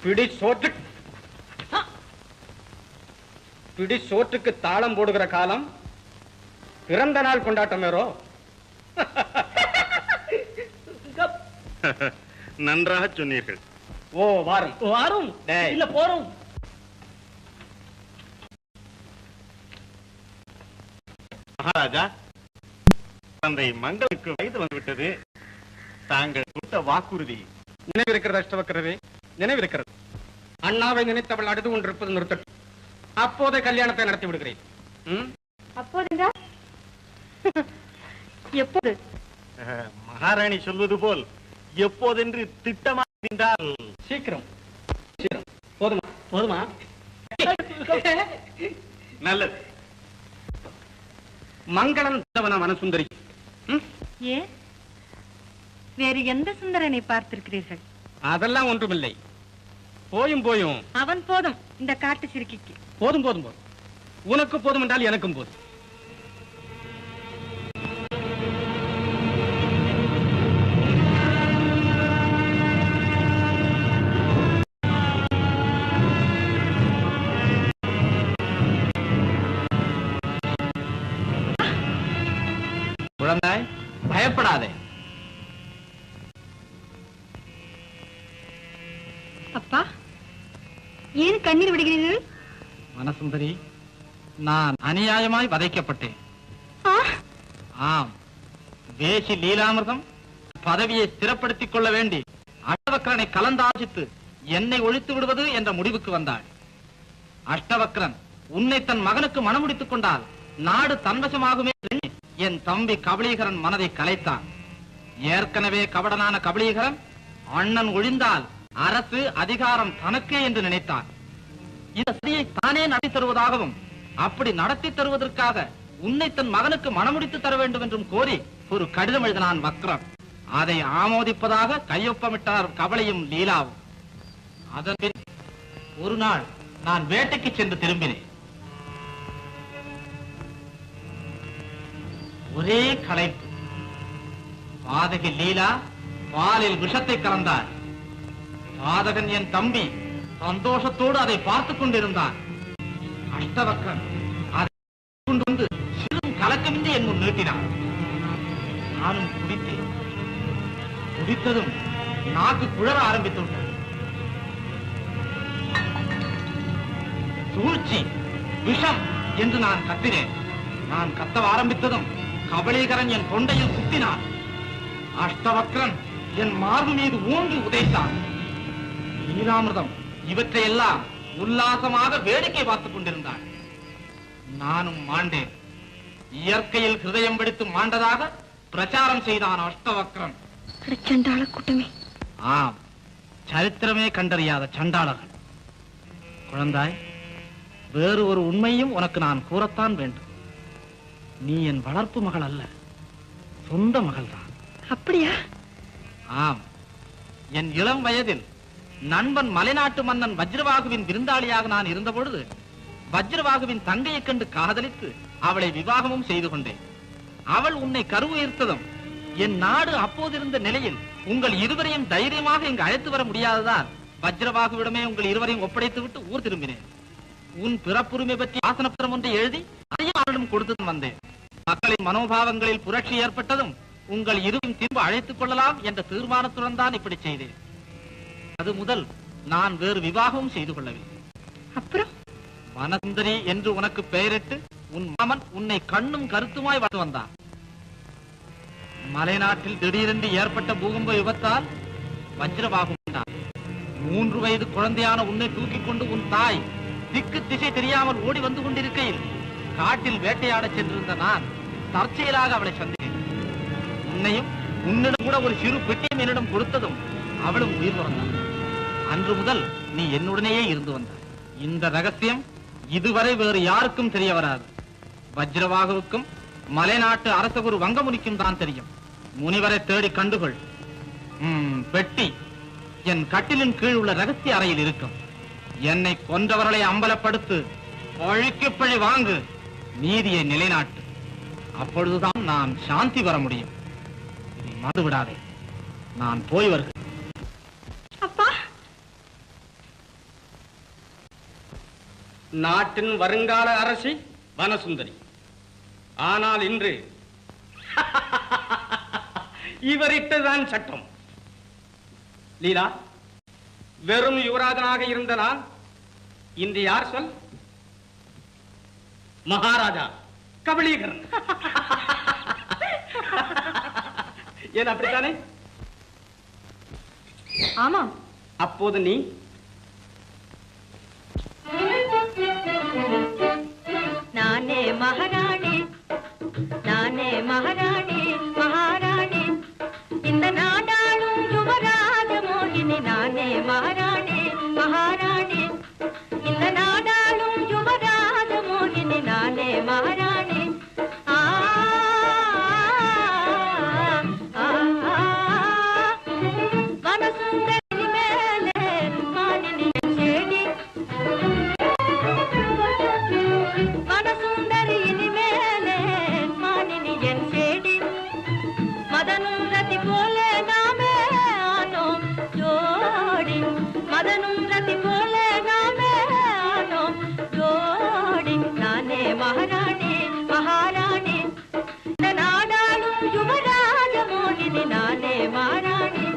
பிடி சோற்றுக்கு தாளம் போடுகிற காலம் பிறந்த நாள் கொண்டாட்டம் வேறோ. நன்றாக சொன்னீர்கள். ஓ வாரும் வாரும் இல்ல போறோம். மகாராஜா, தந்தை மங்களுக்கு வயது வந்துவிட்டது. தாங்கள் கொடுத்த வாக்குறுதி நினைவிருக்கிறது அஷ்டவக்கரவே, நினைவிருக்கிறது. அண்ணாவை நினைத்தவள் அழுது கொண்டிருப்பது நிறுத்தட்டும். அப்போதே கல்யாணத்தை நடத்தி விடுகிறேன். அப்போதுங்க எப்போது? மகாராணி சொல்வது போல் எப்போதென்று திட்டமா இருந்தால் சீக்கிரம். போதுமா? போதுமா? நல்லது. மங்களம் மனசுந்தரி. ஏன் வேறு எந்த சுந்தரனை பார்த்திருக்கிறீர்கள்? அதெல்லாம் ஒன்றுமில்லை. போயும் போயும் அவன் போதும் இந்த காட்டு சிறுக்கிக்கு. போதும் போதும் போதும். உனக்கு போதும் என்றால் எனக்கும் போதும். குழந்தாய், பயப்படாதே. அப்பா, ஏன் கண்ணீர் விடுகிறீர்கள்? மனசுந்தரி, நான் அநியாயமாய் வதைக்கப்பட்டேன். ஆம், வேசி லீலாமிர்தம் பதவியை ஸ்திரப்படுத்திக் கொள்ள வேண்டி அஷ்டவக்ரனை கலந்தாலோசித்து என்னை ஒழித்து விடுவது என்ற முடிவுக்கு வந்தாள். அஷ்டவக்ரன் உன்னை தன் மகனுக்கு மணமுடித்துக் கொண்டால் நாடு தன்வசமாகுமே எண்ணி என் தம்பி கபலீகரன் மனதை கலைத்தான். ஏற்கனவே கபடனான கபலீகரன் அண்ணன் ஒழிந்தால் அரசு அதிகாரம் தனக்கே என்று நினைத்தான். இந்த சதியை தானே நடத்தி தருவதாகவும் அப்படி நடத்தி தருவதற்காக உன்னை தன் மகனுக்கு மணமுடித்து தர வேண்டும் என்றும் கோரி ஒரு கடிதம் எழுதினான் வக்ரம். அதை ஆமோதிப்பதாக கையொப்பமிட்டார் கபலையும் லீலாவும். அதன் பின் ஒரு நாள் நான் வேட்டைக்கு சென்று திரும்பினேன். ஒரே களைப்பு. பாதகி லீலா பாலில் விஷத்தை கலந்தார். பாதகன் என் தம்பி சந்தோஷத்தோடு அதை பார்த்துக் கொண்டிருந்தான். அஷ்டவக்ரன் அதை கொண்டு வந்து சிறும் கலக்கமின்றி என் முன் நீட்டினார். நானும் குடித்தேன். குடித்ததும் நாக்கு குழற ஆரம்பித்துள்ளது. சூழ்ச்சி, விஷம் என்று நான் கத்தினேன். நான் கத்த ஆரம்பித்ததும் கபலீகரன் என் தொண்டையில் குத்தினான். அஷ்டவக்ரன் என் மார்பு மீது ஓங்கி உதைத்தான். லீலாமிர்தம் இவற்றையெல்லாம் உல்லாசமாக வேடிக்கை பார்த்துக் கொண்டிருந்தான். நானும் மாண்டேன். இயற்கையில் ஹிருதயம் வெடித்து மாண்டதாக பிரச்சாரம் செய்தான் அஷ்டவக்ரன். சண்டாள கூட்டமே. ஆம், சரித்திரமே கண்டறியாத சண்டாளர்கள். குழந்தாய், வேறு ஒரு உண்மையும் உனக்கு நான் கூறத்தான் வேண்டும். நீ என் வளர்ப்பு மகள் அல்ல, சொந்த மகள்தான். அப்படியா? ஆம், என் இளம் வயதில் நண்பன் மலைநாட்டு மன்னன் வஜ்ரவாகுவின் விருந்தாளியாக நான் இருந்த பொழுது வஜ்ரவாகுவின் தங்கையைக் கண்டு காதலித்து அவளை விவாகமும் செய்து கொண்டேன். அவள் உன்னை கருவுயிர்த்ததும் என் நாடு அப்போதிருந்த நிலையில் உங்கள் இருவரையும் தைரியமாக இங்கு அழைத்து வர முடியாததால் வஜ்ரவாகுவிடமே உங்கள் இருவரையும் ஒப்படைத்து விட்டு ஊர் திரும்பினேன். உன் பிறப்புரிமை பற்றி ஆசனப்பத்திரம் ஒன்றை எழுதி அதையும் அவளிடம் கொடுத்து வந்தேன். மக்களின் மனோபாவங்களில் புரட்சி ஏற்பட்டதும் உங்கள் இருவரையும் திரும்ப அழைத்துக் கொள்ளலாம் என்ற தீர்மானத்துடன் தான் இப்படி செய்தேன். அது முதல் நான் வேறு விவாகமும் செய்து கொள்ளவில்லை. அப்புறம் வனசுந்தரி என்று உனக்கு பெயரிட்டு உன் மாமன் உன்னை கண்ணும் கருத்துமாய் வளர்த்து வந்தான். மலைநாட்டில் திடீரென்று ஏற்பட்ட பூகம்ப விபத்தால் வஜ்ரவாகு 3 வயது குழந்தையான உன்னை தூக்கிக் கொண்டு உன் தாய் திக்கு திசை தெரியாமல் ஓடி வந்து கொண்டிருக்கையில் காட்டில் வேட்டையாடச் சென்றிருந்த நான் தற்செயலாக அவளை சந்தித்தேன். உன்னையும் உன்னிடம் கூட ஒரு சிறு பெட்டியும் என்னிடம் கொடுத்ததும் அவளும் உயிர் துறந்தாள். அன்று முதல் நீ என்னுடனேயே இருந்து வந்தாய். இந்த ரகசியம் இதுவரை வேறு யாருக்கும் தெரிய வராது. வஜ்ரவாகுவுக்கும் மலைநாட்டு அரசகுரு வங்கமுனிக்கும் தான் தெரியும். முனிவரை தேடி கண்டுகொள். பெட்டி என் கட்டிலின் கீழ் உள்ள ரகசிய அறையில் இருக்கும். என்னை கொன்றவர்களை அம்பலப்படுத்து, பழிக்கு பழி வாங்கு, நீதியை நிலைநாட்டு. அப்பொழுதுதான் நான் சாந்தி வர முடியும். இதை மறந்து விடாதே. நான் போய் வருகிறேன். அப்பா, நாட்டின் வருங்கால அரசி வனசுந்தரி. ஆனால் இன்று இவரிட்டதான் சட்டம். லீலா, வெறும் யுவராஜனாக இருந்த நான் இன்று யார் சொல்? மகாராஜா கபலீகரன். ஏன் அப்படித்தானே? ஆமாம். அப்போது நீ நானே மகாராணி, நானே மகாராணி, மகாராணி, இந்த நாடாளும் யுவராஜ மோகினி. நானே மகாராணி, மகாராணி, இந்த நாடாளும் யுவராஜ மோகினி. நானே மகாராணி. ஆ வனசுந்தரி மேலே மாலினி செடி, வனசுந்தரியின் மேலே மாலினி என் செடி. மதனும் ரதி போல நாமே ஆனோம் ஜோடி, மதனும் ரதி போல நாமே ஆனோம் ஜோடி. நானே மகாராணி, மகாராணி, இந்த நாடாளும் யுவராஜ மோகினி. நானே மகாராணி.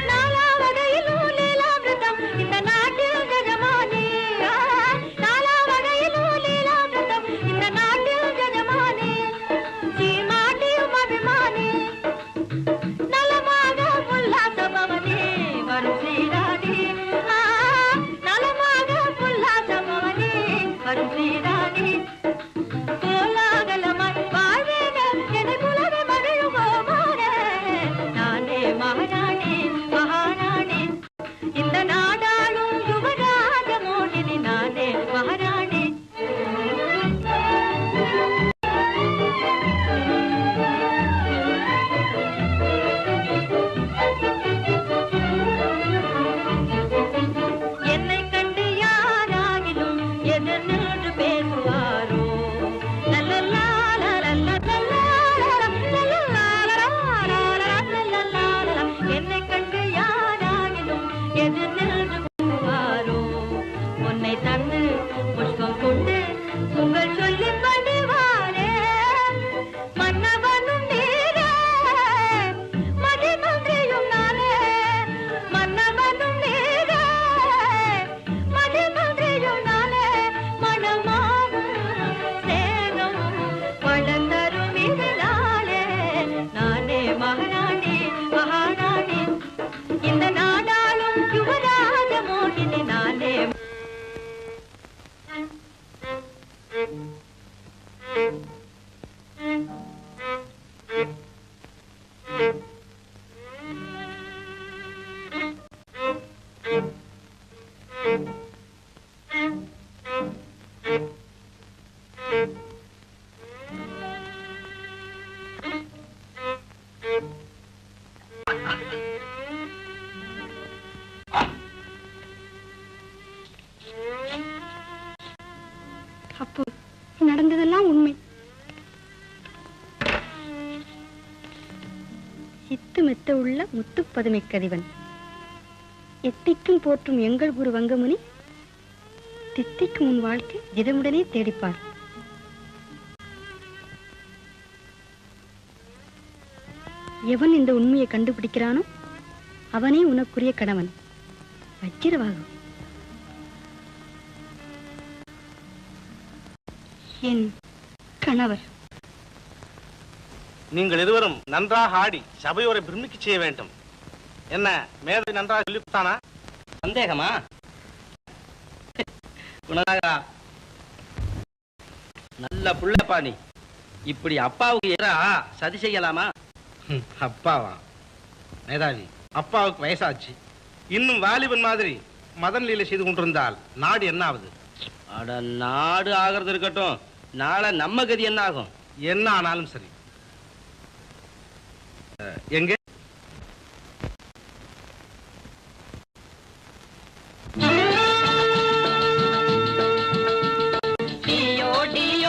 நாலாவகையிலும் லீலாமிருதம் இந்த நாட்டில் ஜெஜமானி. நாலாவகையிலும் லீலாமிருதம் இந்த நாட்டில் ஜெஜமானி. சீமாட்டியும் அபிமானி, நலமாக உல்லாச பவனி வரும் ஸ்ரீராணி. நலமாக உல்லாச பவனி வரும் ஸ்ரீராணி. கோலாகலமாய் வாழ்வேன என குலவை மகிழுவோமானே. நானே மகாராணி, மகாராணி, இந்த நாடாளும் யுவராஜ மோகினி. நானே மகாராணி. என்னை கண்டு யாராகிலும் எதிர் நின்று பேசுவாரோ? லல்லலா, லல்லலா, லல்லலா, லல்லலா, லல்லலா. என்னை கண்டு யாராகிலும் எதிர் நின்று பேசுவாரோ? உன்னை தந்து புஷ்பம் கொண்டு உங்கள் சொல்லி பணிவாரே. மன்னவனும் நீரே, மதிமன்றியும் நானே. மன்னவனும் நீரே, மதிமன்றியும் நானே. மணமாகும் சேகம் வளர்ந்தரும் இதனாலே. நானே மகாராணி, மகாராணி, இந்த நாடாளும் யுவராஜ மோகினி. நானே அப்போ நடந்ததெல்லாம் உண்மை. சித்து மெத்த உள்ள முத்து பதுமை கதிவன், எத்திக்கும் போற்றும் எங்கள் குரு வங்கமுனி, தித்திக்கும் உன் வாழ்க்கை திடமுடனே தேடிப்பார். எவன் இந்த உண்மையை கண்டுபிடிக்கிறானோ அவனே உனக்குரிய கணவன். வச்சிரவாகும். என் கணவர். நீங்கள் இருவரும் நன்றாக ஆடி சபையோரை பிரமிக்க செய்ய வேண்டும். என்ன மேதை நன்றாக சொல்லிவிட்டானா? சந்தேகமா? குணநாயகா, நல்ல புள்ளப்பா நீ. இப்படி அப்பாவுக்கு எதிரா சதி செய்யலாமா? அப்பாவா? மேதாவி, அப்பாவுக்கு வயசாச்சு. இன்னும் வாலிபன் மாதிரி மதன் லீலை செய்து கொண்டிருந்தால் நாடு என்ன ஆகுது? அட, நாடு ஆகிறது இருக்கட்டும், நாளை நம்ம கதி என்ன ஆகும்? என்ன ஆனாலும் சரி. எங்க டியோ டியோ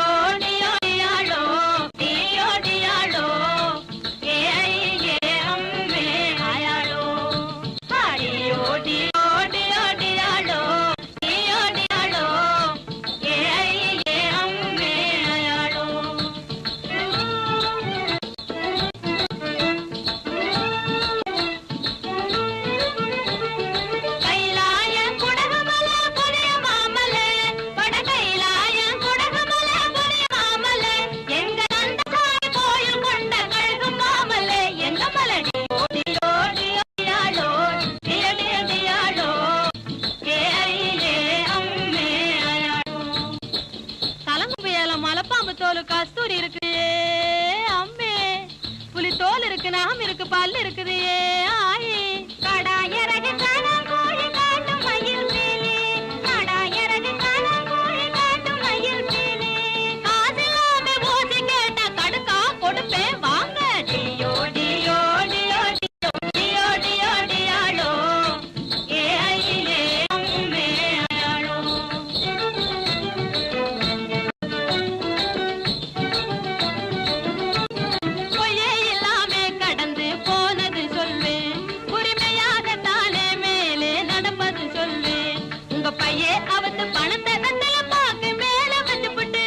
இருக்கு நகம் இருக்கு பல்லு இருக்குது ஆயி கடா இறகு காணாம் கோழி காட்டும் மயில் பீலி கடா இறகு காணாம் கோழி காட்டும் மயில் பீலி காசில்லாம ஊசி கேட்ட கடுக்கா கொடுப்பேன் வாங்க டியோ டியோ டியோ டியோ டியோ டியோ டியாளோ ஏ ஐயே அம்மே ஆளோ பொய்யே இல்லாம கடந்து போனது சொல்வேன் உரிமையாக தானே மேலே நடப்பது சொல்வேன் உங்க பையே அவத்து பணத்தை வெத்தல பாக்கு மேல வச்சுப்புட்டு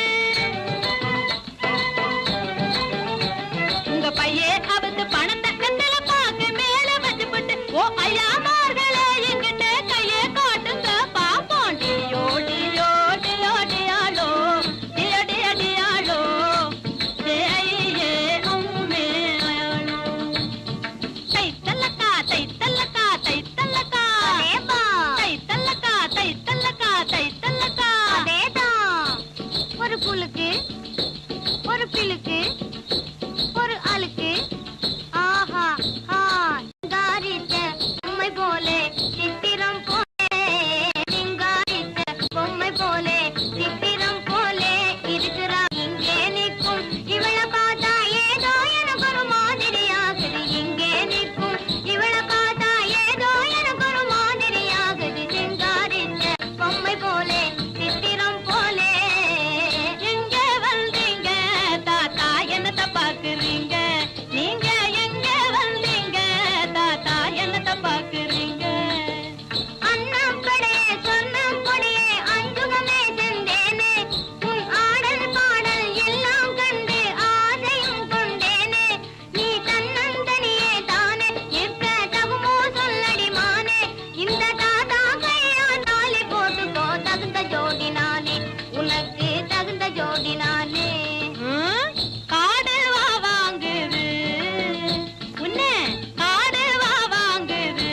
உங்க பையே அவத்து பணத்தை வெத்தல பாக்கு மேல வச்சுப்புட்டு ஓ ஐயாமார்களே என்கிட்ட கையே காட்டுங்க பாப்போம் டியோ டியோ டியோ டியாளோ டியோ டியோ டியாளோ ஏ ஐயே அம்மே ஆளோ தைத்தல்லக்கா தைத்தல்லக்கா தைத்தல்லக்கா தைத்தல்லக்கா தைத்தல்லக்கா தைத்தல்லக்கா அதேதான் ஒரு புலுக்கு ஒரு பிலுக்கு ஒரு அழுக்கு ஆஹா ஆ சிங்காரித்த பொம்மை போலே சித்திரம் போலே சிங்காரித்த பொம்மை போலே சித்திரம் போலே இருக்கிறா இங்கே நிற்கும் இவளை பார்த்தா ஏதோ எனக்கு ஒரு மாதிரியாகுது இங்கே நிற்கும் இவளை பார்த்தா ஏதோ எனக்கு ஒரு மாதிரியாகுது சிங்காரித்த பொம்மை போலே சித்திரம் போலே எங்க வந்தீங்க தாத்தா என்னத்த பாக்குறீங்க நீங்க எங்க வந்தீங்க தாத்தா என்னத்த பாக்குறீங்க அண்ணாப்படையே சொன்னபடியே அஞ்சுகமே சென்றேனே உன் ஆடல் பாடல் எல்லாம் கண்டு ஆசையும் கொண்டேனே நீ தன்னந்தனியே தானே இருக்க தகுமோ சொல்லடி மானே இந்த தாத்தா கையா தாலி போட்டுக்கோ தகுந்த ஜோடி நானே உனக்கு தகுந்த ஜோடி நானே காடு வா வாங்குது உன்னை காடு வா வாங்குது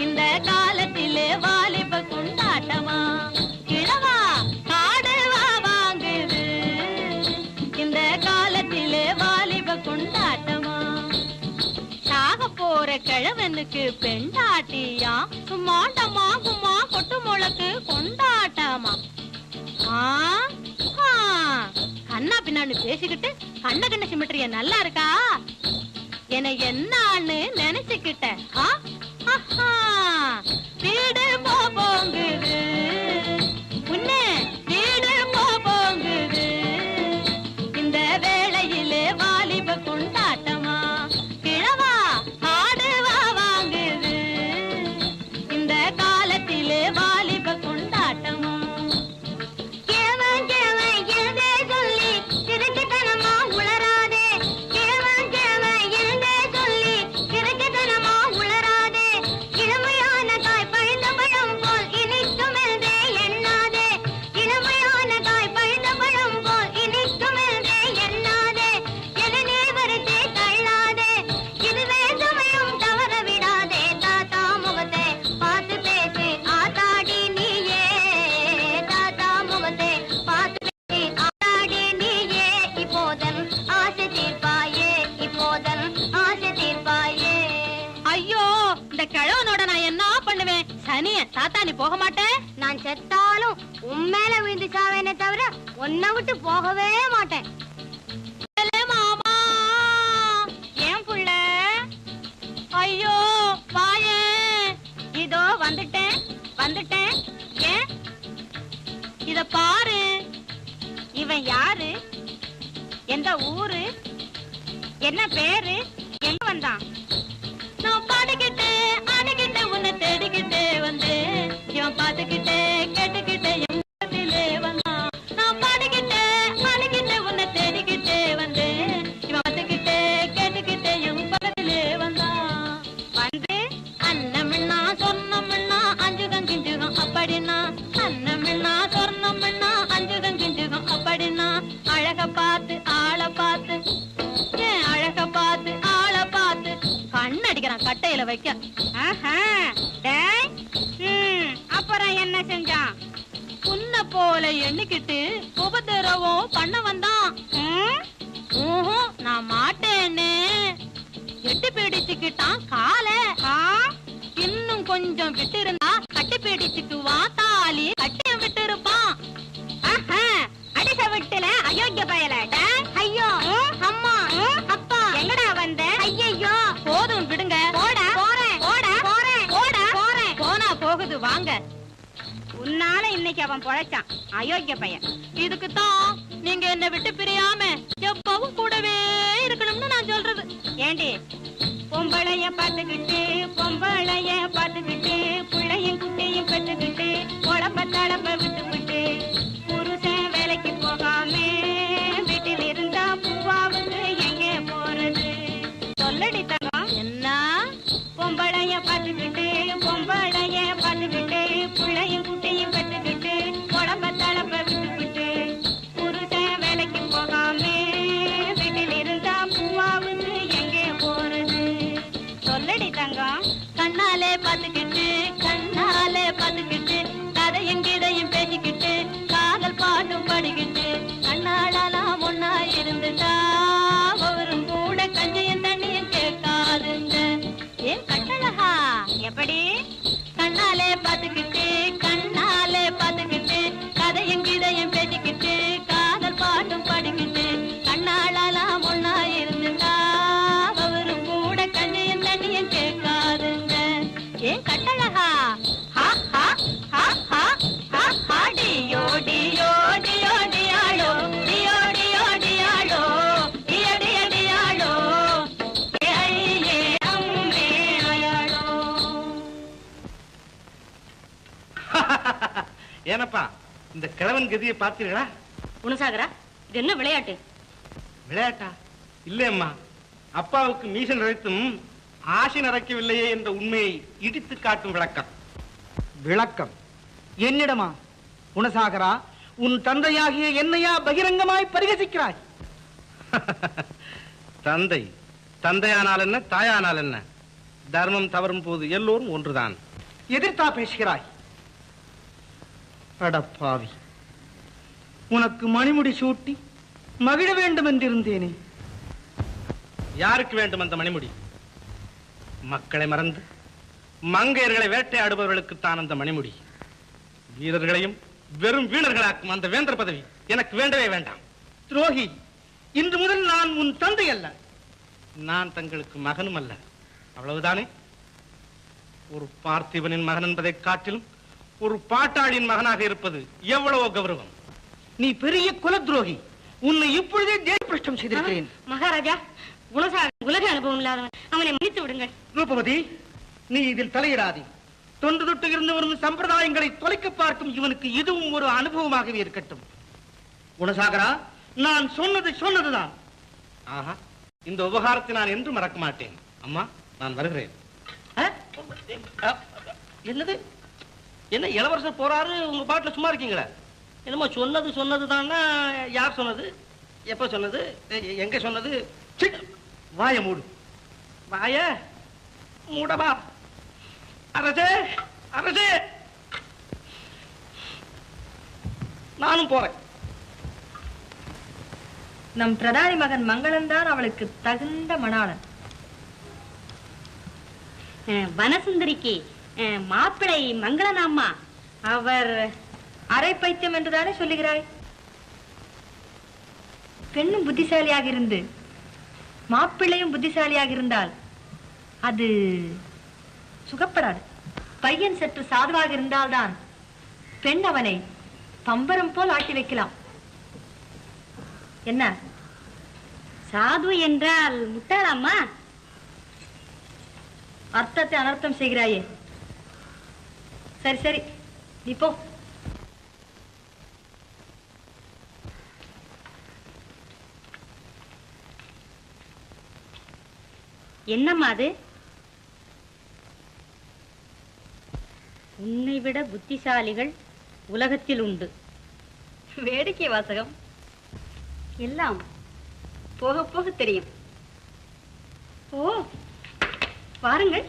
இந்த காலத்திலே வாலிப கொண்டாட்டமா கிழவா காடு வா வாங்குது இந்த காலத்திலே வாலிப கொண்டாட்டமா சாக போற கிழவனுக்கு பெண்டாட்டியா சும்மாண்டமா கும்மா கொட்டு முளக்கு கொண்டாட்டமா ஆ ஆ, கண்ணா பின்னான்னு பேசிக்கிட்டு கண்ண கண்ண சிமிட்ரிய நல்லா இருக்கா என என்னான்னு நினைச்சுக்கிட்ட ஆ? ஆஹா, வீடு போங்குது உன்னை வீடு போங்குது இந்த வேளையிலே வாலிப கொண்டாட்டமா கிழவா ஆடு வா வாங்குது இந்த காலத்திலே வாலிப கொண்டாட்டமா கேவன் கேவன் எழுதே சொல்லி திருட்டுத்தனமா உளராதே கேவன் கேவன் எழுதே சொல்லி திருட்டுத்தனமா உளராதே இளமையான காய் பழுத்த பழம் போல் இனிக்கும் எழுதே எண்ணாதே இளமையான காய் பழுத்த பழம் போல் இனிக்கும் எழுதே எண்ணாதே எதனே வருத்தே தள்ளாதே இதுவே சமயம் தவற விடாதே தாத்தா முகத்தை பார்த்து பேசு ஆத்தாடி நீயே தாத்தா முகத்தை பார்த்து பேசி ஆத்தாடி நீயே இப்போதன் ஆசை தீர்ப்பாயே இப்போதன் ஆசை தீர்ப்பாயே ஐயோ இந்த கிழவனோட நான் என்ன பண்ணுவேன் சனிய தாத்தா நீ போக மாட்டேன் நான் செத்தாலும் உண்மையில விழுந்து சாவேனே தவிர உன்னை விட்டு போகவே மாட்டேன் மாமா ஏன் புள்ள ஐயோ வாயேன் இதோ வந்துட்டேன் வந்துட்டேன் ஏன் இத பாரு இவன் யாரு எந்த ஊரு என்ன பேரு எங்க வந்தான் நான் பாடிக்கிட்டே ஆடிக்கிட்டே உன்னை தேடிக்கிட்டே வந்தேன் இவன் பார்த்துக்கிட்டே கேட்டுக்கிட்டே எங்கத்திலே வந்தான் நான் பாடிக்கிட்டே ஆடிக்கிட்டே உன்னை தேடிக்கிட்டே வந்தேன் இவன் பார்த்துக்கிட்டே கேட்டுக்கிட்டே என் பக்கத்திலே வந்தான் வந்து அன்னமின்னா சொன்னமின்னா அஞ்சுகம் கிஞ்சுகம் அப்படின்னா அன்னமின்னா சொன்னமின்னா அஞ்சுகம் கிஞ்சுகம் அப்படின்னா அழக பார்த்து ஆளை பார்த்து ஏன் அழக பார்த்து ஆளை பார்த்து கண்ணடிக்கிறான் கட்டையில வைக்க அப்புறம் என்ன செஞ்சான் உன்னை போல எண்ணிக்கிட்டு உபதிரவம் பண்ண வந்தான் நான் மாட்டேன்னு எட்டு பீடிச்சுக்கிட்டான் கால இன்னும் கொஞ்சம் விட்டு இருந்தா கட்டி பீடிச்சுக்குவான் தாலி கட்டியம் விட்டு இருப்பான் அடிச விட்டுல அயோக்கிய பயல ஐயோ அம்மா அப்பா எங்கடா வந்த ஐயோ போதும் விடுங்க போடா போறேன் போடா போறேன் போடா போறேன் போனா போகுது வாங்க உன்னால இன்னைக்கு அவன் பொழைச்சான் அயோக்கிய பையன் இதுக்குத்தான் நீங்க என்ன விட்டு பிரியாம எப்பவும் கூடவே இருக்கணும்னு நான் சொல்றது ஏண்டி பொம்பளைய பார்த்துக்கிட்டு பிள்ளையும் குட்டியும் பெற்றுக்கிட்டு உடம்ப தடம்ப விட்டு விட்டு புருஷன் வேலைக்கு போகாம வீட்டில் இருந்தா பூவாவுக்கு எங்கே போறது சொல்லடி தங்கம் என்ன பொம்பளைய பார்த்துக்கிட்டு பிள்ளையும் குட்டியும் பெற்றுக்கிட்டு உடம்ப தடம்ப விட்டு விட்டு புருஷன் வேலைக்கு போகாம வீட்டில் இருந்தா பூவாவுக்கு எங்கே போறது சொல்லடி தங்கம் கண்ணாலே பார்த்துக்கிட்டு கதையும் கீதையும் பேசிக்கிட்டு காதல் பாட்டும் படிக்கிட்டு கண்ணாலாம் ஒன்னா இருந்துட்டா அவரும் கூட கஞ்சையும் தண்ணியும் கேட்காதுங்க ஏன் கண்ணழகா எப்படி கண்ணாலே பார்த்துக்கிட்டு கதையும் கீதையும் பேசிக்கிட்டு காதல் பாட்டும் படிக்கிட்டு கண்ணாலாம் ஒன்னா இருந்துட்டா அவரும் கூட கஞ்சையும் தண்ணியும் கேட்காதுங்க ஏன் கட்டழகா டியோ டியோ டியோ டியாளோ டியோ டியோ டியாளோ டிய டிய டியாளோ ஏ அம்மே அயாளோ. ஏனப்பா இந்த கிழவன் கதியை பார்த்தீர்களா? குணசாகரா, இது என்ன விளையாட்டு? விளையாட்டா? இல்லையம்மா, அப்பாவுக்கு மீசை நிறைத்தும் ஆசை நடக்கவில்லையே என்ற உண்மையை இடித்து காட்டும் விளக்கம். விளக்கம் என்னிடமா? குணசாகரா, உன் தந்தையாகிய என்னையா பகிரங்கமாய் பரிகசிக்கிறாய்? தந்தையானால் என்ன, தாயானால் என்ன? தர்மம் தவறும் போது எல்லோரும் ஒன்றுதான். எதிர்த்தா பேசுகிறாய்? அடப்பாவி, உனக்கு மணிமுடி சூட்டி மகிழ வேண்டும் என்றிருந்தேனே. யாருக்கு வேண்டும் அந்த மணிமுடி? மக்களை மறந்து மங்கையர்களை வேட்டையாடுபவர்களுக்குத்தான் அந்த மணிமுடி. வீரர்களையும் வெறும் வீணர்களாக்கும் அந்த வேந்தர் பதவி எனக்கு வேண்டவே வேண்டாம். துரோகி, இன்று முதல் நான் உன் தந்தை அல்ல. நான் தங்களுக்கு மகனும் அல்ல, அவ்வளவுதானே? ஒரு பார்த்திபனின் மகன் என்பதை காட்டிலும் ஒரு பாட்டாளியின் மகனாக இருப்பது எவ்வளவோ கௌரவம். நீ பெரிய குல துரோகி. உன்னை இப்பொழுதே தேசபிரஷ்டம் செய்திருக்கிறேன். மகாராஜா, குணசாகரன் உலக அனுபவம் இல்லாதவன், அவனை மன்னித்து விடுங்கள். ரூபவதி, நீ இதில் தலையிடாதே. தொன்று தொட்டு இருந்து வரும் சம்பிரதாயங்களை தொலைக்க பார்க்கும் இவனுக்கு இதுவும் ஒரு அனுபவமாகவே இருக்கட்டும். குணசாகரா, நான் சொன்னதுதான். ஆஹா, இந்த உபகாரத்தை நான் என்று மறக்க மாட்டேன். அம்மா, நான் வருகிறேன். என்னது? என்ன இளவரசர் போறாரு, உங்க பாட்டுல சும்மா இருக்கீங்களா? என்னமோ சொன்னதுதான். யார் சொன்னது, எப்ப சொன்னது, எங்க சொன்னது? வாய மூடு. வாய மூடவா? அரசே, அரசே, நானும் போறேன். நம் பிரதானி மகன் மங்களன்தான் அவளுக்கு தகுந்த மணாளன். வனசுந்தரிக்கு மாப்பிளை மங்களனாம்மா. அவர் அரை பைத்தியம் என்றுதானே சொல்லுகிறாய்? பெண்ணும் புத்திசாலியாக இருந்து மாப்பிள்ளையும் புத்திசாலியாக இருந்தால் அது சுகப்படாது. பையன் சற்று சாதுவாக இருந்தால்தான் பெண் அவனை பம்பரம் போல் ஆட்டி வைக்கலாம். என்ன? சாது என்றால் முட்டாளாம்மா? அர்த்தத்தை அனர்த்தம் செய்கிறாயே. சரி சரி, நீ போ. என்னம்மா அது? உன்னை விட புத்திசாலிகள் உலகத்தில் உண்டு. வேடிக்கை வாசகம். எல்லாம் போக போக தெரியும். ஓ, வாருங்கள்.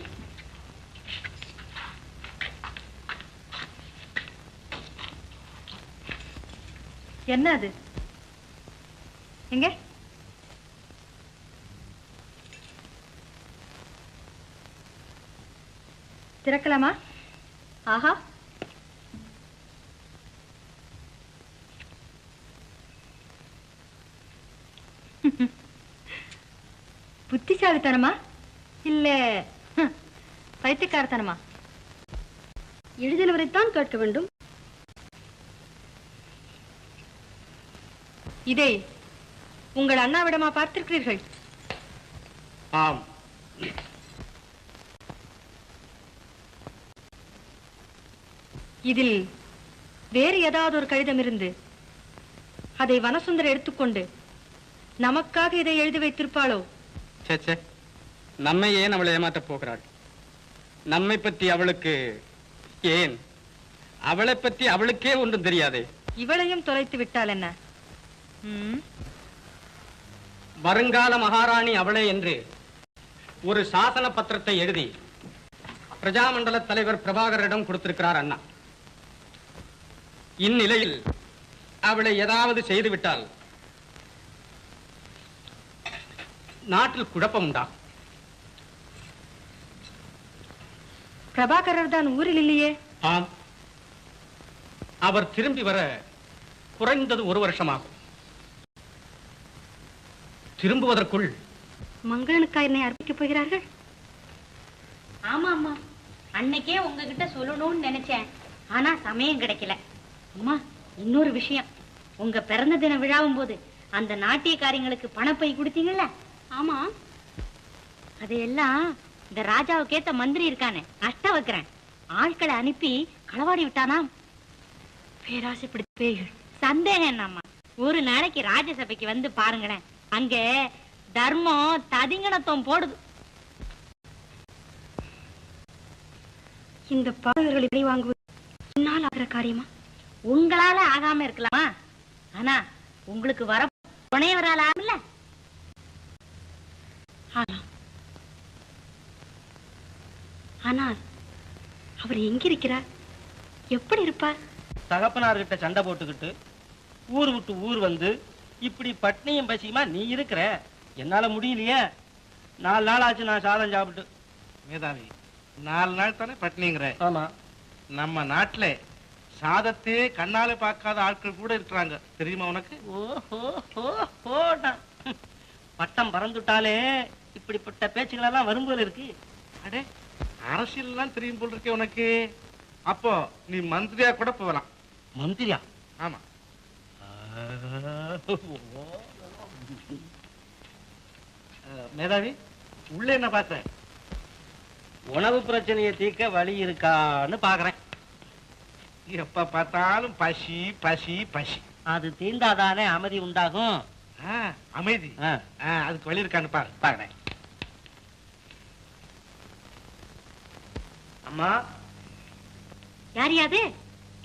என்ன அது? எங்க? திறக்கலாமா? ஆஹா, புத்திசாலித்தனமா இல்ல பைத்தியக்காரத்தனமா? எழுதினவரைத்தான் கேட்க வேண்டும். இதை உங்கள் அண்ணாவிடமா பார்த்திருக்கிறீர்கள்? ஆம். இதில் வேறு ஏதாவது ஒரு கடிதம் இருந்து அதை வனசுந்தர் எடுத்துக்கொண்டு நமக்காக இதை எழுதி வைத்திருப்பாளோ? சே, நம்மை ஏன் அவளை ஏமாற்றப் போகிறாள்? நம்மை பற்றி அவளுக்கு ஏன்? அவளை பற்றி அவளுக்கே ஒன்றும் தெரியாதே. இவளையும் தொலைத்து விட்டால் என்ன? வருங்கால மகாராணி அவளே என்று ஒரு சாசன பத்திரத்தை எழுதி பிரஜாமண்டல தலைவர் பிரபாகரிடம் கொடுத்திருக்கிறார் அண்ணா. இந்நிலையில் அவளை ஏதாவது செய்துவிட்டால் நாட்டில் குழப்பம் உண்டாகும். பிரபாகரர் தான் ஊரில் இல்லையே. ஆம், அவர் திரும்பி வர குறைந்தது 1 வருஷமாகும். திரும்புவதற்குள் மங்களனுக்கா என்னை அர்ப்பிக்கப் போகிறார்கள்? ஆமா அம்மா, அன்னைக்கே உங்ககிட்ட சொல்லணும்னு நினைச்சேன், ஆனா சமயம் கிடைக்கல. அம்மா, இன்னொரு விஷயம், உங்க பிறந்த தின விழாவும் போது அந்த நாட்டியக்காரங்களுக்கு பணப்பை கொடுத்தீங்கல்ல? ஆமா, அதையெல்லாம் இந்த ராஜாவுக்கு ஏத்த மந்திரி இருக்கானே அஷ்டவக்கரன் ஆட்களை அனுப்பி களவாடி விட்டானாம். பேராசைப்படுத்தி பேய்கள். சந்தேகம் என்னம்மா, ஒரு நாளைக்கு ராஜசபைக்கு வந்து பாருங்களேன், அங்க தர்மம் ததிங்கணத்துவம் போடுது. இந்த பாடல்களை விலை வாங்குவது என்னால் ஆகிற காரியமா? உங்களால ஆகாம இருக்கலாமா, ஆனா உங்களுக்கு வர துணையவரால் ஆகல. ஆனால் அவர் எங்கிருக்கிறார்? எப்படி இருப்பார்? தகப்பனார்கிட்ட சண்டை போட்டுக்கிட்டு ஊர் விட்டு ஊர் வந்து இப்படி பட்னியும் பசியுமா நீ இருக்கிற. என்னால முடியலையே. 4 நாள் ஆச்சு நான் சாதம் சாப்பிட்டு. மேதாவி, 4 நாள் தானே பட்னிங்கிற. ஆமா, நம்ம நாட்டுல சாதத்தையே கண்ணால பார்க்காத ஆட்கள் கூட இருக்கிறாங்க, தெரியுமா உனக்கு? பட்டம் பறந்துட்டாலே இப்படிப்பட்ட பேச்சுகள் எல்லாம் வரும்போது இருக்கு. அடே, அரசியல் எல்லாம் தெரியும் போல் இருக்கே உனக்கு. அப்போ நீ மந்திரியா கூட போகலாம். மந்திரியா? ஆமா. மேதாவி, உள்ள என்ன பார்த்த? உணவு பிரச்சனையை தீர்க்க வழி இருக்கான்னு பாக்குறேன். எப்ப பார்த்தாலும் பசி பசி பசி. அது தீர்ந்தாதானே அமைதி உண்டாகும். அமைதி அதுக்கு வழி இருக்கான்னு பாக்குறேன். அம்மா, யாரையாது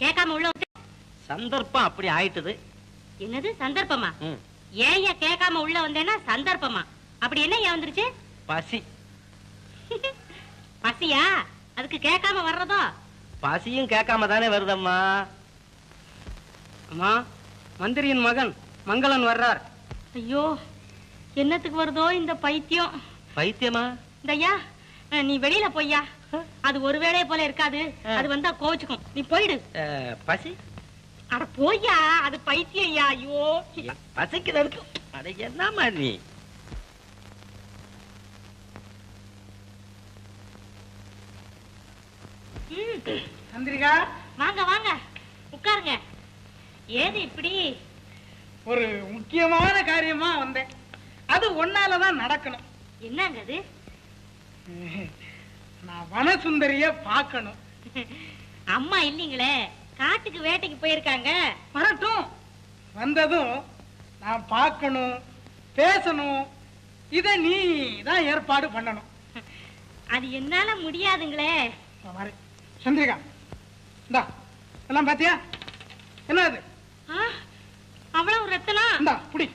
கேட்காம உள்ள வந்து? சந்தர்ப்பம் அப்படி ஆயிட்டுது. என்னது சந்தர்ப்பமா? ஏன் கேட்காம உள்ள வந்தேன்னா சந்தர்ப்பமா? அப்படி என்ன ஏன் வந்துருச்சு? பசி. பசியா? அதுக்கு கேட்காம வர்றதோ? பசியும் கேட்காம தானே வருதம்மா. அம்மா, மந்திரியின் மகன் மங்களன் வர்றார். ஐயோ, என்னத்துக்கு வருதோ இந்த பைத்தியம்? பைத்தியமா? இந்தய்யா, நீ வெளியில போய்யா. அது ஒரு வேளைய போல இருக்காது, அது வந்தா கோச்சுக்கும். நீ போயிடு. பசி? அட போய்யா, அது பைத்தியம். ஐயோ, பசிக்கு இருக்கும். அட என்னம்மா நீ? சந்திரிகா, வாங்க வாங்க, உட்காருங்க. ஏது இப்படி? ஒரு முக்கியமான காரியமா வந்தேன். அது ஒன்னாலதான் நடக்கணும். என்னங்க அது? நான் வனசுந்தரிய பார்க்கணும். அம்மா இல்லீங்களே, காட்டுக்கு வேட்டைக்கு போயிருக்காங்க. வரட்டும். வந்ததும் நான் பார்க்கணும், பேசணும். இத நீ தான் ஏற்பாடு பண்ணணும். அது என்னால முடியாதுங்களே. சந்திரிகா, இந்தா எல்லாம் பாத்தியா? என்ன அது? அவ்வளவு ரத்தனா? இந்தா புடி.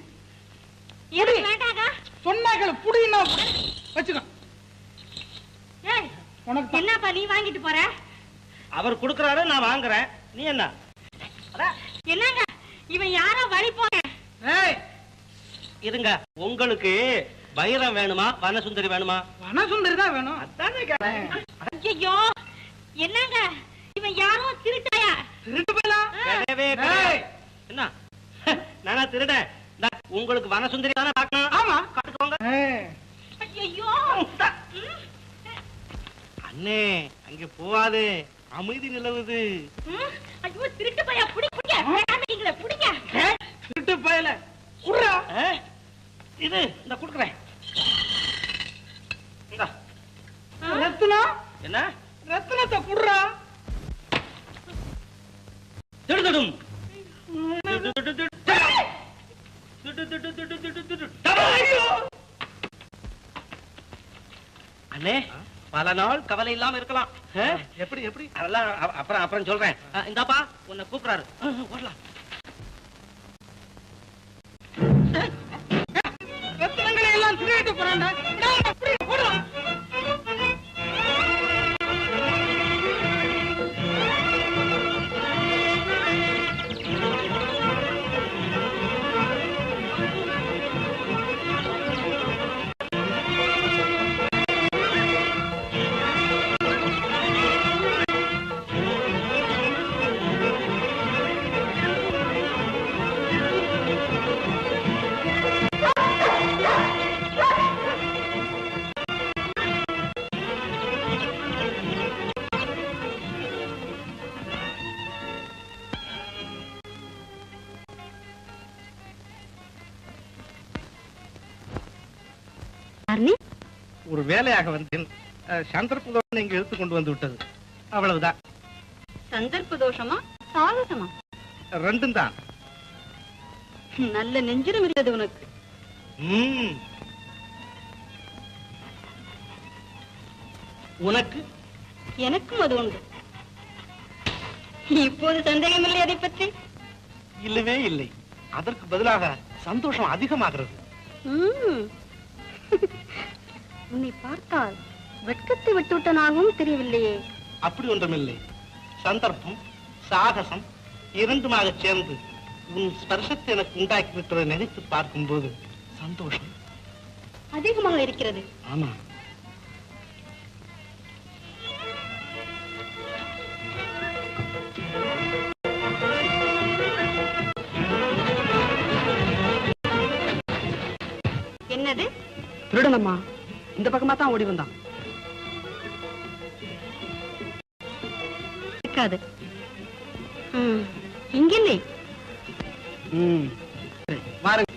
எதுக்கு வேண்டாங்க? சொன்னாக்கள் புடின்னா வச்சுக்கோ. ஏய், உனக்கு என்னப்பா நீ வாங்கிட்டு போற? அவர் கொடுக்கறாரு, நான் வாங்குறேன். நீ என்ன? என்னங்க இவன் யாரோ வழி போற? இருங்க, உங்களுக்கு வைரம் வேணுமா வனசுந்தரி வேணுமா? வனசுந்தரி தான் வேணும். அதானே கேட்டேன். ஐயோ, என்னங்க இவன் யாரும் திருட்டாயா? திருட்டு போயலாம் என்ன நானா திருடன்? உங்களுக்கு வனசுந்தரி தானே பார்க்கணும். ஆமா காட்டுக்கோங்க. ஐயோ அண்ணே அங்க போவாது, அமைதி நிலவுது. ஐயோ திருட்டு பையா புடிங்க புடிங்க. திருட்டு பயல குடுறா. இது இந்த குடுக்குறேன். ரத்னம் என்ன ரத்னத்தை குடுறா. திருடும் அண்ணே பல நாள் கவலை இல்லாம இருக்கலாம். எப்படி எப்படி அதெல்லாம் அப்புறம் அப்புறம் சொல்றேன். இந்தாப்பா உன்னை கூப்பிடாரு. ஓடலாம். ரத்னங்களை எல்லாம் திருட்டு போறாண்டா. ஒரு வேலையாக வந்தேன். சந்தர்ப்ப தோஷம் இங்க எடுத்து கொண்டு வந்து விட்டது. அவ்வளவுதான். சந்தர்ப்ப தோஷமா சாகசமா? ரெண்டும் தான். நல்ல நெஞ்சிடம் இருக்கிறது உனக்கு. உனக்கு? எனக்கும் அது உண்டு. இப்போது சந்தேகம் இல்லை அதை பற்றி? இல்லவே இல்லை. அதற்கு பதிலாக சந்தோஷம் அதிகமாகிறது. உன்னை பார்த்தால் வெட்கத்தை விட்டுவிட்டனாகவும் தெரியவில்லையே. அப்படி ஒன்றுமில்லை. சந்தர்ப்பம் சாகசம் இரண்டுமாக சேர்ந்து உன் ஸ்பர்சத்தை எனக்கு உண்டாக்கி இருக்கிறதை நினைத்து பார்க்கும் போது சந்தோஷம் அதிகமாக இருக்கிறது. ஆமா. என்னது? திருடனம்மா இந்த பக்கமா தான் ஓடி வந்தான். இருக்காது. இங்கில்லை. வாருங்க.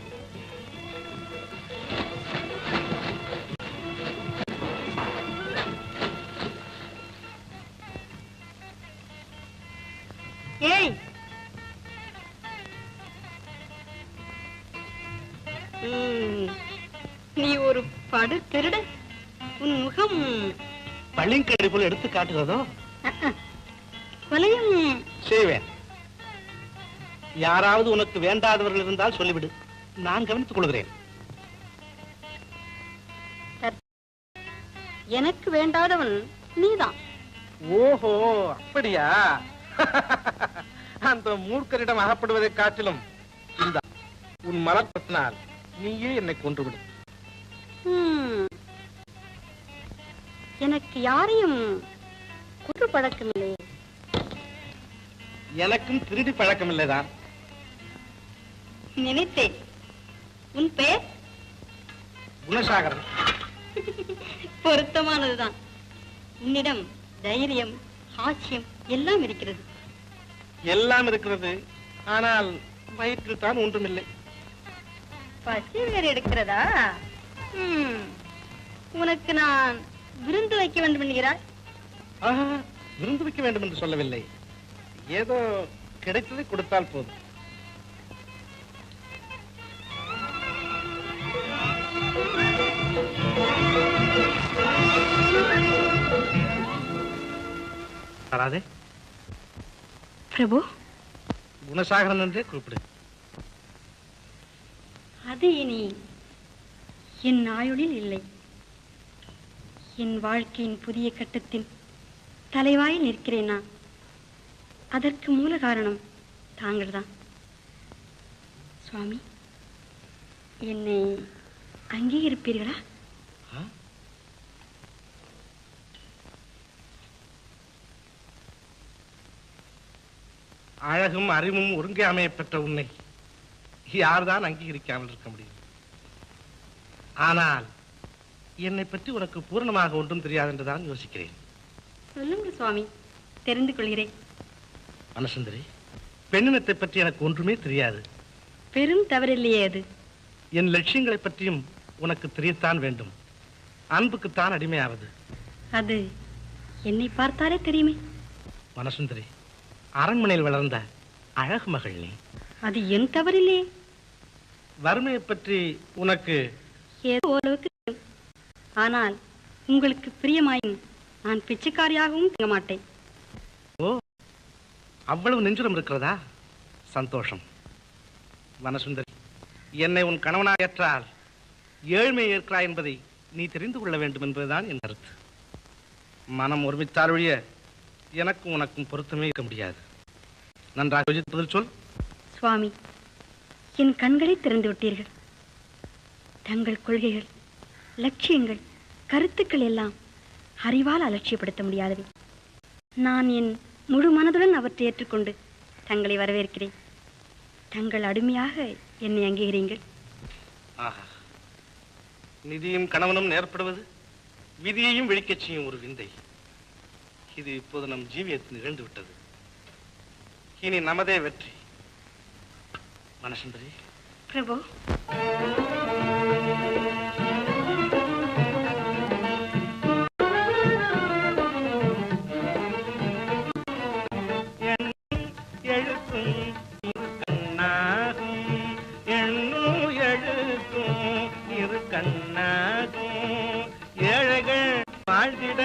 ஏய், நீ ஒரு படு திருட. உன் முகம் பள்ளிக்கடை போல எடுத்து காட்டுகிறதோ? கொலையும் செய்வேன். யாராவது உனக்கு வேண்டாதவர்கள் இருந்தால் சொல்லிவிடு, நான் கவனித்துக் கொள்கிறேன். எனக்கு வேண்டாதவன் நீதான். ஓஹோ, அப்படியா? அந்த மூர்க்கரிடம் அகப்படுவதை காட்டிலும் உன் மலப்பட்டினால் நீயே என்னை கொன்றுவிடு. எனக்கு யாரையும் குற்ற பழக்கமில்லையே. எனக்கும் திருடி பழக்கம் இல்லைதான். நினைத்தேன். உன் பெயர்? குணசாகரன். பொருத்தமானதுதான். உன்னிடம் தைரியம், ஹாஸ்யம் எல்லாம் இருக்கிறது. எல்லாம் இருக்கிறது, ஆனால் வயிற்றில் தான் ஒன்றுமில்லை. பசி வேறு எடுக்கிறதா? உனக்கு நான் விருந்து வைக்க வேண்டும் என்கிறாய். விருந்து வைக்க வேண்டும் என்று சொல்லவில்லை. ஏதோ கிடைத்ததை கொடுத்தால் போதும். பிரபு, குணசாகரன் என்றே கூப்பிடு. அது இனி என் ஆயுளில் இல்லை. என் வாழ்க்கையின் புதிய கட்டத்தின் தலைவாயில் நிற்கிறேன் நான். அதற்கு மூல காரணம் தாங்கள்தான். சுவாமி, என்னை அங்கீகரிப்பீர்களா? அழகும் அறிவும் ஒருங்கே அமைய பெற்ற உன்னை யார்தான் அங்கீகரிக்காமல் இருக்க முடியும்? ஆனால் என்னை பற்றி உனக்கு பூர்ணமாக ஒன்றும் தெரியாது என்றுதான் யோசிக்கிறேன். சொல்லுங்கள் சுவாமி, தெரிந்து கொள்கிறேன். மனசுந்தரி, பெண்ணினத்தை பற்றி எனக்கு ஒன்றுமே தெரியாது. பெரும் தவறில்லையே அது. என் லட்சியங்களை பற்றியும் உனக்கு தெரியத்தான் வேண்டும். அன்புக்குத்தான் அடிமையாவது. அது என்னை பார்த்தாலே தெரியுமே. மனசுந்தரி, அரண்மனையில் வளர்ந்த அழகு மகள் நீ. அது என் தவறில்லையே. வறுமையை பற்றி உனக்கு ஏதோ ஓரளவுக்கு தெரியும். ஆனால் உங்களுக்கு பிரியமாயும் நான் பிச்சைக்காரியாகவும் தங்க மாட்டேன். ஓ, அவ்வளவு நெஞ்சுரம் இருக்கிறதா? சந்தோஷம். மனசுந்தரி, என்னை உன் கணவனாக ஏற்றால் ஏழ்மை ஏற்கிறாய் என்பதை நீ தெரிந்து கொள்ள வேண்டும் என்பதுதான் என் கருத்து. மனம் ஒருமித்தால் ஒழிய எனக்கும் உனக்கும் பொருத்தமே இருக்க முடியாது. நன்றாக யோசித்து பதில் சொல். சுவாமி, என் கண்களை திறந்து விட்டீர்கள். தங்கள் கொள்கைகள், லட்சியங்கள், கருத்துக்கள் எல்லாம் அறிவால் அலட்சியப்படுத்த முடியாதவை. நான் என் முழு மனதுடன் அவற்றை ஏற்றுக்கொண்டு தங்களை வரவேற்கிறேன். தங்கள் அடிமையாக என்னை அங்கீகரிங்கள். ஆஹா, நிதியும் கணவனும் நேர்படுவது விதியையும் விழிக்கச் செய்யும் ஒரு விந்தை. இது இப்போது நம் ஜீவியத்தில் நிகழ்ந்து விட்டது. இனி நமதே வெற்றி. மனசுந்தரி. பிரபு, ஏழைகள் வாழ்ந்திட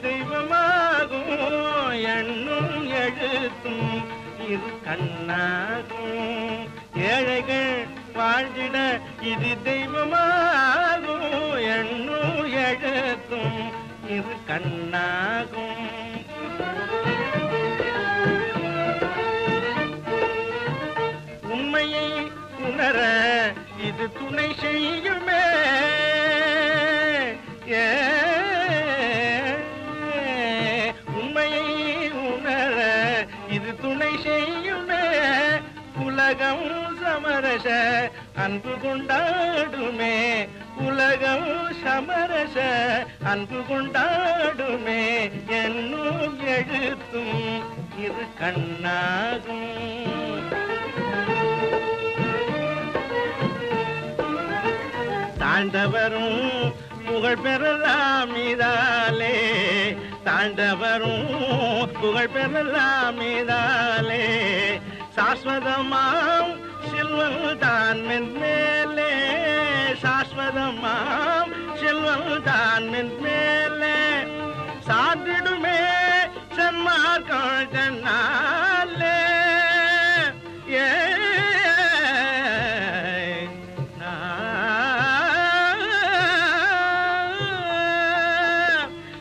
தெய்வமாகும் எண்ணும் எழுத்தும் இரு கண்ணாகும். ஏழைகள் வாழ்ந்திட இது தெய்வமாகும் எண்ணும் எழுத்தும் இரு கண்ணாகும். உண்மையை உணர இது துணை செய்யுமே. உண்மையை உணர இது துணை செய்யுமே. உலகம் சமரச அன்பு கொண்டாடுமே. உலகம் சமரச அன்பு கொண்டாடுமே. என்னும் எழுத்தும் இரு கண்ணாகும். தாண்டவரும் புகழ் பெறலாம் இதாலே. தாண்டவரும் புகழ் பெறலாம் இதாலே. சாஸ்வதமாம் செல்வம் தான் மேலே. சாஸ்வதமாம் செல்வம் தான் மேலே. சார்ந்திடுமே சன்மார்க்கம் தன்னாலே.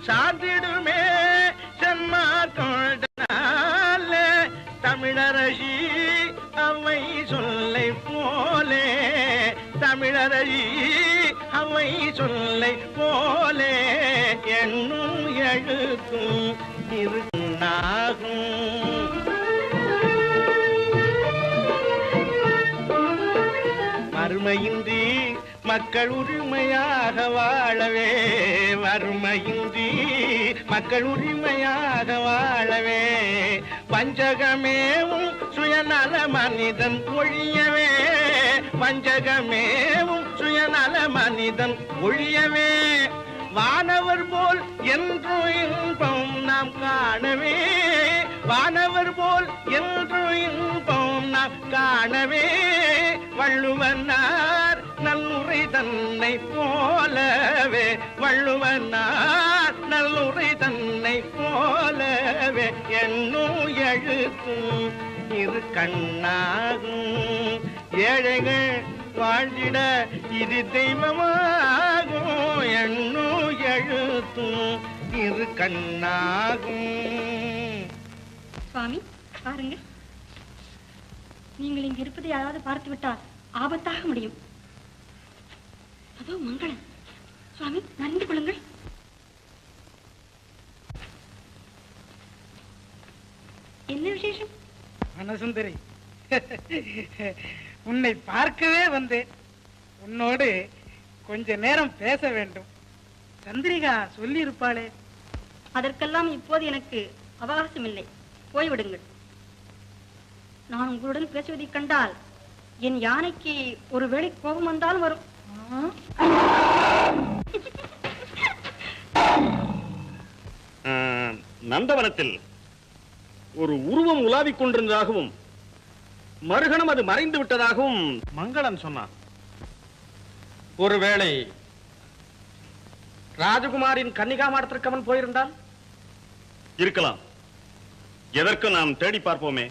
சார்ந்திடுமே சன்மார்க்கொண்டாலே. தமிழரசி அவை சொல்லை போலே. தமிழரசி அவை சொல்லை போலே. என்னும் எழுத்தும் இருந்தாகும். வறுமையின்றி மக்கள் உரிமையாக வாழவே. வறுமையின்றி மக்கள் உரிமையாக வாழவே. வஞ்சகமேவும் சுயநல மனிதன் ஒழியவே. வஞ்சகமேவும் சுயநல மனிதன் ஒழியவே. வானவர் போல் என்று இன்பம் நாம் காணவே. வானவர் போல் என்று இன்பம் நாம் காணவே. வள்ளுவனார் நல்லுரை தன்னை போலவே. வள்ளுவனார் நல்லுரை தன்னை போலவே. என்னும் எழுத்தும் இரு கண்ணாகும். ஏழைகள் வாழ்ந்திட இது தெய்வமாகும். என்னும் எழுத்தும் இரு கண்ணாகும். சுவாமி, பாருங்கள். நீங்கள் இங்கு இருப்பதை யாராவது பார்த்து விட்டால் ஆபத்தாக முடியும். அதோ மங்களம். சுவாமி, நன்றி கொள்ளுங்கள். என்ன விசேஷம்? வனசுந்தரி, உன்னை பார்க்கவே வந்தேன். உன்னோடு கொஞ்ச நேரம் பேச வேண்டும். சந்திரிகா சொல்லி இருப்பாளே. அதற்கெல்லாம் இப்போது எனக்கு அவகாசம் இல்லை. போய்விடுங்கள். நான் உங்களுடன் பேசுவதைக் கண்டால் என் யானைக்கு ஒருவேளை கோபம் வந்தாலும் வரும். நந்தவனத்தில் ஒரு உருவம் உலாவிக் கொண்டிருந்ததாகவும் மறுகணம் அது மறைந்து விட்டதாகவும் மங்களன் சொன்னான். ஒருவேளை ராஜகுமாரின் கன்னிகா மாடத்திற்கு அவன் போயிருந்தான் இருக்கலாம். எதற்கு நாம் தேடி பார்ப்போமே.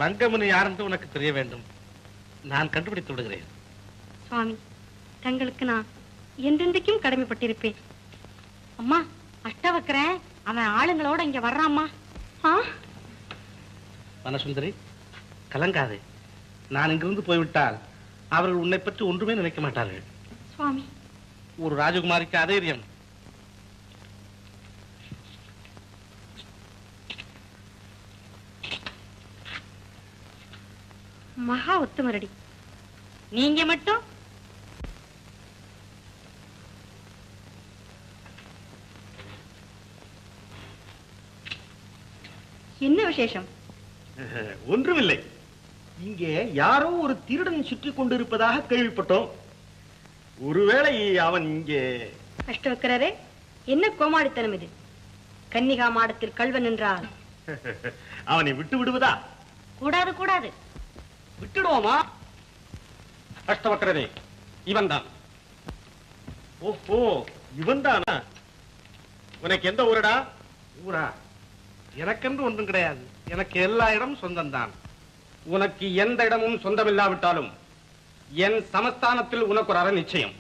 வங்கமுனி யாரென்று உனக்கு தெரிய வேண்டும். நான் கண்டுபிடித்து விடுகிறேன். சுவாமி, தங்களுக்கு நான் என்றென்றைக்கும் கடமைப்பட்டிருப்பேன். அம்மா, அஷ்டவக்கரன் அவன் ஆளுங்களோட இங்க வர்றாம்மா. வனசுந்தரி, கலங்காதே. நான் இங்கிருந்து போய்விட்டால் அவர்கள் உன்னை பற்றி ஒன்றுமே நினைக்க மாட்டார்கள். சுவாமி, ஒரு ராஜகுமாரிக்கு அதைரியம். மகா உத்தமரடி. நீங்க மட்டும் என்ன விசேஷம்? ஒன்றுமில்லை. இங்கே யாரோ ஒரு திருடன் சுற்றி கொண்டிருப்பதாக கேள்விப்பட்டோம். ஒருவேளை அவன் இங்கே. அஷ்டவக்கரரே, என்ன கோமாளித்தனம் இது? கன்னிகா மாடத்தில் கள்வன் என்றால் அவனை விட்டு விடுவதா? கூடாது கூடாது. விட்டுடுவோமா? அஷ்டவக்கரனே, இவன் தான். ஓஹோ, இவன் தானா? உனக்கு எந்த ஊரடா? ஊரா? எனக்கென்று ஒன்றும் கிடையாது. எனக்கு எல்லா இடமும் சொந்தம்தான். உனக்கு எந்த இடமும் சொந்தமில்லாவிட்டாலும் என் சமஸ்தானத்தில் உனக்கு ஒரு அற நிச்சயம்.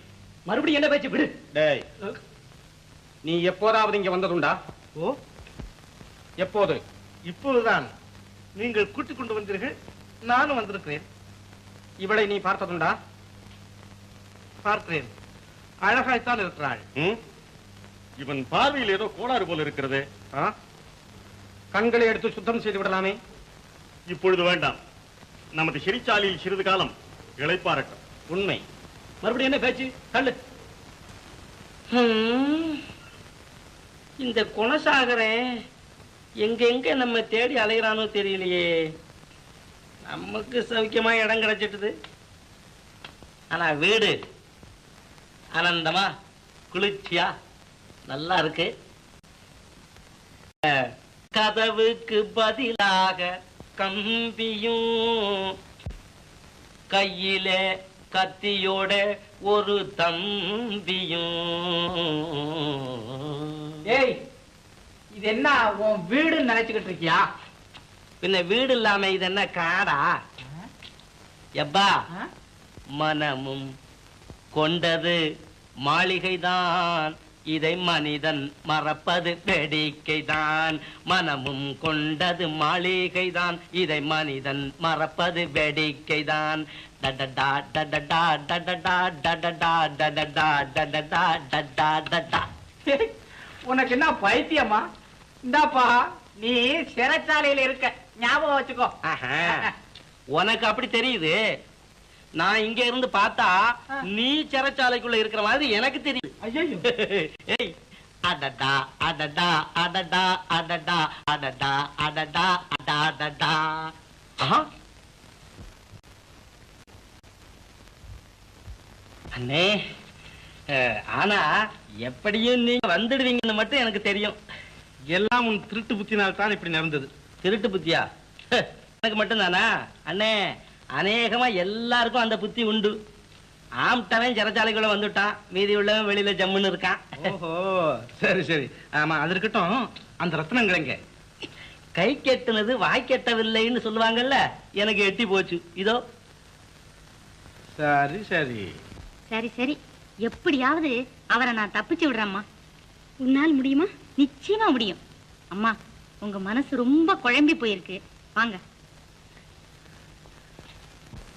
மறுபடியும் என்ன பேச்சு? விடு. டேய், நீ எப்போதாவது இங்க வந்ததுண்டா? ஓ, எப்போது? இப்போதுதான் நீங்கள் கூட்டிக் கொண்டு வந்தீர்கள். நானும் வந்திருக்கிறேன். இவளை நீ பார்த்ததுண்டா? பார்க்கிறேன். அழகாய்த்தான் இருக்கிறாள். இவன் பார்வையில் ஏதோ கோளாறு போல இருக்கிறது. கண்களை எடுத்து சுத்தம் செய்து விடலாமே. இப்பொழுது வேண்டாம். நமது சிறைச்சாலையில் சிறிது காலம் இளைப்பாறட்டும். உண்மை. மறுபடியும் என்ன பேச்சு? தள்ளு. இந்த குணசாகரன் எங்க நம்ம தேடி அலைகிறானோ தெரியலையே. நமக்கு சௌக்கியமா இடம் கிடைச்சிட்டுது. ஆனா வீடு ஆனந்தமா குளிர்ச்சியா நல்லா இருக்கு. கதவுக்கு பதிலாக கம்பியும் கையில கத்தியோட ஒரு தம்பியும். ஏய், இது என்ன உன் வீடுன்னு நினைச்சுக்கிட்டு இருக்கியா? பின்ன வீடு இல்லாம இது என்ன காடா? எப்பா, மனமும் கொண்டது மாளிகைதான், இதை மனிதன் மறப்பது வேடிக்கைதான். மனமும் கொண்டது மாளிகைதான், இதை மனிதன் மறப்பது வேடிக்கைதான். டடடா டடடா டடடா டடடா டடடா டடடா டடடா டடா. உனக்கு என்ன பைத்தியமா? இந்தாப்பா, நீ சிறைச்சாலையில இருக்க, ஞாபகம் வச்சுக்கோ. உனக்கு அப்படி தெரியுது. நான் இங்க இருந்து பார்த்தா நீ சிறைச்சாலைக்குள்ள இருக்கிற மாதிரி எனக்கு தெரியுது. ஐயோ, ஏய், அடடா அடடா அடடா அடடா அடடா அடடா அடடா. அண்ணே, ஆனா எப்படியும் நீங்க வந்துடுவீங்கன்னு மட்டும் எனக்கு தெரியும். எல்லாம் உன் திருட்டு புத்தினால் தான் இப்படி நடந்தது. திருட்டு புத்தியா? எனக்கு மட்டும் தானா? அண்ணே, அநேகமா எல்லாருக்கும் அந்த புத்தி உண்டு. ஆம்டவன் சிறைச்சாலைக்குள்ள வந்துட்டான், மீதி உள்ளவன் வெளியில ஜம்முன்னு இருக்கான். ஓஹோ, சரி சரி. ஆமா, அது இருக்கட்டும். அந்த ரத்னங்கள் கை கெட்டுனது வாய் கெட்டவில்லைன்னு சொல்லுவாங்கல்ல, எனக்கு எட்டி போச்சு. இதோ. சரி சரி சரி சரி, எப்படியாவது அவரை நான் தப்பிச்சு விடுறேம்மா. உன்னால் முடியுமா? நிச்சயமா முடியும். அம்மா, உங்க மனசு ரொம்ப குழம்பி போயிருக்கு. வாங்க.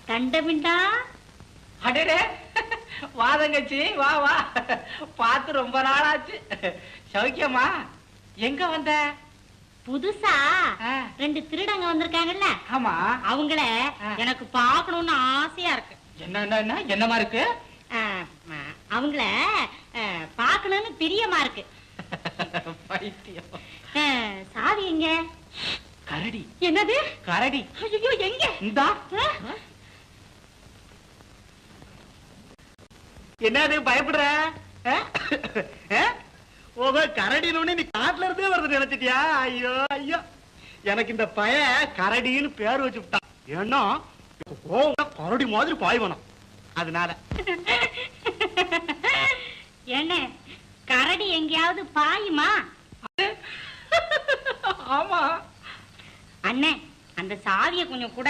தண்டபிண்டா. அடடே, வா தங்கச்சி, வா வா. பார்த்து ரொம்ப நாளாச்சு. சௌக்கியமா? எங்க வந்த? புதுசா ஆ. 2 திருடங்க வந்திருக்காங்கல்ல, ஆமா. அவங்கள எனக்கு பார்க்கணும்னு ஆசையா இருக்கு. என்னமா இருக்கு? ஆ, அவங்கள பார்க்கணும்னு பிரியமா இருக்கு. பைத்தியம். சாவி எங்க? கரடி. என்னது கரடி? ஐயோ, எங்க? இந்தா. என்னது பயப்படுற? ஓஹோ, கரடினு நீ காட்டுல இருந்தே வருது நினைச்சிட்டியா? ஐயோ ஐயோ, எனக்கு இந்த பய கரடின்னு பேர் வச்சு விட்டான். ஏன்னா கரடி மாதிரி பாய்வனம், அதனால. என்ன கரடி எங்கேயாவது பாயுமா? ஆமா. அண்ணே, அந்த சாவியை கொஞ்சம் கூட.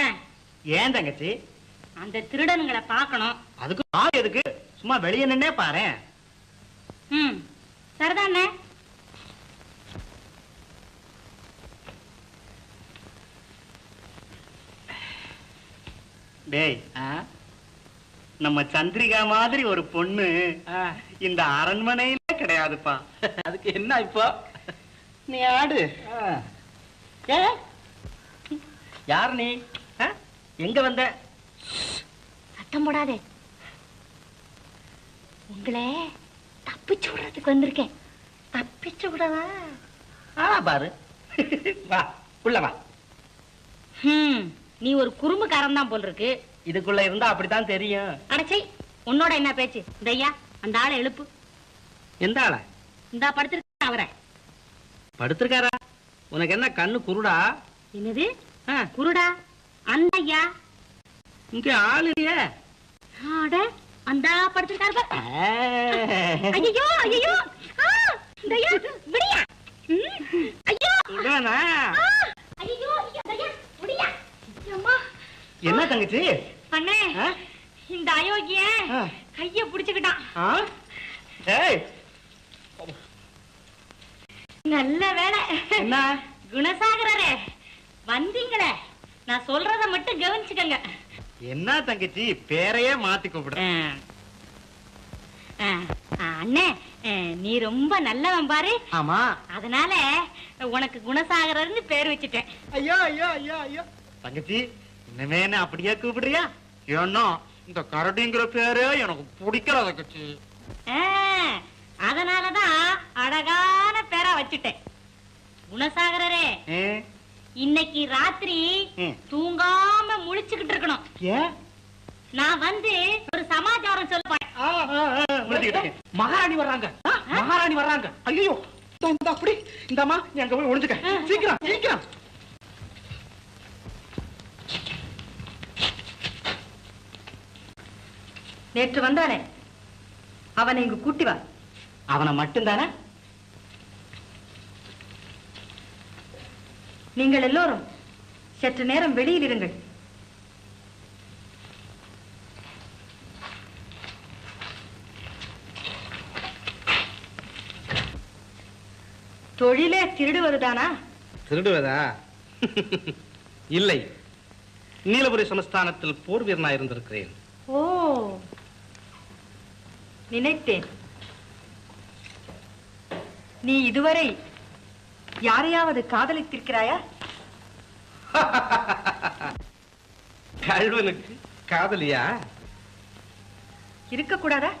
ஏன் தங்கச்சி? அந்த திருடனுங்களை பார்க்கணும். அதுக்கு எதுக்கு? சும்மா வெளியே நின்னே பாரு. சரிதானே? டேய், நம்ம சந்திரிகா மாதிரி ஒரு பொண்ணு இந்த அரண்மனையில கிடையாதுப்பா. அதுக்கு என்ன இப்போ? நீ ஆடு. யார் நீ? எங்க வந்த? சத்தம் போடாதே. உங்களை தப்பிச்சு விடுறதுக்கு வந்திருக்கேன். தப்பிச்சு விடவா? பாரு, வா உள்ள வா. நீ ஒரு குறும்புக்காரன் தான் போல் இருக்கு. இதுக்குள்ள இருந்தா அப்படித்தான் தெரியும். அடச்சை, உன்னோட என்ன பேச்சு? இதையா அந்த ஆளை எழுப்பு. எந்த ஆள? இந்தா படுத்திருக்க அவரை. படுத்திருக்காரா? உனக்கு என்ன கண்ணு குருடா? என்னது குருடா? அந்த ஐயா இங்க ஆள் இல்லையே. அட, அந்த படுத்திருக்காரு. ஐயோ ஐயோ, இந்த ஐயா விடியா. ஐயோ உடனே. ஐயோ, ஐயா விடியா. அம்மா, என்ன தங்கச்சி? அண்ணே, இந்த அயோக்கிய கைய புடிச்சுக்கிட்டான். ஏய், நல்ல வேலை. என்ன? குணசாகரரே, வந்தீங்களே. நான் சொல்றத மட்டும் கவனிச்சுக்கங்க. என்ன தங்கச்சி பேரையே மாத்தி கூப்பிடுற? அண்ணே, நீ ரொம்ப நல்லவன் பாரு. ஆமா, அதனால உனக்கு குணசாகரர்னு பேர் வச்சுட்டேன். ஐயோ ஐயோ ஐயோ ஐயோ. தங்கச்சி, இனிமே என்ன அப்படியே கூப்பிடுறியா? ஏன்னா இந்த கரடிங்கிற பேரு எனக்கு பிடிக்கல தங்கச்சி. அதனாலதான் அழகான பேரா வச்சுட்டேன். குணசாகரரே, இன்னைக்கு ராத்திரி தூங்காம முழிச்சுக்கிட்டு இருக்கணும். ஏன்? நான் வந்து ஒரு சமாச்சாரம் சொல்லுவேன். மகாராணி வர்றாங்க, மகாராணி வர்றாங்க. ஐயோ, அப்படி இந்தம்மா, நீ அங்க போய் ஒளிஞ்சுக்க. சீக்கிரம் சீக்கிரம். நேற்று வந்தானே, அவனை இங்கு கூட்டி வா. அவனை மட்டும்தானே? நீங்கள் எல்லோரும் சற்று நேரம் வெளியில் இருங்கள். தொழிலே திருடுவதுதானா? திருடுவதா? இல்லை, நீலபுரி சமஸ்தானத்தில் போர் வீரனாக இருந்திருக்கிறேன். ஓ, நினைத்தேன். நீ இதுவரை யாரையாவது காதலித்திருக்கிறாயா? கல்வனுக்கு காதலியா? இருக்கக்கூடாதா?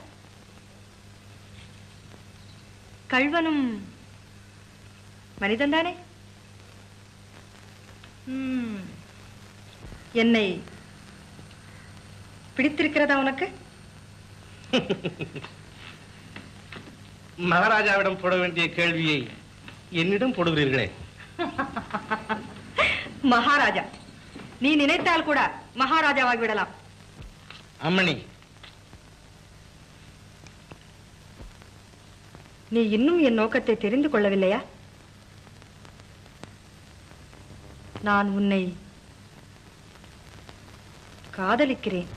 கள்வனும் மனிதன் தானே? என்னை பிடித்திருக்கிறதா உனக்கு? மகாராஜாவிடம் போட வேண்டிய கேள்வியை என்னிடம் போடுகிறீர்களே. மகாராஜா, நீ நினைத்தால் கூட மகாராஜாவாகி விடலாம். அம்மணி, நீ இன்னும் என் நோக்கத்தை தெரிந்து கொள்ளவில்லையா? நான் உன்னை காதலிக்கிறேன்.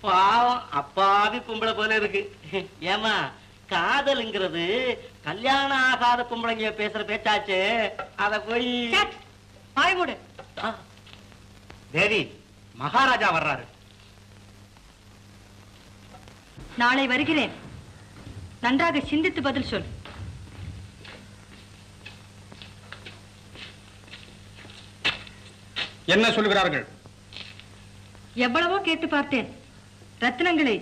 பாவம், அப்பாவி பொம்பளை போல இருக்கு. ஏமா, காதல்ங்கிறது கல்யாணம் ஆகாத பொம்பளைங்க பேசுற பேச்சாச்சு. அத போய் பாய்மூடு. தேவி, மகாராஜா வர்றாரு. நாளை வருகிறேன். நன்றாக சிந்தித்து பதில் சொல். என்ன சொல்கிறார்கள்? எவ்வளவோ கேட்டு பார்த்தேன். ரத்தினங்களை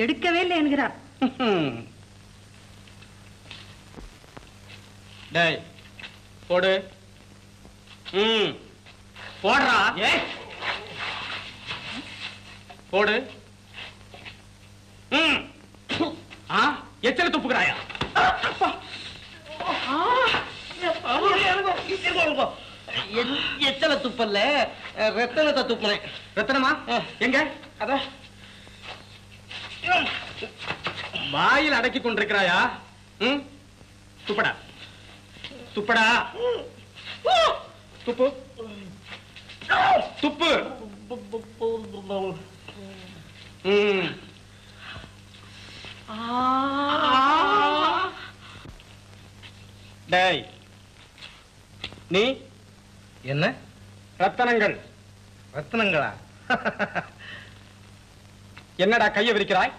எடுக்கவே இல்லை என்கிறார். டேய் போடு. போடுறா. போடு. எச்சல துப்புகிறாயா? எச்சல துப்பல்ல, ரத்தனத்தை துப்புனேன். ரத்தனமா எங்க? அத வாயில் அடக்கி கொண்டிருக்கிறாயா? துப்படா துப்படா. துப்பு துப்பு. டேய் நீ என்ன? ரத்தனங்கள். ரத்தினங்களா? என்னடா கையை விரிக்கிறாய்?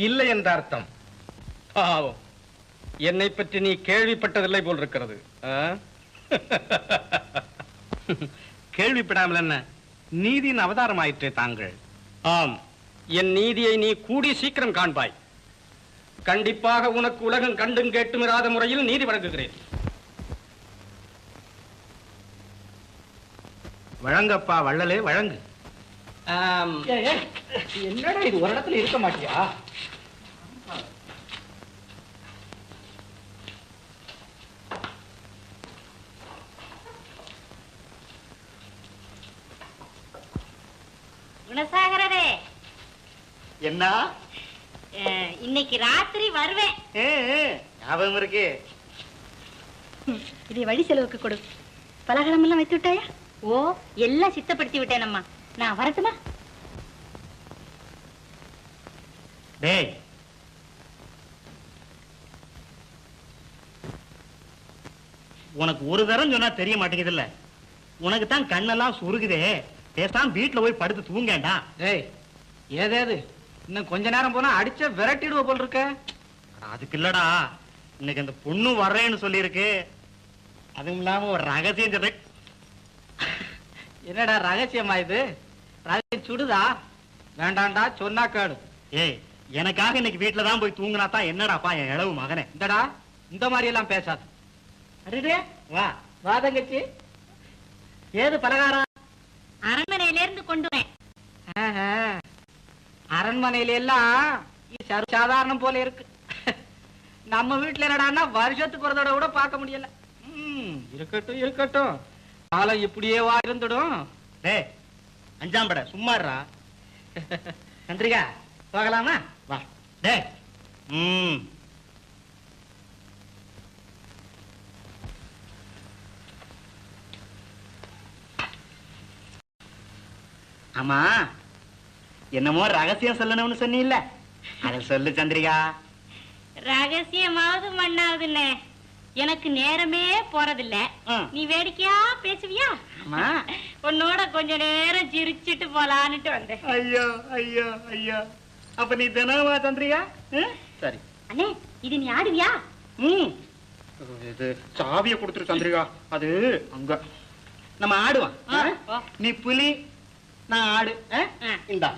இல்லை என்ற அர்த்தம். பாவம், என்னை பற்றி நீ கேள்விப்பட்டதில்லை போல் இருக்கிறது. கேள்விப்படாமல் என்ன? நீதியின் அவதாரம் ஆயிற்றே தாங்கள். ஆம், என் நீதியை நீ கூடி சீக்கிரம் காண்பாய். கண்டிப்பாக உனக்கு உலகம் கண்டும் கேட்டும் இராத முறையில் நீதி வழங்குகிறேன். வழங்கப்பா வள்ளலே வழங்கு. என்னடா இது, ஒரு இடத்துல இருக்க மாட்டியா? குணசாகரரே, என்ன? இன்னைக்கு ராத்திரி வருவேன். ஞாபகம் இருக்கு. இதை வழி செலவுக்கு கொடு. பலகாரம் எல்லாம் வைத்து விட்டாயா? ஓ, எல்லாம் சித்தப்படுத்தி விட்டேன் அம்மா. நான் வரட்டுமா? டேய், உனக்கு ஒரு தரம் சொன்னா தெரிய மாட்டேங்குது இல்ல? உனக்கு தான் கண்ணெல்லாம் சுருகுதே. பேசாம வீட்டுல போய் படுத்து தூங்கேண்டா. டேய் ஏதேது, இன்னும் கொஞ்ச நேரம் போனா அடிச்ச விரட்டிடுவ போல் இருக்க. அதுக்கு இல்லடா, இன்னைக்கு அந்த பொண்ணு வர்றேன்னு சொல்லி இருக்கு. அதுவும் இல்லாம ஒரு ரகசியம் சொல்றேன். என்னடா ரகசியமா இது? ரகசியம் சுடுதா? வேண்டாண்டா, சொன்னா கேடு. ஏய், எனக்காக இன்னைக்கு வீட்டுல தான் போய் தூங்கினா தான் என்னடாப்பா என் இளவு மகனே. இந்தடா, இந்த மாதிரி எல்லாம் பேசாது. அடடே, வா வா தங்கச்சி. ஏது பலகாரம்? அரண்மனையில இருந்து கொண்டு வரேன். அரண்மனையில எல்லாம் சாதாரணம் போல இருக்கு. நம்ம வீட்டுல என்னடான்னா வருஷத்துக்கு ஒரு தடவை கூட பார்க்க முடியல. இருக்கட்டும் இருக்கட்டும், காலம் இப்படியே வா இருந்துடும். டேய் அஞ்சாம் பட சும்மாடுறா. சந்திரிகா போகலாமா? வா. டேய் ஆமா, என்னமோ ரகசியம் சொல்லணும்னு சொன்னீல்ல, அத சொல்லு சந்திரிகா. ரகசியமாவது மண்ணாவதுன்னு எனக்கு நேரமே போறதில்ல. நீ வேடிக்கையா பேசுவியா? உன்னோட கொஞ்ச நேரம் சிரிச்சிட்டு போலான்னுட்டு வந்தேன். ஐயோ ஐயோ ஐயோ, அப்ப நீ தினமா சந்திரிகா? சரி அண்ணே, இது நீ ஆடுவியா? இது சாவிய கொடுத்துரு சந்திரிகா. அது அங்க நம்ம ஆடுவான். நீ புலி, நான் ஆடு. இந்தா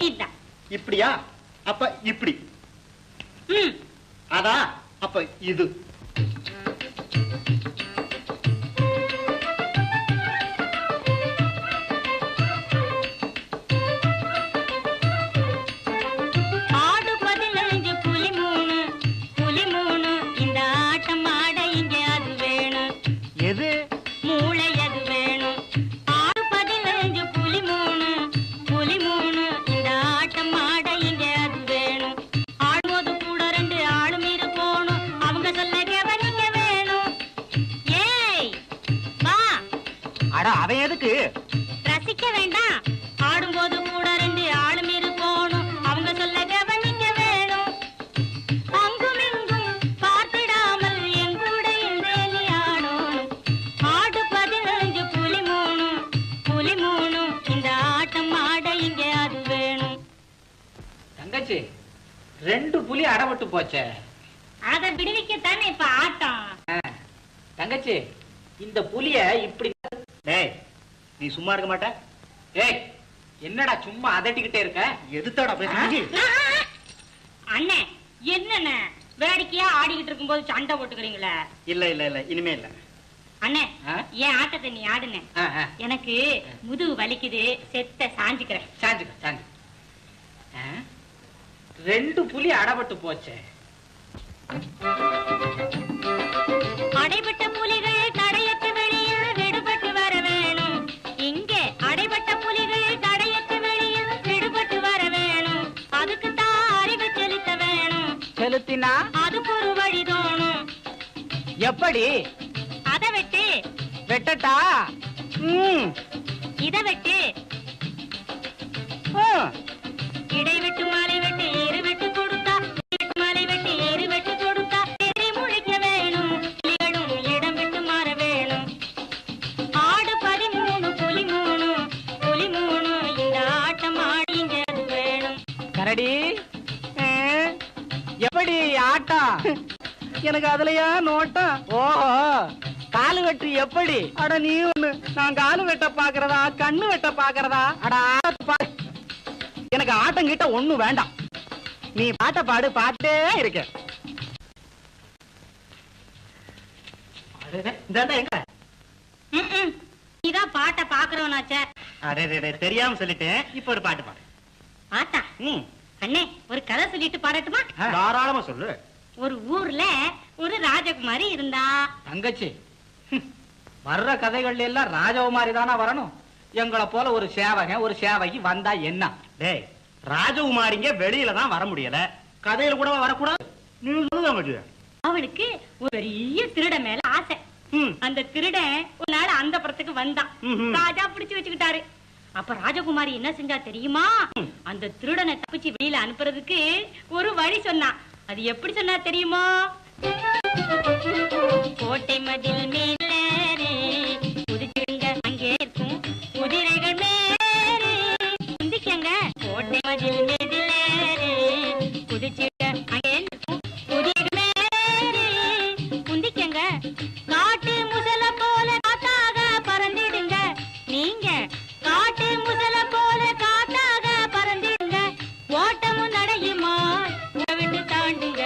இதா இப்படியா? அப்ப இப்படி. அதா அப்ப இது. ஆடு 15 புலி 3, புலி 3. இந்த ஆட்டம் ஆட இங்க அது வேணும். எது? மூளை அது வேணும். ஆடு 15 புலி 3, புலி 3. இந்த ஆட்டம் ஆட இங்க அது வேணும். ஆடும்போது கூட 2 ஆளும் இருக்கணும். அவங்க சொல்ல கவனிக்க வேணும். ஏய் வா. அட அவன் எதுக்கு? ரசிக்க வேண்டாம். ஆடும்போது கூட 2 ஆளும் இருக்கணும். அவங்க சொல்ல கவனிக்க வேணும். அங்கும் இங்கும் பார்த்திடாமல் என் கூட இந்த ஆடணும். ஆடு 15 புலி 3, புலி 3. இந்த ஆட்டம் ஆட இங்க அது வேணும். அடப்பட்டு போச்சே. அதை விடுவிக்கத்தானே இப்ப ஆட்டம். தங்கச்சி, இந்த புலிய இப்படி டேய், நீ சும்மா இருக்க மாட்ட? ஏய், என்னடா சும்மா அதட்டிக்கிட்டே இருக்க? எதுத்தாடா பேசுறீங்க? அண்ணே, என்னண்ணே வேடிக்கையா ஆடிக்கிட்டு இருக்கும்போது சண்டை போட்டுக்கிறீங்களே? இல்ல இல்ல இல்ல, இனிமே இல்ல. அண்ணே, ஏன் ஆட்டத்தை நீ ஆடுன. எனக்கு முதுகு வலிக்குது, செத்த சாஞ்சுக்கிறேன். சாஞ்சு. ரெண்டு புலி அடப்பட்டு போச்சே. அடைபட்ட புலிகள் தடையத்து வெளியில் விடுபட்டு வர வேணும். இங்கே அடைபட்ட புலிகள் தடையத்து வெளியில் விடுபட்டு வர வேணும். அதுக்கு தான் அறிவு செலுத்த வேணும். செலுத்தினா அதுக்கு ஒரு வழி தோணும். எப்படி? அதை வெட்டு. வெட்டட்டா? இதை வெட்டு. இடை வெட்டு மாலை வெட்டு ஏறு வெட்டு கொடுத்தா, மாலை வெட்டு ஏறு வெட்டு கொடுத்தா எரி முழிக்க வேணும். புலிகளும் இடம் விட்டு மாற வேணும். ஆடு 13 புலி 3, புலி 3. இந்த ஆட்டம் ஆடிங்க வேணும். கரடி, எப்படி ஆட்டம்? எனக்கு அதுலயா நோட்டம்? ஓஹோ, காலு வெட்டு எப்படி? அட நீ ஒண்ணு, நான் காலு வெட்ட பாக்குறதா கண்ணு வெட்ட பாக்குறதா? அடா, எனக்கு ஆட்டம் கிட்ட ஒண்ணும் வேண்டாம். நீ பாட்ட பாடு, பாட்டே இருக்க. எங்க நீதான் பாட்டை பாக்குறவனாச்சே. தெரியாம சொல்லிட்டேன். இப்ப ஒரு பாட்டு பாடு. பாட்டா? அண்ணே, ஒரு கதை சொல்லிட்டு பாடட்டுமா? தாராளமா சொல்லு. ஒரு ஊர்ல ஒரு ராஜகுமாரி இருந்தா. தங்கச்சி, வர்ற கதைகள்ல எல்லாம் ராஜகுமாரி தானா வரணும்? எங்களை போல ஒரு சேவகன் ஒரு சேவகி வந்தா என்ன? டேய், ராஜகுமாரிங்க வெளியில தான் வர முடியல, கதையில கூட வரக்கூடாது. நீ சொல்லுங்க. அவளுக்கு ஒரு பெரிய திருட மேல ஆசை. அந்த திருடன் ஒரு நாள் அந்த புறத்துக்கு வந்தான். ராஜா பிடிச்சு வச்சுக்கிட்டாரு. அப்ப ராஜகுமாரி என்ன செஞ்சா தெரியுமா? அந்த திருடனை தப்பிச்சு வெளியில அனுப்புறதுக்கு ஒரு வழி சொன்னா. அது எப்படி சொன்னா தெரியுமா? கோட்டை மதில் மேலே குதிச்சுடுங்க, அங்கே இருக்கும் குதிரைகள் மேலே குந்திக்கங்க. கோட்டை மதில் மேலே குதிச்சுடுங்க, அங்கே இருக்கும் குதிரைகள் மேலே குந்திக்கங்க. காட்டு முசல போல காத்தாக பறந்திடுங்க. நீங்க காட்டு முசல போல காத்தாக பறந்திடுங்க. ஓட்டமும் நடையுமாய் உறவிட்டு தாண்டுங்க.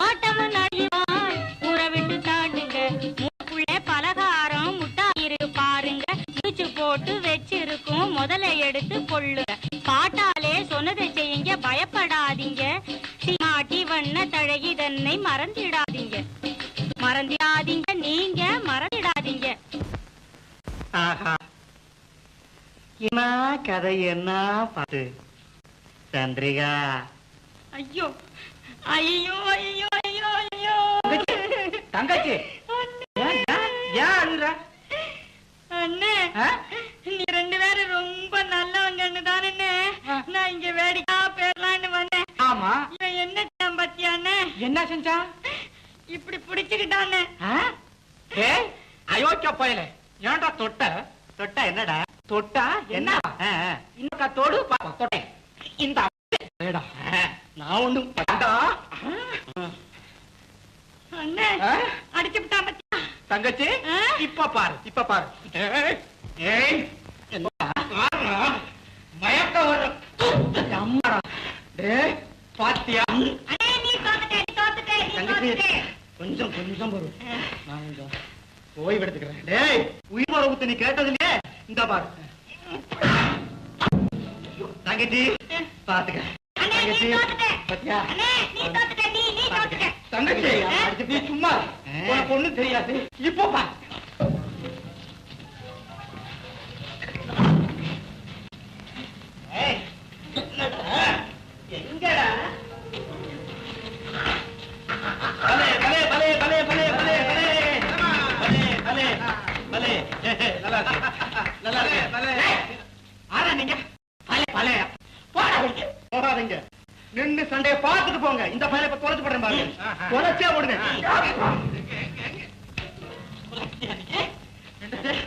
ஓட்டமும் நடையுமாய் உறவிட்டு தாண்டுங்க. மூக்குள்ள பலகாரம் முட்டாய் இருக்கு பாருங்க. முடிச்சு போட்டு வச்சிருக்கும், முதல்ல எடுத்து கொள்ளுங்க. பாட்டாலே சொன்னதை செய்யுங்க, பயப்படாதீங்க. மாட்டி வண்ண தழகி தன்னை மறந்திடாதீங்க. மறந்திடாதீங்க, நீங்க மறந்திடாதீங்க. ஆஹா, என்ன கதை, என்ன பாட்டு. சந்திரிகா, ஐயோ ஐயோ ஐயோ ஐயோ ஐயோ. தங்கச்சி, ஏன் அழுற? அண்ணே, நீ 2 பேரும் ரொம்ப நல்லவங்கன்னு தானே நான் இங்க வேடிக்கா பேரலான்னு வந்தேன். ஆமா, இவன் என்ன பத்தியா அண்ணே? என்ன செஞ்சா? இப்படி பிடிச்சுக்கிட்டானே. அயோக்கிய பயலே, ஏன்டா தொட்ட? தொட்டா என்னடா? தொட்டா என்ன? இன்னொரு கத்தோடு தொட்டேன். இந்த நான் ஒண்ணும் அண்ணே, அடிச்சு விட்டான் பத்தியா? தங்கச்சி, இப்ப பாரு, இப்ப பாரு. மயக்கம் வரும். பாத்தியா? அண்ணே, நீ தோத்துட்ட, நீ தோத்துட்ட, நீ தோத்துட்ட. கொஞ்சம் கொஞ்சம் வரும். நான் கொஞ்சம் ஓய்வு எடுத்துக்கிறேன். டேய், உயிர் வரவுத்து நீ கேட்டது இல்லையே, இந்த பாரு. தங்கச்சி பாத்துக்க. அண்ணே, நீ தோத்துட்ட. பாத்தியா? அண்ணே, நீ தோத்துட்ட, நீ தோத்துட்ட. தங்கச்சி, நீ சும்மா உனக்கு ஒண்ணு தெரியாது. இப்போ பா. எங்கடா? பலே பலே பலே பலே பலே பலே பலே பலே பலே நல்லா இருக்கு, நல்லா இருக்கு. பலே ஆனா நீங்க பலே பலே போகாதீங்க. நின்று சண்டையை பார்த்துட்டு போங்க. இந்த பையனை இப்ப தொலைச்சு போடுறேன் பாருங்க. தொலைச்சே போடுங்க.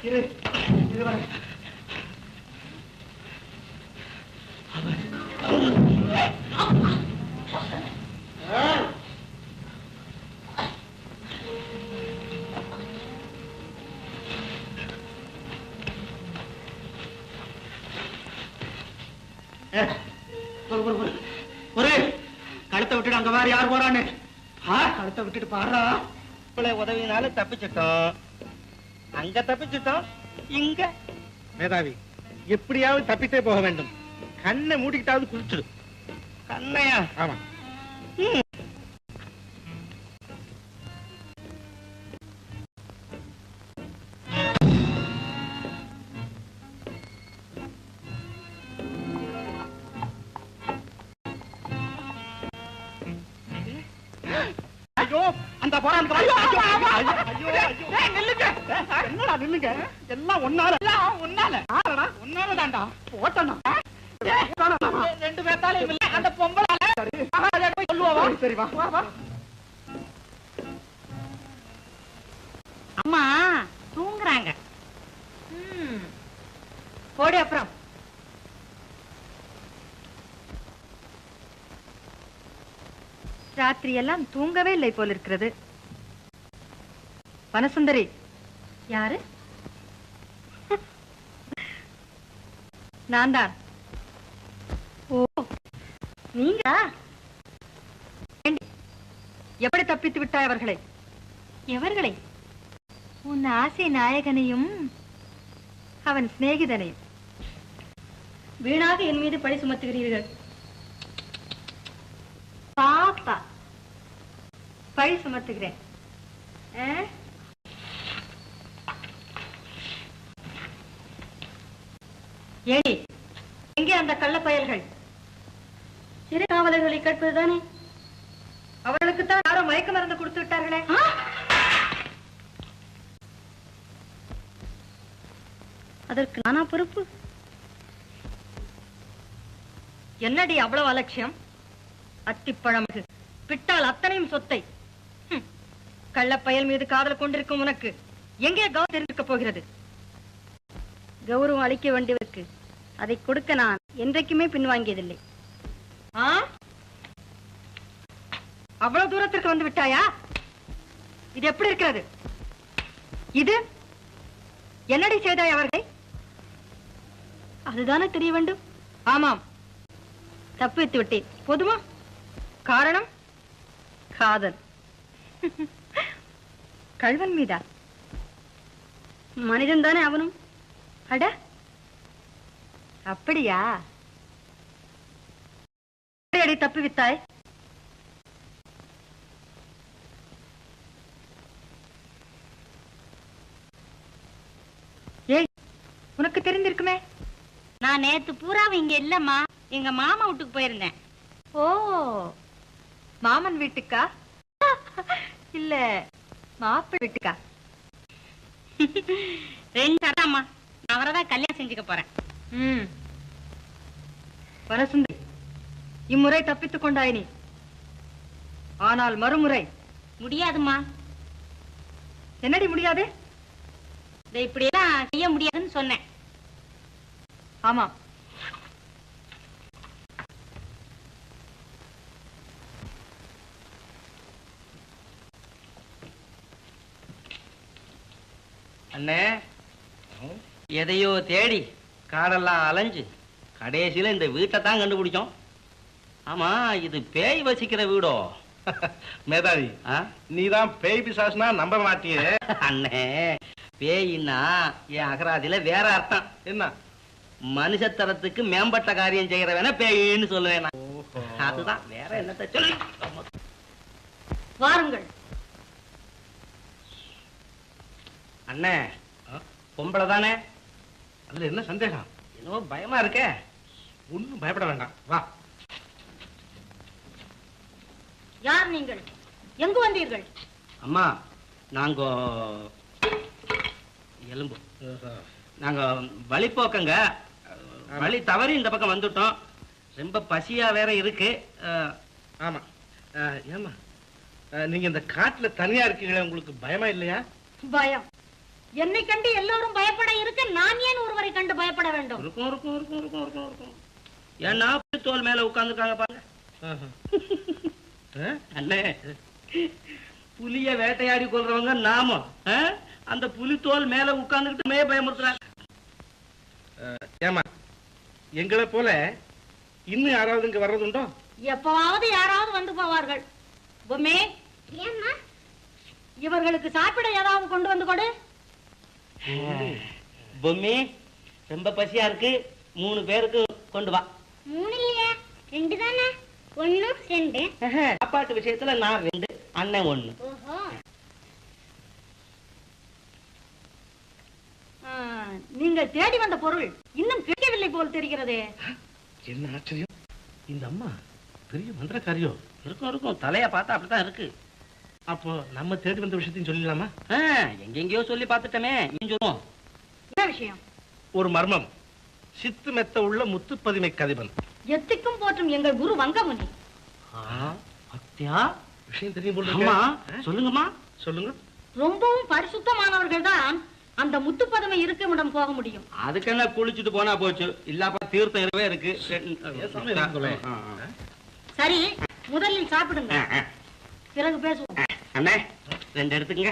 இரு, இரு வர. ஒரு கழுத்தை விட்டுட்டு அங்க வேற யார் போறான்னு கழுத்தை விட்டுட்டு பாடுறா. உதவினால தப்பிச்சிட்டோம், அங்க தப்பிச்சிட்டோம், இங்க மேதாவி, எப்படியாவது தப்பித்தே போக வேண்டும். கண்ணை மூடிக்கிட்டாவது குளிச்சிடு. கண்ணையா? ஆமா. ஐயோ அந்த போறான். நில்லுங்க, என்னடா நில்லுங்க, எல்லாம் ஒன்னால ஒன்னால தான்டா போட்டணும். ரெண்டு பேர்த்தாலும் இல்ல, அந்த பொம்பளை சொல்லுவா. சரி வா வா. அம்மா தூங்குறாங்க. போடு அப்புறம். ராத்திரி எல்லாம் தூங்கவே இல்லை போல இருக்கிறது. வனசுந்தரி யாரு? நான் தான். ஓ, நீங்க எப்படி தப்பித்து விட்டாய் அவர்களை? எவர்களை? உன் ஆசை நாயகனையும் அவன் சிநேகிதனையும். வீணாக என் மீது பழி சுமத்துகிறீர்கள். பாப்பா பழி சுமத்துகிறேன். ஏடி, எங்கே அந்த கள்ள பயல்கள்? சிறை காவலர்களை கேட்பதுதானே? அவர்களுக்குத்தான் யாரோ மயக்க மருந்து கொடுத்து விட்டார்களே. அதற்கு நானா பொறுப்பு? என்னடி அவ்வளவு அலட்சியம்? அத்திப்பழம் பிட்டால் அத்தனையும் சொத்தை. கள்ளப்பயல் மீது காதல் கொண்டிருக்கும் உனக்கு எங்கே கௌரவம் தெரிவிக்க போகிறது? கௌரவம் அளிக்க வேண்டியவருக்கு அதை கொடுக்க நான் என்றைக்குமே பின்வாங்கியதில்லை. அவ்வளவு தூரத்திற்கு வந்து விட்டாயா? இது எப்படி இருக்கிறது? இது என்னடி செய்தாய் அவர்களை? அதுதானே தெரிய வேண்டும். ஆமாம், தப்பித்து விட்டேன். போதுமா? காரணம் காதல். கள்வன் மீதா? மனிதன் தானே அவனும். அட அப்படியா? அடி தப்பி வித்தாய்? ஏய், உனக்கு தெரிந்திருக்குமே. நான் நேத்து பூராவும் இங்க இல்லம்மா, எங்க மாமா வீட்டுக்கு போயிருந்தேன். ஓ, மாமன் வீட்டுக்கா? இல்ல மாப்பிள்ளை வீட்டுக்கா? ரெண்டு தரம்மா, நான் அவரைதான் கல்யாணம் செஞ்சுக்க போறேன். வனசுந்தரி, இம்முறை தப்பித்துக் கொண்டாய் நீ. ஆனால் மறுமுறை முடியாதுமா. என்னடி முடியாது? இதை இப்படியெல்லாம் செய்ய முடியாதுன்னு சொன்னேன். ஆமா, அண்ணே, எதையோ தேடி காடெல்லாம் அலைஞ்சு கடைசியில இந்த வீட்டை தான் கண்டுபிடிச்சோம். ஆமா, இது பேய் வசிக்கிற வீடோ? மேதாவி, நீதான் பேய் பிசாசுனா நம்ப மாட்டியே. அண்ணே, பேயின்னா என் அகராதியில வேற அர்த்தம். என்ன? மனுஷத்தரத்துக்கு மேம்பட்ட காரியம் செய்யறவன பேயின்னு சொல்லுவேன். அதுதான், வேற என்னத்த சொல்லு. வாருங்கள். அண்ணே, பொம்பளை தானே? அதுல என்ன சந்தேகம்? என்னவோ பயமா இருக்கே. ஒண்ணும் பயப்பட வேண்டாம், வா. யார் நீங்கள்? எங்கு வந்தீர்கள்? அம்மா, நாங்க எலும்பு, நாங்க வழிபோக்கங்க. வழி தவறி இந்த பக்கம் வந்துட்டோம். ரொம்ப பசியா வேற இருக்கு. ஆமா. ஏமா, நீங்க இந்த காட்டுல தனியா இருக்கீங்களே, உங்களுக்கு பயமா இல்லையா? பயம்? என்னை கண்டு எல்லோரும் பயப்பட இருக்க நான் ஏன் ஒருவரை கண்டு பயப்பட வேண்டும்? இருக்கும் இருக்கும் இருக்கும் இருக்கும் இருக்கும் இருக்கும். ஏன்னா புலித்தோல் மேல உட்கார்ந்துருக்காங்க பாருங்க. அண்ணே, புலிய வேட்டையாடி கொள்றவங்க நாம அந்த புலித்தோல் மேல உட்கார்ந்துக்கிட்டு பயமுறுத்துறாங்க. ஏமா, எங்களை போல இன்னும் யாராவது இங்க வர்றதுண்டோ? எப்பவாவது யாராவது வந்து போவார்கள். பொம்மே, இவர்களுக்கு சாப்பிட ஏதாவது கொண்டு வந்து கொடு. பொம்மி, ரொம்ப பசியா இருக்கு, 3 பேருக்கு கொண்டு வா. 3 இல்லையா, 2 தானே. 1 2. சாப்பாட்டு விஷயத்துல நான் 2, அண்ணன் 1. ஓஹோ. நீங்கள் தேடி வந்த பொருள் இன்னும் கிடைக்கவில்லை போல் தெரிகிறதே. என்ன ஆச்சரியம்! இந்த அம்மா பெரிய மந்திரக்காரியோ? இருக்கும், தலைய பார்த்தா அப்படித்தான் இருக்கு. அப்போ நம்ம தேடி வந்த விஷயத்தையும் சொல்லிடலாமா? எங்கெங்கயோ சொல்லி பார்த்துட்டமே, நீங்க சொல்லுவோம். என்ன விஷயம்? ஒரு மர்மம். சித்து மெத்த உள்ள முத்துப்பதிமை கதிபன். எத்திக்கும் போற்றும் எங்கள் குரு வங்கமுனி. அத்தியா, விஷயம் தெரியும் போல அம்மா, இருக்கு. சொல்லுங்கம்மா. சொல்லுங்க. ரொம்பவும் பரிசுத்தமானவர்கள் தான் அந்த முத்துப்பதுமை இருக்கும் இடம் போக முடியும். அதுக்கு என்ன குளிச்சுட்டு போனா போச்சு, இல்லாப்பா தீர்த்தம் இரவே இருக்கு. சரி, முதலில் சாப்பிடுங்க, பிறகு பேசுவோம். அண்ணே 2 எடுத்துங்க.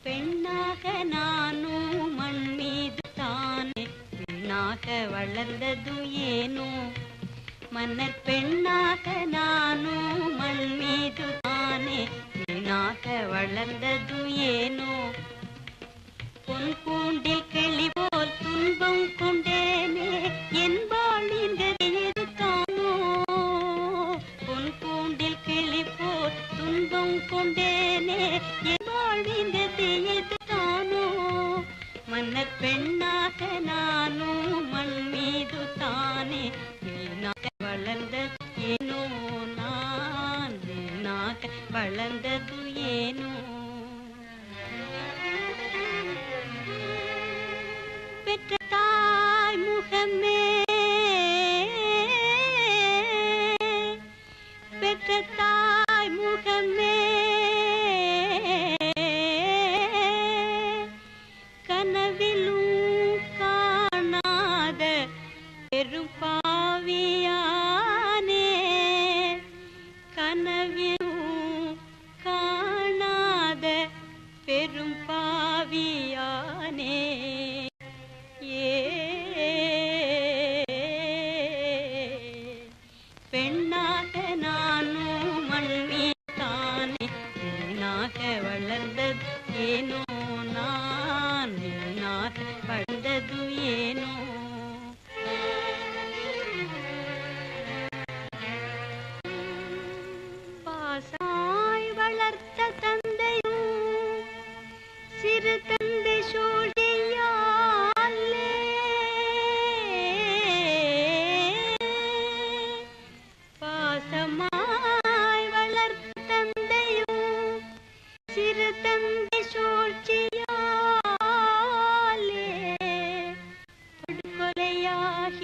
பெண்ணாக நானும் மண் மீது தானே பெண்ணாக வளர்ந்தது ஏனோ, மன்னர் பெண்ணாக நானும் மண் மீது தானே பெண்ணாக வளர்ந்தது ஏனோ, பொன் கூண்டில் கிளி போல் துன்பம் கொண்டேனே என் பாலிங்கது தானோ, பொன் கூண்டில் கிளி போல் துன்பம் கொண்டேனே என் பாலிங்கது தானோ, மன்னர் பெண்ணாக நானும் மண் மீது தானே பெண்ணாக வளர்ந்தது ஏனோ, நான் பெண்ணாக வளர்ந்தது ஏனோ. பெற்ற தாய் முகமே, பெற்ற தாய் முகமே, கனவிலும் காணாத பெரும் பாவியானே, கனவிலும் காணாத பெரும் பாவியானே. பெண்ணாக நானும் மண் மீதானே பெண்ணாக வளர்ந்தது ஏனோ, நான் பெண்ணாக வளர்ந்தது ஏனோ. பாசாய் வளர்த்த தந்தையும் சிறு தந்தை சூழ்ச்சியாலே, பாசமாய் வளர்த்த தந்தையும் சிறு தந்தை சூழ்ச்சியாலே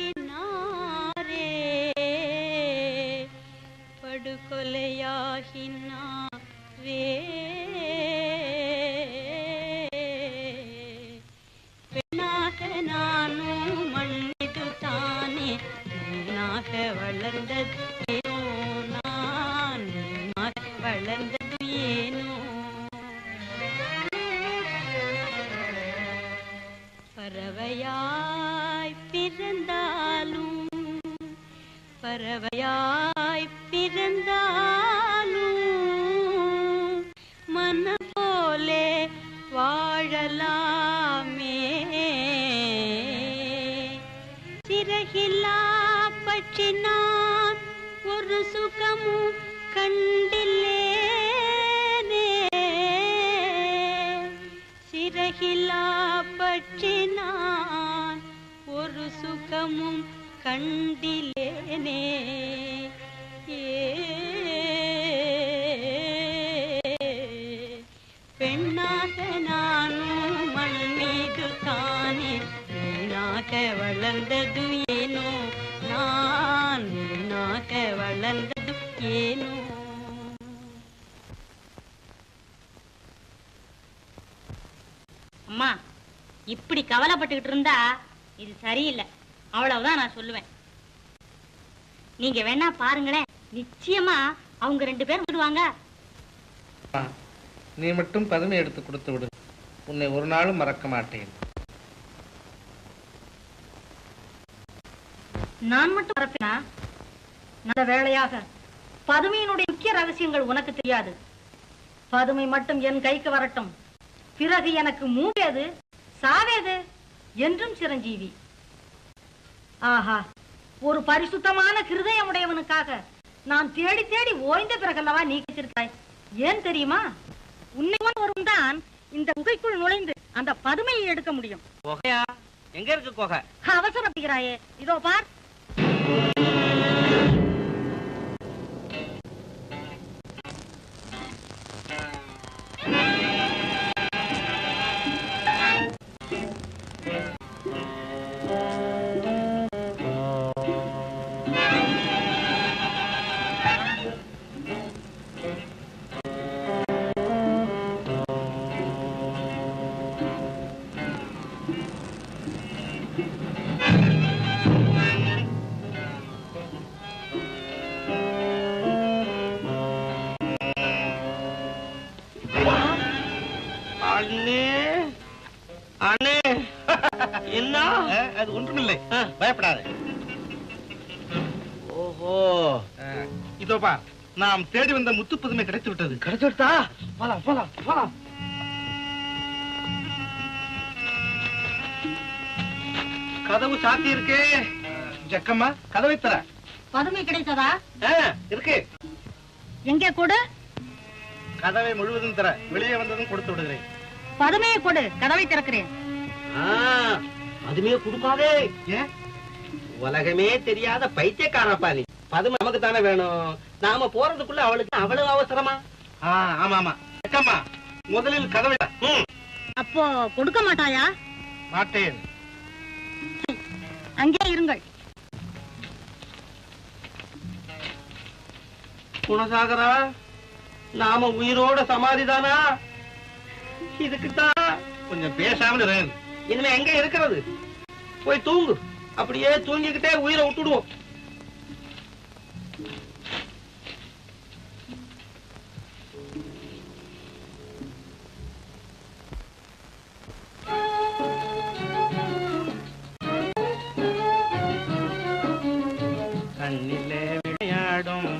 படுகொலையாகினாரே, படுகொலையாகினாரே. பெண்ணாக நானும் மண்ணிது தானே பெண்ணாக வளர்ந்தது ஏனோ, நான் பெண்ணாக வளர்ந்தது ஏனோ. பறவையாய் பிறந்தாலும், பறவையாய் பிறந்தாலும் மன போலே வாழலாமே, சிறகில்லா பற்றி நான் ஒரு சுகமும் கண்டில்லேனே, சிறகில்லா பற்றி நான் ஒரு சுகமும் கண்டிலேனே. பெண்ணாக நானும் மண் மீது தானே பெண்ணாக வளர்ந்தது ஏனோ, நான் பெண்ணாக வளர்ந்தது ஏனோ. அம்மா, இப்படி கவலைப்பட்டுக்கிட்டு இருந்தா இது சரியில்லை, அவ்வளவுதான் நான் சொல்லுவேன். நீங்க வேணா பாருங்களேன், நிச்சயமா அவங்க 2 பேரும் விடுவாங்க. நீ மட்டும் பதுமை எடுத்து கொடுத்து விடு, உன்னை ஒரு நாளும் மறக்க மாட்டேன். நான் மட்டும் மறப்பேனா? நல்ல வேளையாக பதுமையினுடைய முக்கிய ரகசியங்கள் உனக்கு தெரியாது. பதுமை மட்டும் என் கைக்கு வரட்டும். பிறகு எனக்கு மூவேது சாவேது என்றும் சிரஞ்சீவி. ஆஹா, ஒரு பரிசுத்தமான ஹிருதயமுடையவனுக்காக நான் தேடி தேடி ஓய்ந்த பிறகல்லவா நீ கிடைத்திருக்காய். ஏன் தெரியுமா? உன்னை ஒருவன் தான் இந்த குகைக்குள் நுழைந்து அந்த பதுமையை எடுக்க முடியும். குகையா? எங்க இருக்கு குகை? அவசரப்படுகிறாயே, இதோ பார். என்ன? அது ஒன்றுமில்லை, பயப்படாது. ஓஹோ, இதோ பார், நாம் தேடி வந்த முத்து புதுமை கிடைத்து விட்டது. கிடைச்சு விட்டா? போலாம் போலாம் போலாம். கதவு சாத்தி இருக்கே. ஜக்கம்மா, கதவை தர. பதுமை கிடைத்ததா? இருக்கு. எங்கே கொடு? கதவை முழுவதும் தர, வெளியே வந்ததும் கொடுத்து விடுகிறேன். பதுமையை கொடு, கதவை திறக்கிறேன். அதுமே கொடுக்காதே. ஏன்? உலகமே தெரியாத பைத்தியக்காரப்பா நீ. பதுமை நமக்கு தானே வேணும். நாம போறதுக்குள்ள அவளுக்கு அவ்வளவு அவசரமா? ஆமா ஆமா. ஜக்கம்மா, முதலில் கதவை தர. அப்போ கொடுக்க மாட்டாயா? மாட்டேன். அங்கே இருங்கள். குணசாகரா, நாம உயிரோட சமாதிதானா? இதுக்குத்தான் கொஞ்சம் பேசாமல் இரு. இனிமே எங்க இருக்கிறது? போய் தூங்கு. அப்படியே தூங்கிக்கிட்டே உயிரை விட்டுடுவோம். கண்ணிலே விளையாடும்,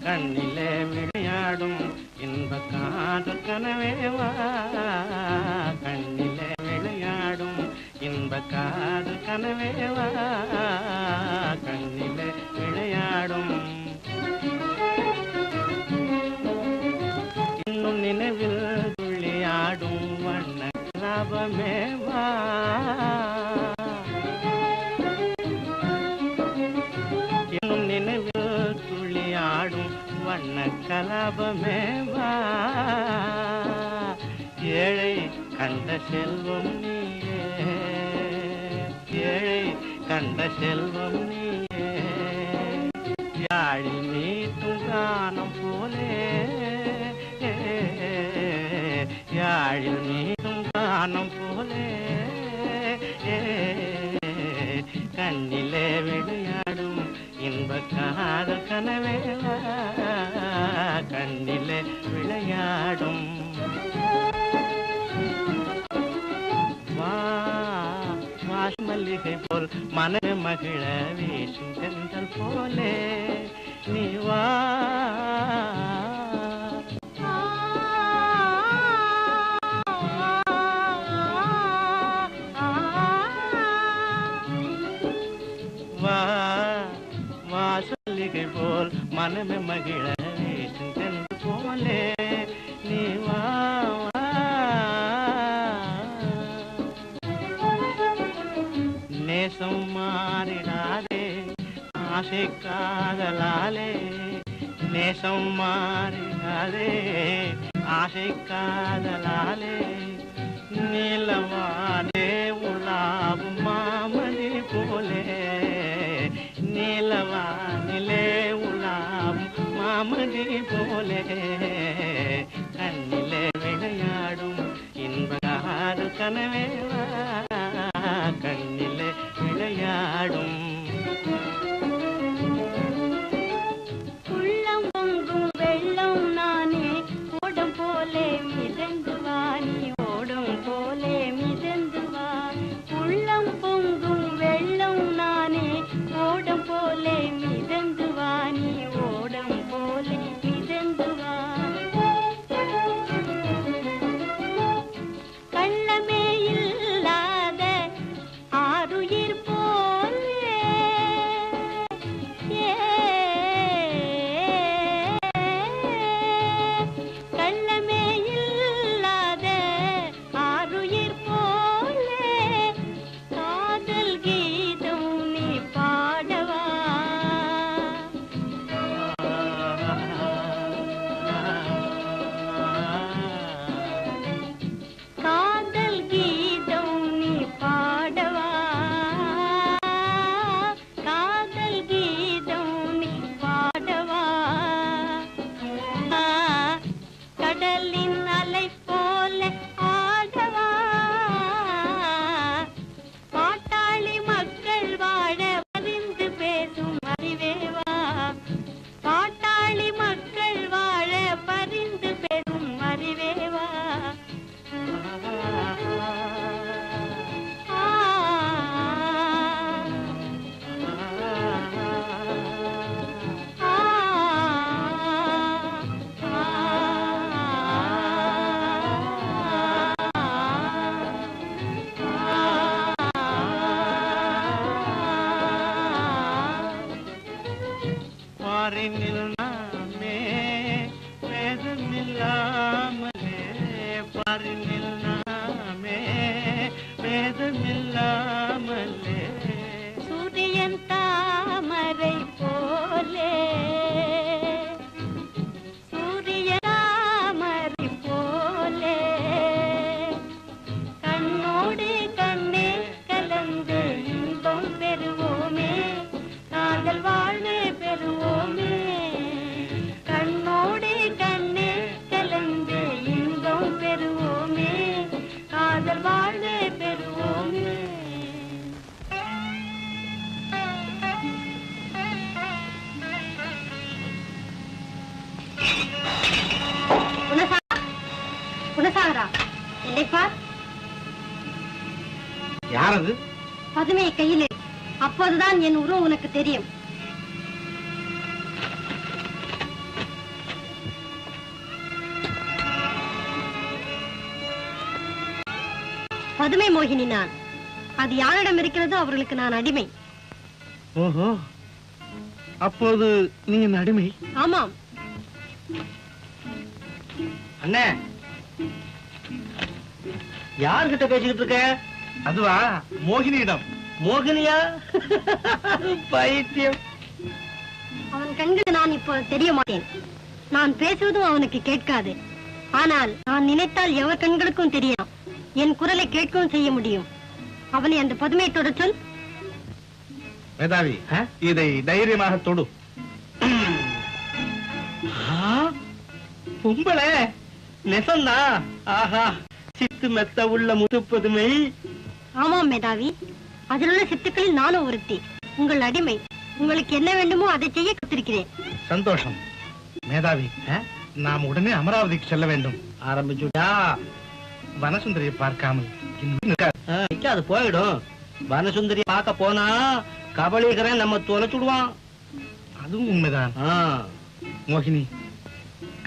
கண்ணிலே விளையாடும் இன்ப காதல் கனவேவா. கண்ணிலே விளையாடும் இன்ப காதல் கனவேவா. கண்ணிலே விளையாடும் இன்னும் நினைவில் துள்ளியாடும் வண்ண லாபமேவா. இன்னும் நினைவில் துள்ளியாடும் வண்ண கலாபமேவா. ஏழை கண்ட செல்வம் நீயே, ஏழை கண்ட செல்வம் நீயே. யாழில் மீட்டும் கானம் போலே, யாழில் மீட்டும் கானம் போலே. கண்ணிலே விளையாடும் இன்ப காதல் கனவேவா. கண்ணிலே விளையாடும். மல்லிகை போல் மன மகிழ வீசும் செந்தல் போலே நீ வா. வாசல்லிகை போல் மனமே மகிழ வீசும் செந்தல் போலே நீ வா. நேசம் மாறிடாதே ஆசை காதலாலே, நேசம் மாறிடாதே ஆசை காதலாலே. நீலவானே உலாவும் மாமணி போலே, நீலவானிலே உலாவும் மாமணி போலே. கண்ணிலே விளையாடும் இன்பகாத கனவேவா. கண்ணிலே விளையாடும். உள்ளம் பொங்கும் வெள்ளம் நானே, ஓடம் போலே மிதந்து வாணி ஓடும். அறிவில்லாமே வேதமில்லாமலே சூரியன் தாமரை போலே சூரியன் தாமரை போலே கண்ணோடு கண்ணே கலந்து இன்பம் பெறுவோமே காதல் வாழ்வே பெறுவோமே கண்ணோடு கண்ணே கலந்து இன்பம் பெறுவோமே காதல் வாழ்வே பெறுவோமே குணசாகரா, என்னை பார். யார் அது? பதுமையை கையிலே. அப்போதுதான் என் உருவம் உனக்கு தெரியும். பதுமை மோகினி நான். அது யாரிடம் இருக்கிறதோ அவர்களுக்கு நான் அடிமை. ஓஹோ, அப்போது நீ என் அடிமை? ஆமாம். அண்ணே, யார்கிட்ட பேசிக்கிட்டு இருக்க? அதுவா, மோகினியிடம். மோகினியா? பைத்தியம். அவன் கண்கள் நான் இப்போ தெரிய மாட்டேன். நான் பேசுவதும் அவனுக்கு கேட்காது. ஆனால் நான் நினைத்தால் எவர் கண்களுக்கும் தெரியும். என் குரலை கேட்கவும் செய்ய முடியும். அவனை அந்த பதுமையை தொட சொல். மேதாவி, இதை தைரியமாக தொடு. கும்பலே நெசந்தா? ஆஹா, சித்து மெத்த உள்ள முதுப்பதுமை. ஆமாம் மேதாவி, அதில் உள்ள சித்துக்களில் நானும் ஒருத்தி. உங்கள் அடிமை. உங்களுக்கு என்ன வேண்டுமோ அதை செய்ய கத்திருக்கிறேன். சந்தோஷம். மேதாவி, நாம் உடனே அமராவதிக்கு செல்ல வேண்டும். ஆரம்பிச்சுட்டா? வனசுந்தரியை பார்க்காமல் அது போயிடும். வனசுந்தரி பார்க்க போனா கபலீகரன் நம்ம தொலைச்சுடுவான். அதுவும் உண்மைதான். மோகினி,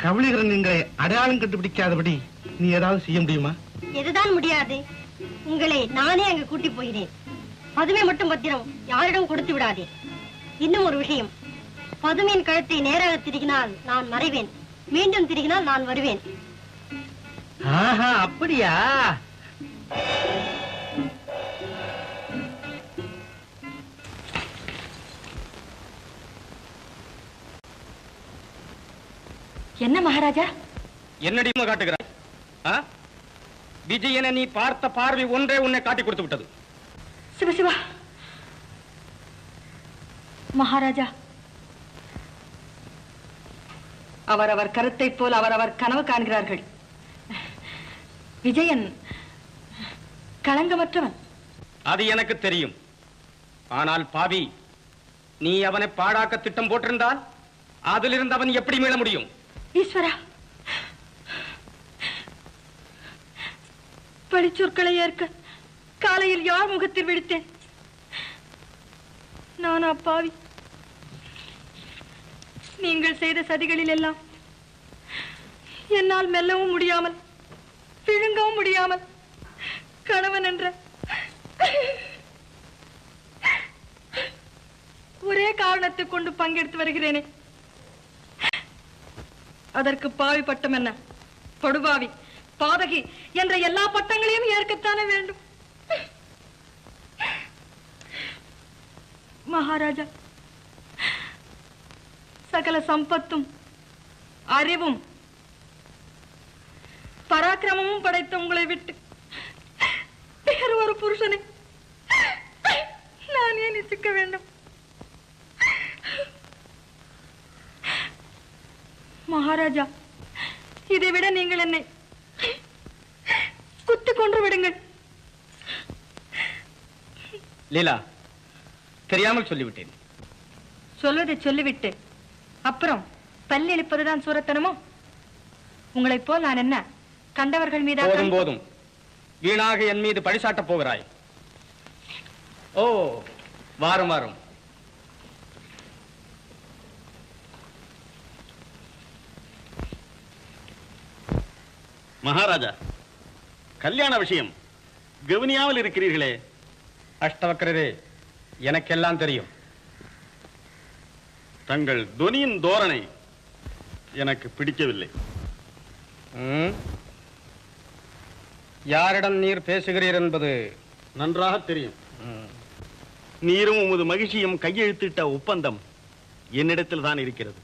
கபலீகரன் எங்களை அடையாளம் கண்டுபிடிக்காதபடி நீ ஏதாவது செய்ய முடியுமா? எதுதான் முடியாது. உங்களை நானே அங்கு கூட்டி போகிறேன். பதுமை மட்டும் பத்திரம் யாரிடம் கொடுத்து விடாதே. இன்னும் ஒரு விஷயம், பதுமையின் கழுத்தை நேராக திருகினால் நான் மறைவேன், மீண்டும் திருகினால் நான் வருவேன். ஆஹா, அப்படியா? என்ன மகாராஜா? என்னடி காட்டுகிறாய்? விஜயனை நீ பார்த்த பார்வை ஒன்றே உன்னை காட்டி கொடுத்து விட்டது. சிவசிவா. மகாராஜா, அவரவர் கருத்தை போல் அவரவர் கனவு காண்கிறார்கள். விஜயன் களங்கமற்றவன். அது எனக்கு தெரியும். ஆனால் பாவி, நீ அவனை பாடாக்க திட்டம் போட்டிருந்தால் அதிலிருந்து அவன் எப்படி மீள முடியும்? ஈஸ்வரா, பழிச்சொற்களை ஏற்க காலையில் யார் முகத்தில் விடுத்தேன்? நானா பாவி? நீங்கள் செய்த சதிகளில் எல்லாம் என்னால் மெல்லவும் முடியாமல் விழுங்கவும் முடியாமல் கணவன் என்ற ஒரே காரணத்தை கொண்டு பங்கெடுத்து வருகிறேனே, அதற்கு பாவி பட்டம் என்ன? படுபாவி, பாதகி என்ற எல்லா பட்டங்களையும் ஏற்கத்தானே வேண்டும். மகாராஜா, சகல சம்பத்தும் அறிவும் பராக்கிரமமும் படைத்த உங்களை விட்டு வேறு ஒரு புருஷனை நான் ஏன் இச்சிக்க வேண்டும்? மகாராஜா, இதை விட நீங்கள் என்னை குத்தி கொன்று விடுங்கள். லீலா, தெரியாமல் சொல்லிவிட்டேன். சொல்வதை சொல்லிவிட்டு அப்புறம் பல்லி எழுப்பதுதான் சூரத்தனமோ? உங்களைப் போல் நான் என்ன கண்டவர்கள் மீது? போதும் போதும், வீணாக என் மீது பழிசாட்டப் போகிறாய். ஓ, வாரும் வாரும். மகாராஜா, கல்யாண விஷயம் கவனியாமல் இருக்கிறீர்களே. அஷ்டவக்கரரே, எனக்கெல்லாம் தெரியும். தங்கள் துனியின் தோரணை எனக்கு பிடிக்கவில்லை. யாரிடம் நீர் பேசுகிறீர் என்பது நன்றாக தெரியும். நீரும் உமது மகிழ்ச்சியும் கையெழுத்திட்ட ஒப்பந்தம் என்னிடத்தில் தான் இருக்கிறது.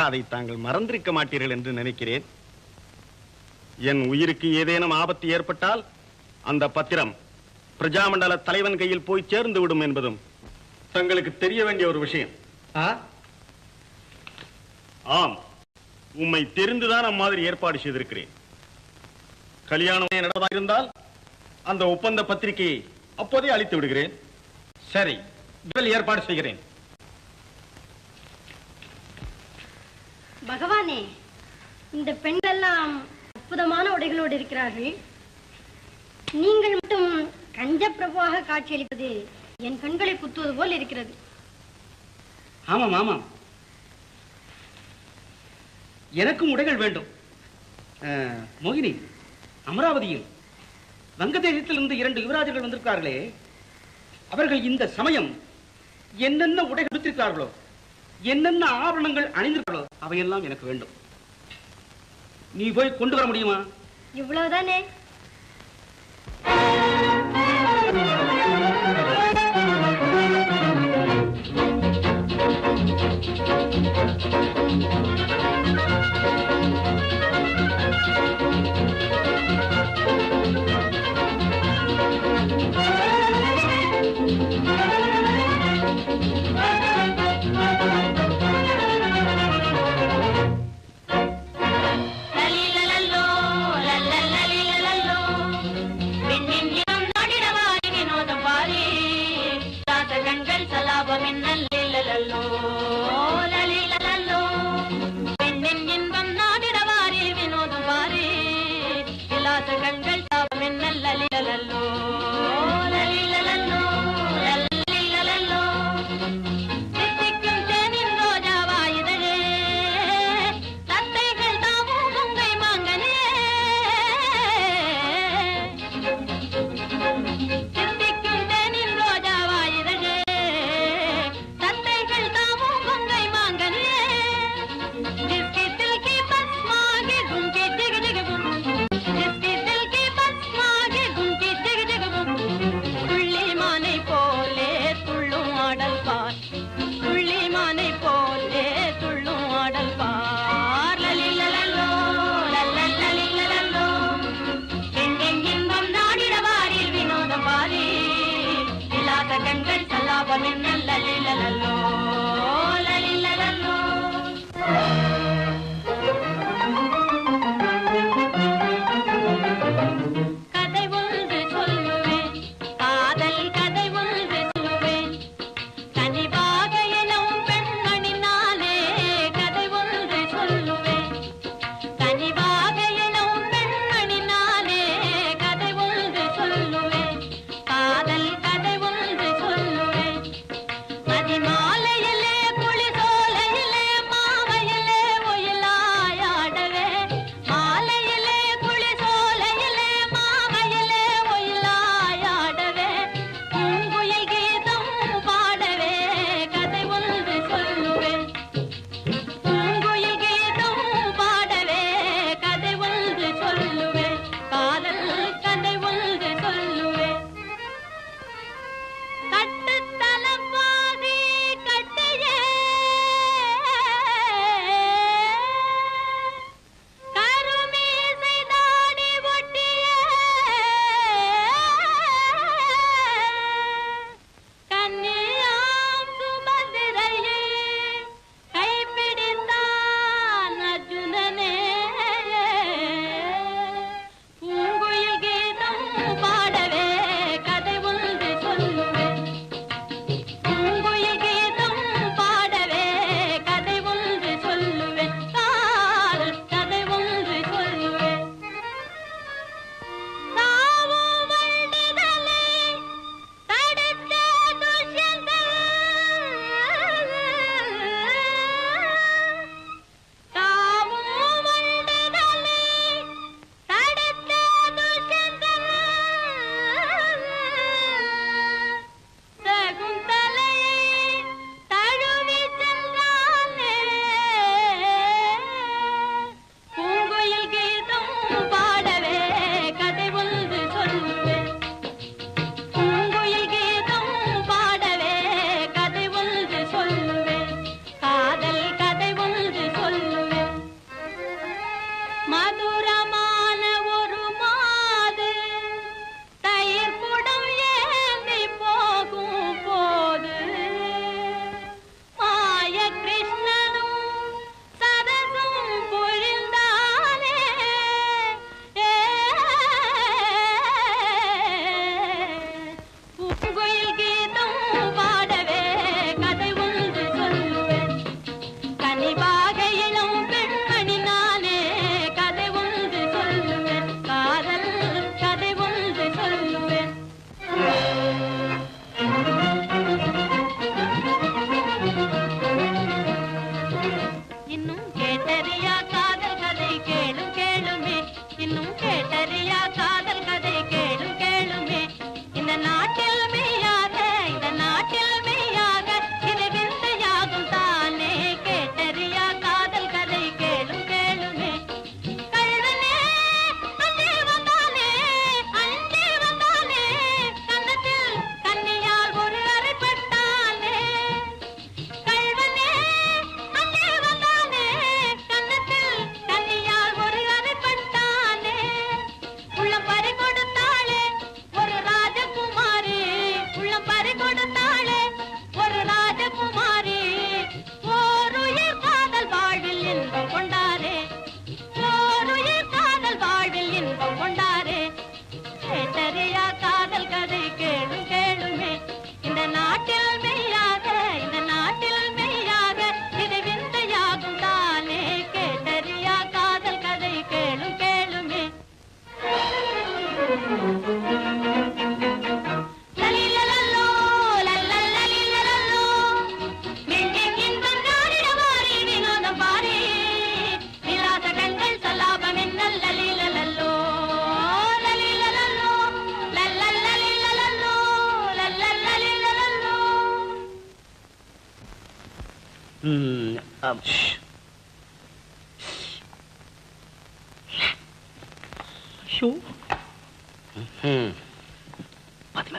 அதை தாங்கள் மறந்திருக்க மாட்டீர்கள் என்று நினைக்கிறேன். என் உயிருக்கு ஏதேனும் ஆபத்து ஏற்பட்டால் அந்த பத்திரம் பிரஜாமண்டல தலைவன் கையில் போய் சேர்ந்து விடும் என்பதும் தங்களுக்கு தெரிய வேண்டிய ஒரு விஷயம். ஆம், உம்மை தெரிந்துதான் அம்மாதிரி ஏற்பாடு செய்திருக்கிறேன். கல்யாணம் நடந்ததாக இருந்தால் அந்த ஒப்பந்த பத்திரிகையை அப்போதே அளித்து விடுகிறேன். சரி, ஏற்பாடு செய்கிறேன். பகவானே, இந்த பெண்களெல்லாம் அற்புதமான உடைகளோடு இருக்கிறார்கள். நீங்கள் மட்டும் கஞ்ச பிரபுவாக காட்சியளிப்பது என் கண்களை குத்துவது போல் இருக்கிறது. ஆமாம் ஆமாம், எனக்கும் உடைகள் வேண்டும். மோகினி, அமராவதியில் வங்கதேசத்திலிருந்து 2 யுவராஜர்கள் வந்திருக்கிறார்களே, அவர்கள் இந்த சமயம் என்னென்ன உடை கொடுத்திருக்கிறார்களோ, என்னென்ன ஆபரணங்கள் அணிந்திருக்கிறார்களோ அவையெல்லாம் எனக்கு வேண்டும். நீ போய் கொண்டு வர முடியுமா? இவ்வளவுதானே?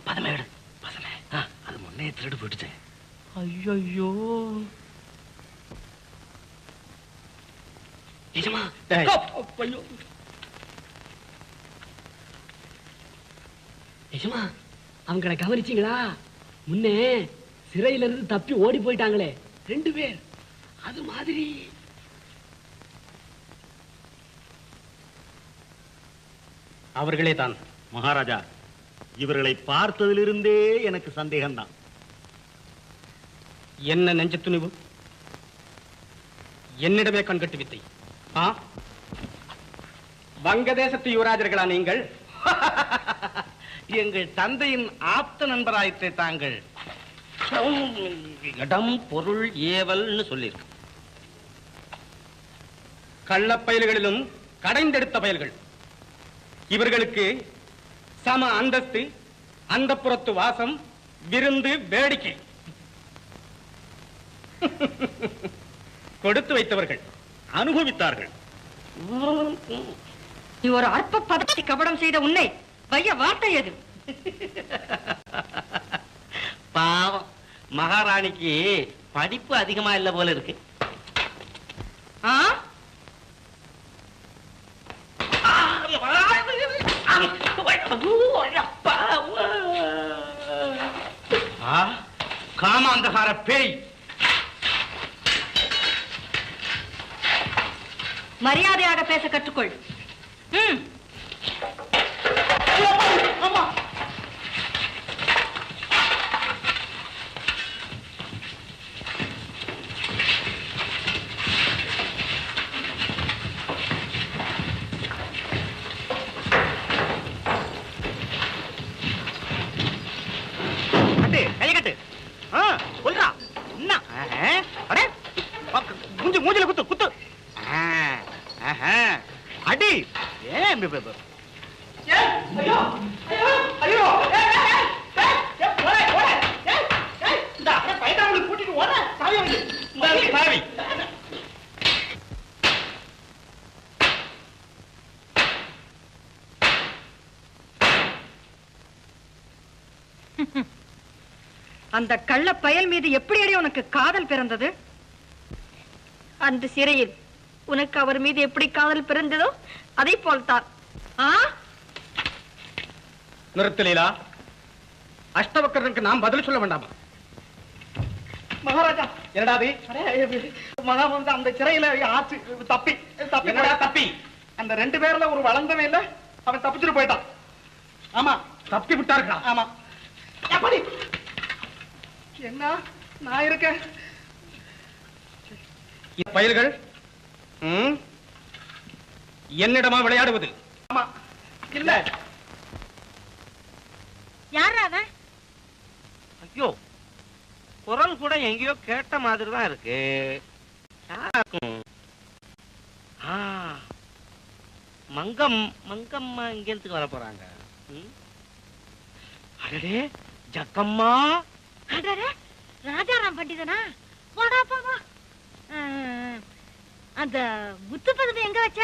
பதமே எடு. பதமே அது முன்னே திருடு போயிடுச்சு. ஐயோ நிஜமா? நிஜமா அவங்களை கவனிச்சீங்களா? முன்னே சிறையில இருந்து தப்பி ஓடி போயிட்டாங்களே 2 பேர், அது மாதிரி. அவர்களே தான். மகாராஜா, இவர்களை பார்த்ததிலிருந்தே எனக்கு சந்தேகம்தான். என்ன நெஞ்ச துணிவு! என்னிடமே கண்கட்டு வித்தை. வங்கதேசத்து யுவராஜர்களா நீங்கள்? எங்கள் தந்தையின் ஆப்த நண்பராயிற்றே தாங்கள். இடம் பொருள் ஏவல்னு சொல்லியிருக்கு. கள்ளப்பயல்களிலும் கடைந்தெடுத்த பயல்கள். இவர்களுக்கு சம அந்தஸ்து, அந்தப்புறத்து வாசம், விருந்து, வேடிக்கை கொடுத்து வைத்தவர்கள் அனுபவித்தார்கள். நீ ஒரு அற்ப பதத்தை கபடம் செய்த உன்னை வைய வார்த்தை எது? பாவம், மகாராணிக்கு படிப்பு அதிகமா இல்ல போல இருக்கு. காமாந்தகார பேய்! மரியாதையாக பேச கற்றுக்கொள். கையகட்டு சொல்றா. மூஞ்சில குத்து குத்து. அடி. அந்த கள்ள பயல் மீது எப்படி அடி உனக்கு காதல் பிறந்தது? அந்த சிறையில் உனக்கு அவர் மீது எப்படி காதல் பிறந்ததோ அதை போல்தான். நிறுத்தலீலா, அஷ்டவக்கரனுக்கு நாம் பதில் சொல்ல வேண்டாமா? மகாராஜா, என்னடாது மகா வந்து அந்த சிறையில ஆச்சு தப்பி தப்பி அந்த 2 பேர்ல ஒரு வளர்ந்தவன் இல்ல, அவன் தப்பிச்சுட்டு போயிட்டான். ஆமா, தப்பி விட்டார்களா? ஆமா. எப்படி என்ன நான் இருக்கேன்? பயல்கள் என்னிடமா விளையாடுவது? ஆமா. இல்ல, யாரா அவன்? ஐயோ, குரல் கூட எங்கேயோ கேட்ட மாதிரி தான் இருக்கு. மங்கம்மா இங்கேருந்து வர போறாங்க. அடடே, ஜக்கம்மா! ராஜாராம் பண்டிதனா? போடா போவா. அந்த முத்து பதுமை எங்க வச்ச?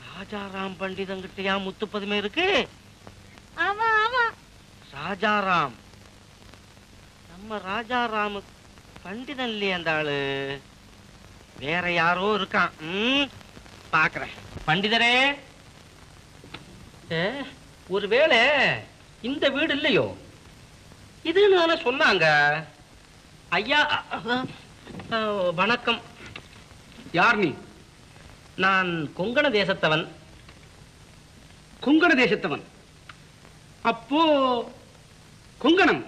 ராஜாராம் பண்டிதங்கிட்டயா முத்து பதுமை இருக்கு? ஆமா ஆமா, ராஜாராம். நம்ம ராஜாராம் பண்டிதன் இல்லையே அந்த ஆளு, வேற யாரோ இருக்கான். பாக்குறேன். பண்டிதரே, ஒருவேளை இந்த வீடு இல்லையோ? இதுன்னு தானே சொன்னாங்க. ஐயா வணக்கம். யார் நீ? நான் கொங்கண தேசத்தவன். கொங்கண தேசத்தவன்? அப்போ கொங்கணம்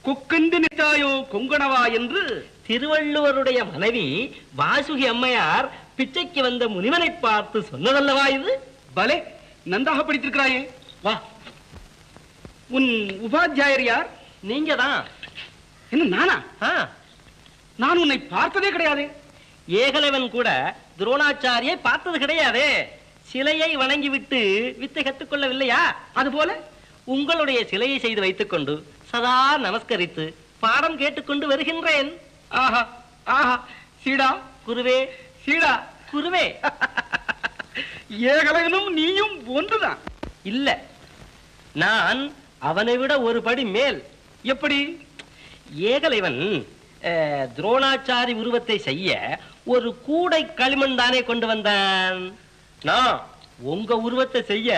கொக்கண்டு நிச்சாயோ கொங்கணவா என்று திருவள்ளுவருடைய மனைவி வாசுகி அம்மையார் பிச்சைக்கு வந்த முனிவனை பார்த்து சொன்னதல்லவா இது? பலே, நன்றாக படித்திருக்கிறாயே. வா. உன் உபாத்தியாயர் யார்? நீங்க தான். என்ன, நானா? நான் உன்னை பார்த்ததே கிடையாது. ஏகலைவன் கூட துரோணாச்சாரியை பார்த்தது கிடையாதே. சிலையை வணங்கிவிட்டு வித்தை கற்றுக்கொள்ளவில்லையா? அதுபோல உங்களுடைய சிலையை செய்து வைத்துக் கொண்டு சதா நமஸ்கரித்து பாடம் கேட்டுக்கொண்டு வருகின்றேன். ஆஹா ஆஹா, சீடா குருவே, சீடா, குருவே. ஏகலைவனும் நீயும் ஒன்றுதான். இல்ல, நான் அவனை விட ஒரு படி மேல். எப்படி? ஏகலைவன் துரோணாச்சாரி உருவத்தை செய்ய ஒரு கூடை களிமண் தானே கொண்டு வந்தான். நான் உங்க உருவத்தை செய்ய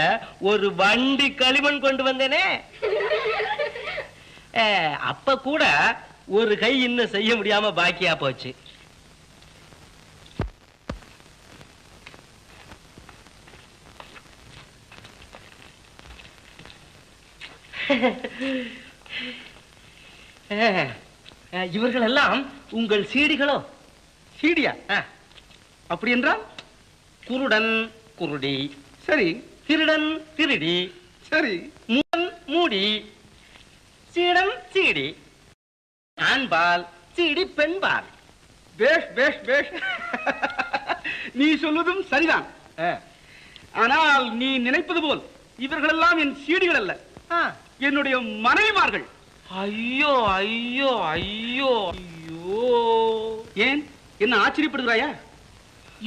ஒரு வண்டி களிமண் கொண்டு வந்தேனே. அப்ப கூட ஒரு கை இன்னும் செய்ய முடியாம பாக்கியா போச்சு. இவர்கள் எல்லாம் உங்கள் சீடிகளோ? சீடியா? அப்படி என்றால் குருடன் குருடி, சரி. திருடன் திருடி, சரி. மூடன் மூடி, சீடன் சீடி, ஆண்பால் சீடி பெண்பால். பேஷ் பேஷ் பேஷ். நீ சொல்வதும் சரிதான். ஆனால் நீ நினைப்பது போல் இவர்களெல்லாம் என் சீடிகள் அல்ல, என்னுடைய மனைவிமார்கள். ஐயோ ஐயோ ஐயோ ஐயோ! ஏன் என்ன ஆச்சரியப்படுகிறாயா?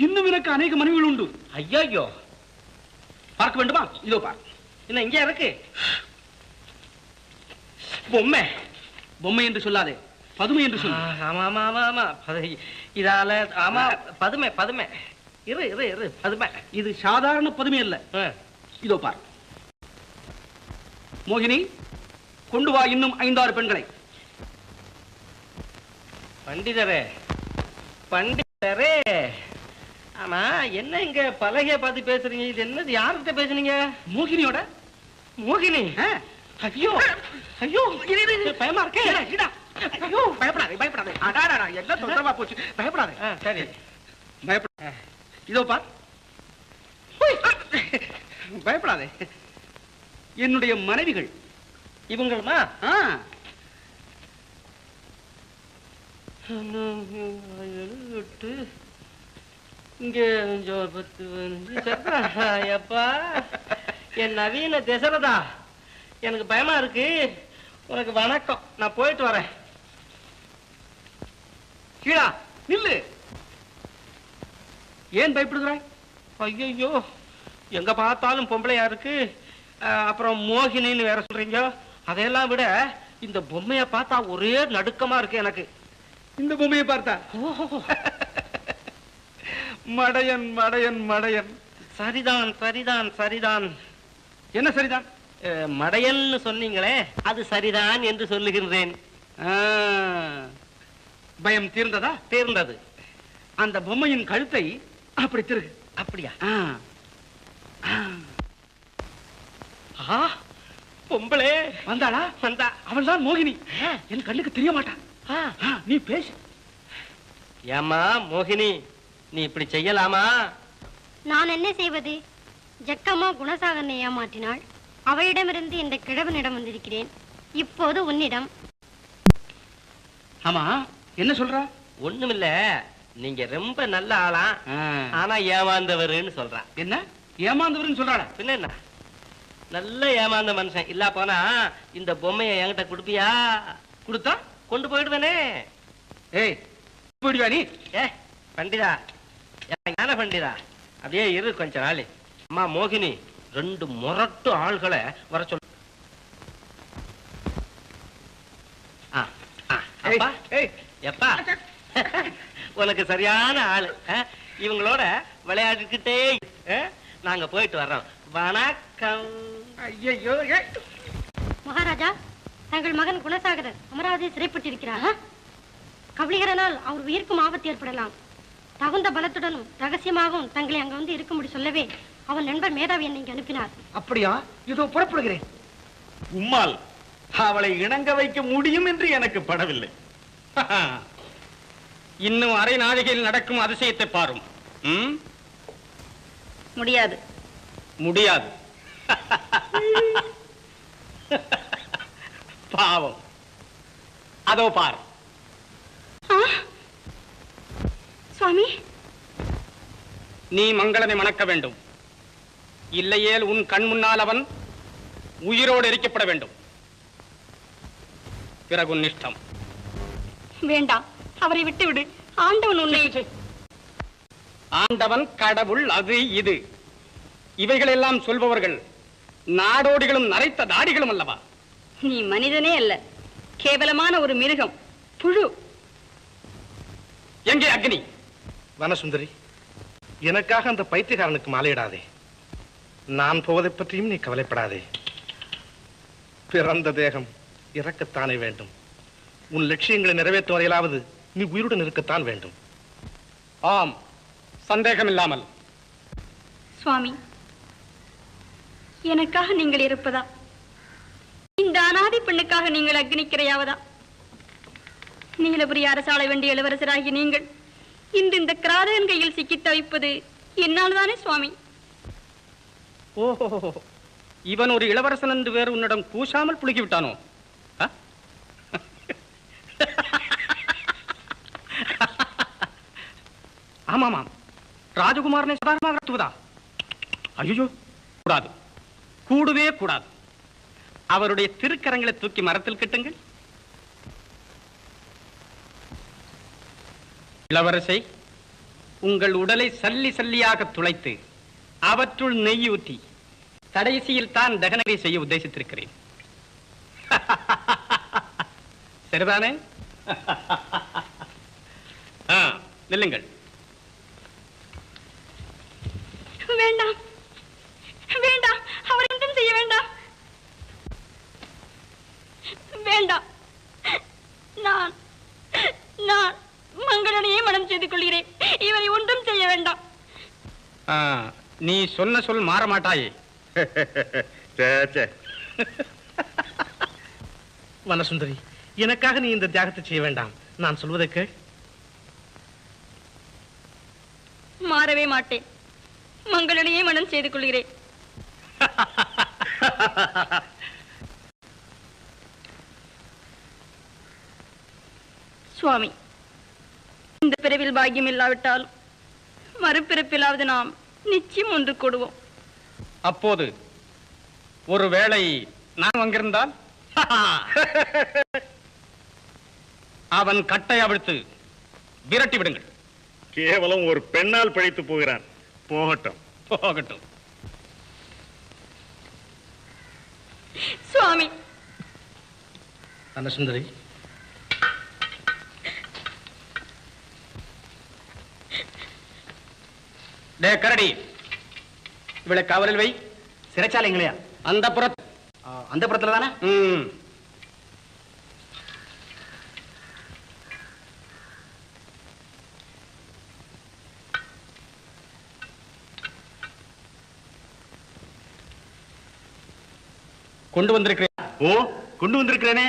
இன்னும் எனக்கு அநேக மனைவிகள் உண்டு. ஐயோ, பார்க்க வேண்டுமா? இதோ பார். என்ன இங்க இருக்கு? பொம்மை. பொம்மை என்று சொல்லாதே, பதுமை என்று சொல். ஆமா ஆமா ஆமா ஆமா, இதால ஆமா, பதுமை பதுமை. இரு இரு இரு, பதுமை. இது சாதாரண பதுமை அல்ல. இதோ பார். மோகினி, கொண்டு வா இன்னும் 5-6 பெண்களை. பண்டிதரே, பண்டிதரே. ஆமா, என்ன இங்க பலகைய பார்த்து பேசுறீங்க? இது என்னது? யார்கிட்ட பேசுனீங்க? மோகினியோட. மோகினி? ஐயோ ஐயோ, பயமா இருக்கே. ஐயோ, பயப்படாதே பயப்படாதே. அடாடா, என்ன தொந்தரவா போச்சு. பயப்படாதே. சரி, பயப்பட. இதோ பார். பயப்படாதே. என்னுடைய மனைவிகள் இவங்களுமா? இங்க 10 அப்பா, என் நவீன தசரதா, எனக்கு பயமா இருக்கு. உனக்கு வணக்கம், நான் போயிட்டு வரேன். கீழா நில்லு. ஏன் பயப்படுகிறாய்? ஐயோ, எங்க பார்த்தாலும் பொம்பளையா இருக்கு. அப்புறம் மோகினின்னு வேற சொல்றீங்க. அதையெல்லாம் விட இந்த பொம்மைய பார்த்தா ஒரே நடுக்கமா இருக்கு எனக்கு. இந்த பொம்மையை பார்த்தா? மடையன் மடையன் மடையன். சரிதான் சரிதான் சரிதான். என்ன சரிதான்? மடையன்னு சொன்னீங்களே, அது சரிதான் என்று சொல்லுகின்றேன். பயம் தீர்ந்ததா? தீர்ந்தது. அந்த பொம்மையின் கழுத்தை அப்படி திருகு. அப்படியா? பொம்பளே வந்தாளா? வந்தா. அவள் தான் மோகினி. என் கண்ணுக்கு தெரிய மாட்டான். நீ பேசு. ஏமா மோகினி, நீ இப்படி செய்யலாமா? நான் என்ன செய்வது? ஜக்கம்மா குணசாகரனை ஏமாற்றினாள். அவளிடமிருந்து இந்த கிழவனிடம் வந்திருக்கிறேன். இப்போது உன்னிடம். ஆமா, என்ன சொல்ற? ஒண்ணுமில்ல, நீங்க ரொம்ப நல்ல ஆளா, ஆனா ஏமாந்தவருன்னு சொல்றான். என்ன ஏமாந்தவருன்னு சொல்றாளா? பின்ன என்ன, நல்ல ஏமாந்த மனுஷன். இல்ல போனா இந்த பொம்மையை என்கிட்ட கொடுப்பியா? கொடுத்தா கொண்டு போயிடுவேனே. ஏய், போயிடுவா நீ? பண்டிதா, ஞான பண்டிதா, அப்படியே இரு கொஞ்ச நாள். அம்மா மோகினி, 2 முரட்டு ஆள்களை வர சொல்ல. எப்பா, உனக்கு சரியான ஆளு. இவங்களோட விளையாடிக்கிட்டே நாங்க போயிட்டு வர்றோம். வணக்கம். ஐயோ, மகாராஜா, தங்கள் மகன் குணசாகரர் அமராவதியில் சிறைப்பட்டிருக்கிறார். கவலிகரனால் அவர் உயிருக்கும் ஆபத்து ஏற்படலாம். தகுந்த பலத்துடனும் ரகசியமாகவும் தங்களை அங்க வந்து இருக்கும்படி சொல்லவே அவன் நண்பர் மேதாவி என்னை இங்கு அனுப்பினார். அப்படியா? இதோ புறப்படுகிறேன். உம்மால் அவளை இணங்க வைக்க முடியும் என்று எனக்கு படவில்லை. இன்னும் அரை நாழிகையில் நடக்கும் அதிசயத்தை பாரும். முடியாது. முடியாது. பாவம். அதோ பார். சுவாமி, நீ மங்களனை மணக்க வேண்டும். இல்லையேல் உன் கண் முன்னால் அவன் உயிரோடு எரிக்கப்பட வேண்டும். பிறகு உன் இஷ்டம். வேண்டாம், அவரை விட்டுவிடு. ஆண்டவன் உன்னை... ஆண்டவன், கடவுள், அது இது இவைகளெல்லாம் சொல்பவர்கள் நாடோடிகளும் நரைத்த தாடிகளும் அல்லவா? நீ மனிதனே அல்ல, கேவலமான ஒரு மிருகம், புழு. எங்கே அக்னி? வனசுந்தரி, எனக்காக அந்த பைத்தியக்காரனுக்கு மாலையிடாதே. நான் போவதை பற்றியும் நீ கவலைப்படாதே. பிறந்த தேகம் இறக்கத்தானே வேண்டும். உன் லட்சியங்களை நிறைவேற்றும் வரையிலாவது நீ உயிருடன் இருக்கத்தான் வேண்டும். ஆம், சந்தேகம் இல்லாமல். சுவாமி, எனக்காக நீங்கள் இருப்பதா? இந்த அனாதை பெண்ணுக்காக நீங்கள் அக்னிக்கிரையாவதா? நீலபுரி அரசாள வேண்டிய இளவரசராகி நீங்கள் இன்று இந்த கிராதகன் கையில் சிக்கி தவிப்பது என்னால் தானே சுவாமி? ஓஹோ, இவன் ஒரு இளவரசன் என்று வேறு உன்னிடம் கூசாமல் புழுகி விட்டானோ? ஆமாமாம், ராஜகுமாரனை சாதாரணமாக நடத்துவதா? ஐயோ, கூடாது, கூடவே கூடாது. அவருடைய திருக்கரங்களை தூக்கி மரத்தில் கட்டுங்கள். இளவரசை, உங்கள் உடலை சல்லி சல்லியாக துளைத்து அவற்றுள் நெய் ஊற்றி கடைசியில் தான் தகனகை செய்ய உத்தேசித்திருக்கிறேன். சரிதானே? நில்லுங்கள். வேண்டாம், வேண்டாம், அவரை ஒன்றும் செய்ய வேண்டாம். வேண்டாம், நான் நான் மங்களனையே மனம் செய்து கொள்கிறேன். இவரை ஒன்றும் செய்ய வேண்டாம். நீ சொன்ன சொல் மாற மாட்டாயே. வனசுந்தரி, எனக்காக நீ இந்த தியாகத்தை செய்ய வேண்டாம். நான் சொல்வதை கேள். மாறவே மாட்டேன். மங்களனையே மனம் செய்து கொள்கிறேன். சுவாமி, இந்த பிறவில் பாக்கியம் இல்லாவிட்டாலும் மறுபிறப்பிலாவது நாம் நிச்சயம் ஒன்று கூடுவோம். அப்போது ஒருவேளை நான் அங்கிருந்தால் அவன் கட்டை அவிழ்த்து விரட்டி விடுங்கள். கேவலம் ஒரு பெண்ணால் பிழைத்து போகிறான். போகட்டும், போகட்டும். சுவாமி. வனசுந்தரி, டே கரடி, இவளை காவலில் வை. சிறைச்சாலைங்களையா? அந்த புறத்து. அந்த புறத்துல தானே? கொண்டு வந்திருக்கிறேன். ஓ, கொண்டு வந்திருக்கிறேனே.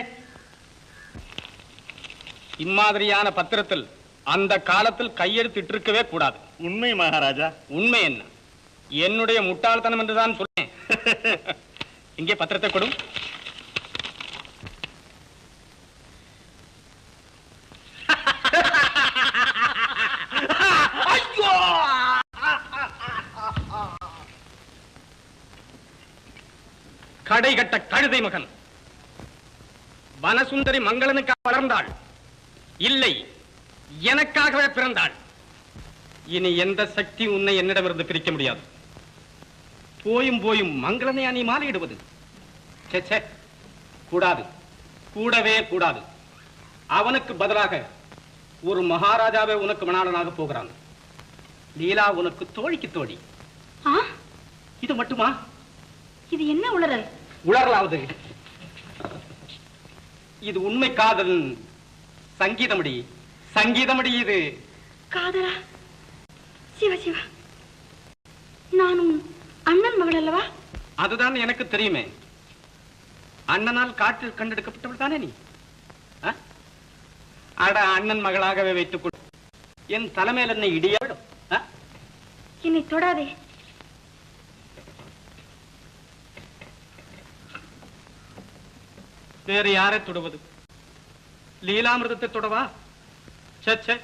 இம்மாதிரியான பத்திரத்தில் அந்த காலத்தில் கையெழுத்திட்டிருக்கவே கூடாது. உண்மை மகாராஜா. உண்மை என்ன? என்னுடைய முட்டாள்தனம் என்றுதான் சொன்னேன். இங்கே பத்திரத்தை கொடும். கடைகட்ட கழுதை மகன். வனசுந்தரி மங்களனுக்காக வளர்ந்தாள், இல்லை எனக்காகவே பிறந்தாள். இனி எந்த சக்தி உன்னை என்னிடமிருந்து பிரிக்க முடியாது. போயும் போயும் மங்களனை நீ மாலையிடுவது கூடாது, கூடவே கூடாது. அவனுக்கு பதிலாக ஒரு மகாராஜாவே உனக்கு மணாளனாக போகிறான். லீலா உனக்கு தோழிக்கு தோழி. இது மட்டுமா? இது என்ன உளறல்? உளறலாவது இது உண்மை காதல். சங்கீதமடி, சங்கீதமடி. இது காதலா? சிவ சிவ, நானும் அண்ணன் மகள் அல்லவா? அதுதான் எனக்கு தெரியுமே. அண்ணனால் காற்றில் கண்டெடுக்கப்பட்டவள் தானே நீ? அட, அண்ணன் மகளாகவே வைத்துக் கொள். என் தலைமையில் என்னை இடியாவிடும். என்னை தொடாதே. வேறு யாரை தொடுவது? லீலாமிருதத்தை தொடவா? சே,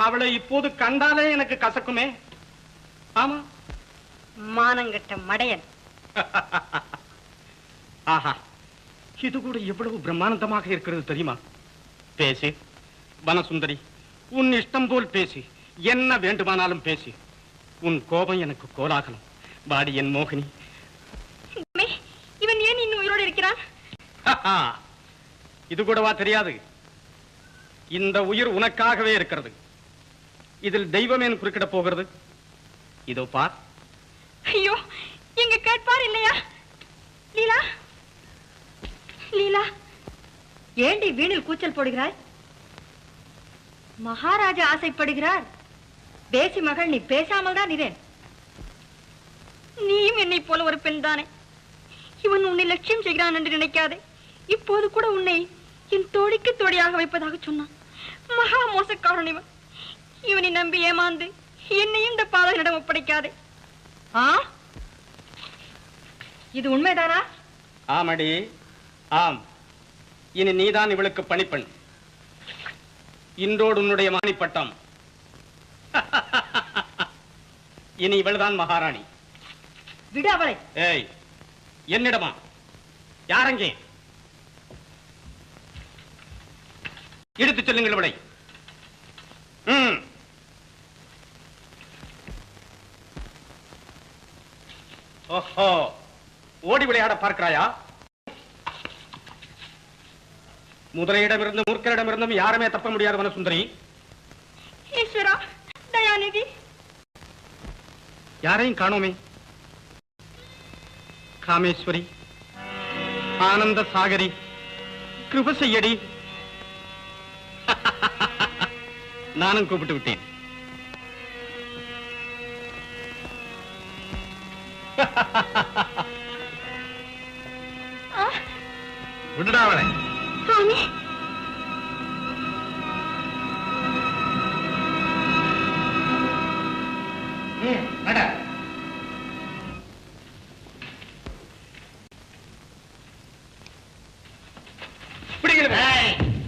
அவளை இப்போது கண்டாலே எனக்கு கசக்குமே. ஆமா, மானங்கட்ட மடையன். ஆஹா, இது கூட எவ்வளவு பிரம்மானந்தமாக இருக்கிறது தெரியுமா? பேசு, வனசுந்தரி, உன் இஷ்டம் போல் பேசி, என்ன வேண்டுமானாலும் பேசி. உன் கோபம் எனக்கு கோலாகலம். வாடி என் மோகினி. இவன் ஏன் இன்னும் உயிரோடு இருக்கிறான்? இது கூடவா தெரியாது? இந்த உயிர் உனக்காகவே இருக்கிறது. இதில் தெய்வமேன் குறுக்கிட போகிறது. இதோ பார். ஐயோ, எங்க கேட்பார் இல்லையா? லீலா, லீலா, ஏண்டி வீணில் கூச்சல் போடுகிறாய்? மகாராஜா ஆசைப்படுகிறார். பேசி மகள், நீ பேசாமல் தான் இரேன். நீயும் என்னை போல ஒரு பெண் தானே. இவன் உன்னை லட்சியம் செய்கிறான் என்று நினைக்காதே. இப்போது கூட உன்னை என் தோழிக்கு தோழியாக வைப்பதாக சொன்னான். மகா மோசக்காரன் இவன். இவனை நம்பி ஏமாந்து என்னையும் இந்த பாதகனிடம் ஒப்படைக்காதே. இது உண்மைதானா? ஆமடி, ஆம். இனி நீதான் இவளுக்கு பணிப்பெண். இன்றோடு உன்னுடைய மானிப்பட்டம். இனி இவள்தான் மகாராணி. விடு அவளை. ஏய், என்னிடமா? யாரங்கே? எடுத்துச் செல்லுங்கள் இவளை. ஓஹோ, ஓடி விளையாட பார்க்கிறாயா? முதலையிடமிருந்தும் மூர்க்கரிடமிருந்தும் யாருமே தப்ப முடியாது வனசுந்தரி. ஈஸ்வரா, தயாநிதி. யாரையும் காணோமே. காமேஸ்வரி, ஆனந்த சாகரி, கிருப செய்யடி. நானும் கூப்பிட்டு விட்டேன். விடுடா அவளை. நட.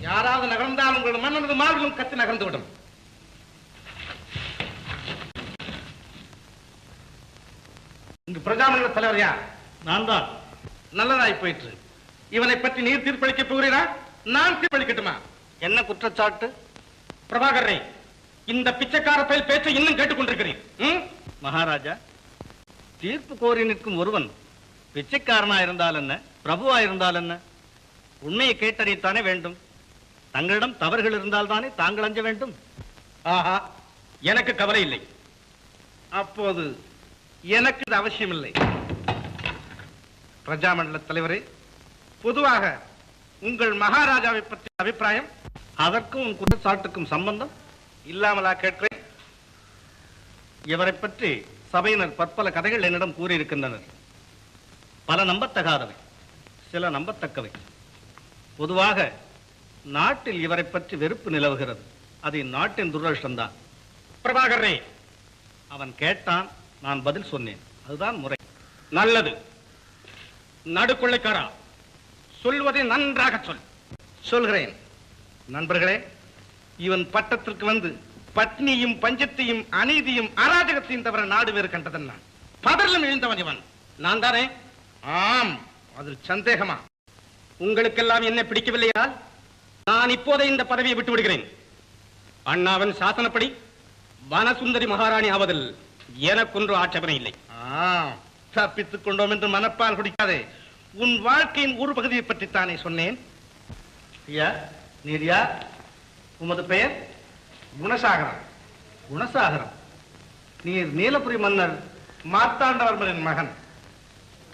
யாராவது நகர்ந்தால் உங்களோட மன்னனது மார்பிலும் கத்து நகர்ந்து விடும். இங்கு பிரஜாமன்ற தலைவர் யார்? நான் தான். நல்லதாய் போயிற்று. இவனை பற்றி நீர் தீர்ப்பளிக்க போகிறீரா? நான் தீர்ப்பளிக்கட்டுமா? என்ன குற்றச்சாட்டு? பிரபாகரே, இந்த பிச்சைக்கார பயல் பேச்சை இன்னும் கேட்டுக்கொண்டிருக்கிறேன். மகாராஜா, தீர்ப்பு கோரி நிற்கும் ஒருவன் பிச்சைக்காரனா இருந்தால் என்ன, பிரபுவா இருந்தால் என்ன, உண்மையை கேட்டறியத்தானே வேண்டும். தங்களிடம் தவறுகள் இருந்தால் தானே தாங்கள் அஞ்ச வேண்டும். ஆஹா, எனக்கு கவலை இல்லை. அப்போது எனக்கு இது அவசியம் இல்லை. பிரஜாமண்டல தலைவரே, பொதுவாக உங்கள் மகாராஜாவை பற்றிய அபிப்பிராயம்? அதற்கும் உன் குற்றச்சாட்டுக்கும் சம்பந்தம் இல்லாமலா கேட்கிறேன்? இவரை பற்றி சபையினர் பற்பல கதைகள் என்னிடம் கூறியிருக்கின்றனர். பல நம்பத்தகாதவை, சில நம்பத்தக்கவை. பொதுவாக நாட்டில் இவரை பற்றி வெறுப்பு நிலவுகிறது. அது இந்நாட்டின் துரதிருஷ்டம்தான். பிரபாகரே, அவன் கேட்டான், நான் பதில் சொன்னேன். அதுதான் முறை. நல்லது. நடுக்கொள்ளைக்காரா, சொல்வதை நன்றாக சொல். சொல்கிறேன். நண்பர்களே, இவன் பட்டத்திற்கு வந்து பட்னியும் பஞ்சத்தையும் அநீதியும் அராஜகத்தையும் தவிர நாடு வேறு கண்டதன். நான் பதரிலும் எழுந்தவன் இவன். நான் தானே? ஆம், அதில் சந்தேகமா? உங்களுக்கெல்லாம் என்ன பிடிக்கவில்லையா? நான் இப்போதே இந்த பதவியை விட்டு விடுகிறேன். அண்ணாவின் சாசனப்படி வனசுந்தரி மகாராணி ஆவதில் எனக்கொன்று ஆட்சேபனை இல்லை. தப்பித்துக் கொண்டோம் என்று மனப்பால் குடிக்காதே. உன் வாழ்க்கையின் ஒரு பகுதியை பற்றித்தானே சொன்னேன். ஐயா, நீர் யார்? உமது பெயர்? குணசாகரம். குணசாகரம். நீர் நீலபுரி மன்னர் மார்த்தாண்டவர்மனின் மகன்.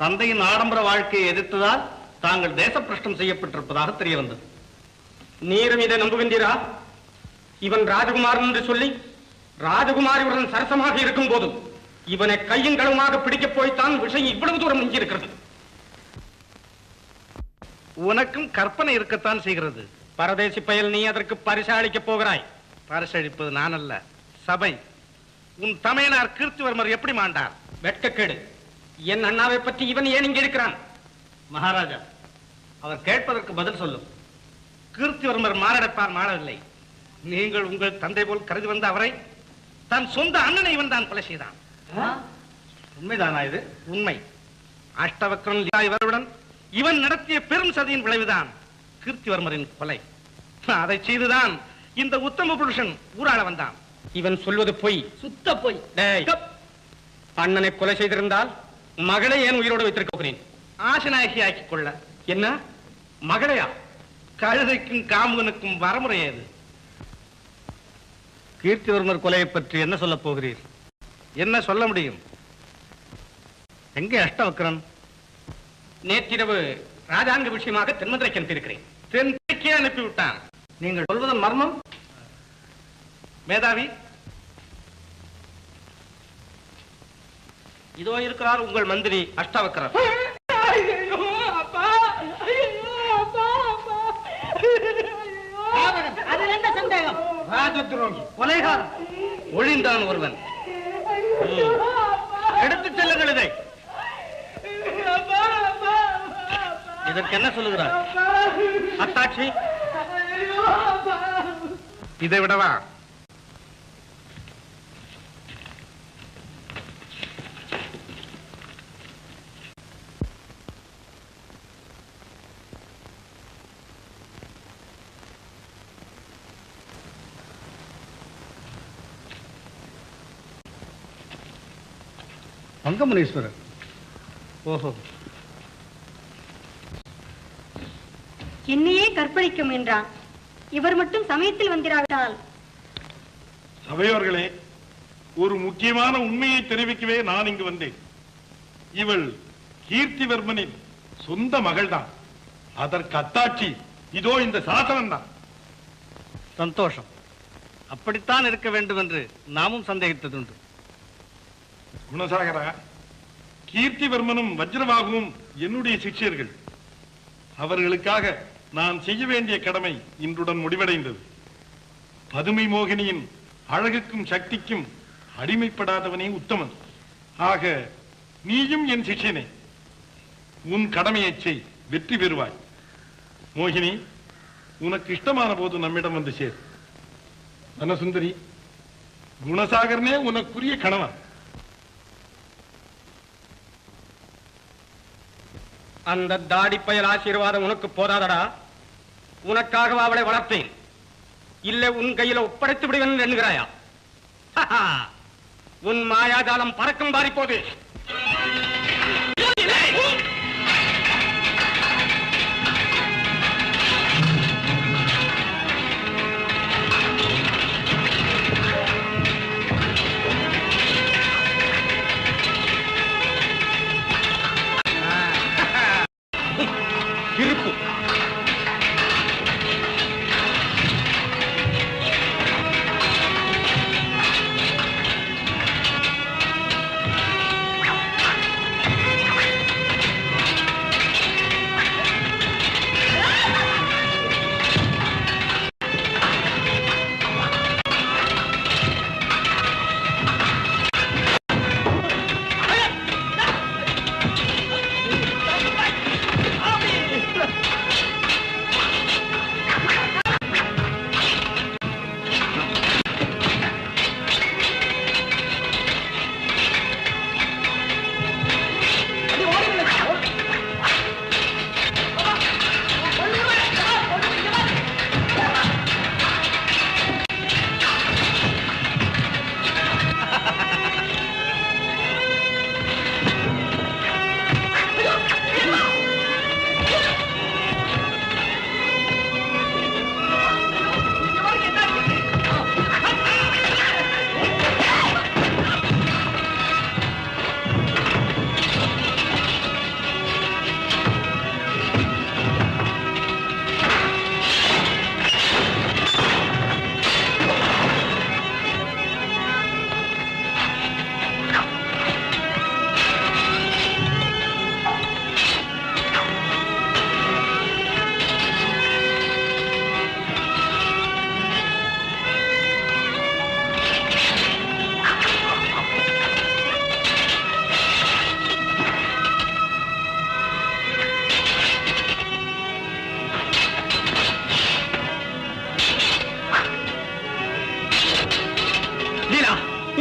தந்தையின் ஆடம்பர வாழ்க்கையை எதிர்த்ததால் தாங்கள் தேசப்பிரஷ்டம் செய்யப்பட்டிருப்பதாக தெரிய வந்தது. நீரும் இதை நம்புகின்றீரா? இவன் ராஜகுமாரன் என்று சொல்லி ராஜகுமாரியுடன் சரசமாக இருக்கும் போது இவனை கையும் களவுமாக பிடிக்கப் போய்த்தான் விஷயம் இவ்வளவு தூரம் மிஞ்சியிருக்கிறது. உனக்கும் கற்பனை இருக்கத்தான் செய்கிறது. பரதேசி பயல், நீ அதற்கு பரிசளிக்கப் போகிறாய். பரிசளிப்பது நான் அல்ல, சபை. உன் தமையனார் கீர்த்திவர்மர் எப்படி மாண்டார்? வெட்கக்கேடு. என் அண்ணாவை பற்றி இவன் ஏன் இங்கே இருக்கிறான்? மகாராஜா, அவர் கேட்பதற்கு பதில் சொல்லும். கீர்த்திவர்மர் மாரடைப்பார், மாறவில்லை. நீங்கள் உங்கள் தந்தை போல் கருதி வந்த அவரை தன் சொந்த அண்ணனை இவன் தான் கொலை செய்தான். உண்மைதானா இது? உண்மை. அஷ்டவக்ரன் இவருடன் இவன் நடத்திய பெரும் சதியின் விளைவுதான் கீர்த்திவர்மரின் கொலை. அதை செய்துதான் இந்த உத்தம புருஷன் ஊராள வந்தான். இவன் சொல்வது பொய், சுத்த போய். டேய், அண்ணனை கொலை செய்திருந்தால் மகளை ஏன் உயிரோடு வைத்திருக்கிறேன்? ஆசநாயகி ஆக்கிக் கொள்ள. என்ன மகளையா? கழுதைக்கும் காமுகனுக்கும் வரமுறை அது. கீர்த்திவர்மர் கொலையை பற்றி என்ன சொல்ல போகிறீர்? என்ன சொல்ல முடியும்? எங்கே அஷ்டவக்ரன்? நேற்றிரவு ராஜாங்க விஷயமாக தென்மதுரைக்கு அனுப்பியிருக்கிறேன். தென்கே அனுப்பிவிட்டான். நீங்கள் சொல்வதன் மர்மம்? மேதாவி, இதோ இருக்கிறார் உங்கள் மந்திரி அஷ்டாவக்கரர். அதுல என்ன சந்தேகம்? ராஜதுரோகி, கொலைகாரன், ஒழிந்தான் ஒருவன். எடுத்துச் செல்லுங்கள் இதை. இதற்கு என்ன சொல்லுகிறார்? அத்தாட்சி, இதை விடவா? பங்கமுனீஸ்வரர். ஓஹோ, என்னையே கற்பழிக்கும் என்றான். இவர் மட்டும் சமயத்தில் வந்திராவிட்டால். சபையோர்களே, ஒரு முக்கியமான உண்மையை தெரிவிக்கவே நான் இங்கு வந்தேன். இவள் கீர்த்திவர்மனின் சொந்த மகள்தான். அதற்கு அத்தாட்சி இதோ இந்த சாசனம் தான். சந்தோஷம். அப்படித்தான் இருக்க வேண்டும் என்று நாமும் சந்தேகித்ததுண்டு. குணசாகரா, கீர்த்திவர்மனும் வஜ்ரவாகுவும் என்னுடைய சிஷ்யர்கள். அவர்களுக்காக நான் செய்ய வேண்டிய கடமை இன்றுடன் முடிவடைந்தது. பதுமை மோகினியின் அழகுக்கும் சக்திக்கும் அடிமைப்படாதவனே உத்தமன். ஆக நீயும் என் சிஷ்யனே, உன் கடமையை செய், வெற்றி பெறுவாய். மோகினி, உனக்கு இஷ்டமான போது நம்மிடம் வந்து சேர். வனசுந்தரி, குணசாகரனே உனக்குரிய கணவன். அந்த தாடி பயல் ஆசீர்வாதம் உனக்கு போதாதடா? உனக்காக அவளை வளர்த்தேன். இல்லை உன் கையில ஒப்படைத்து விடுவேன் என்கிறாயா? உன் மாயாஜாலம் பறக்கும் பாரி போது. இருப்பு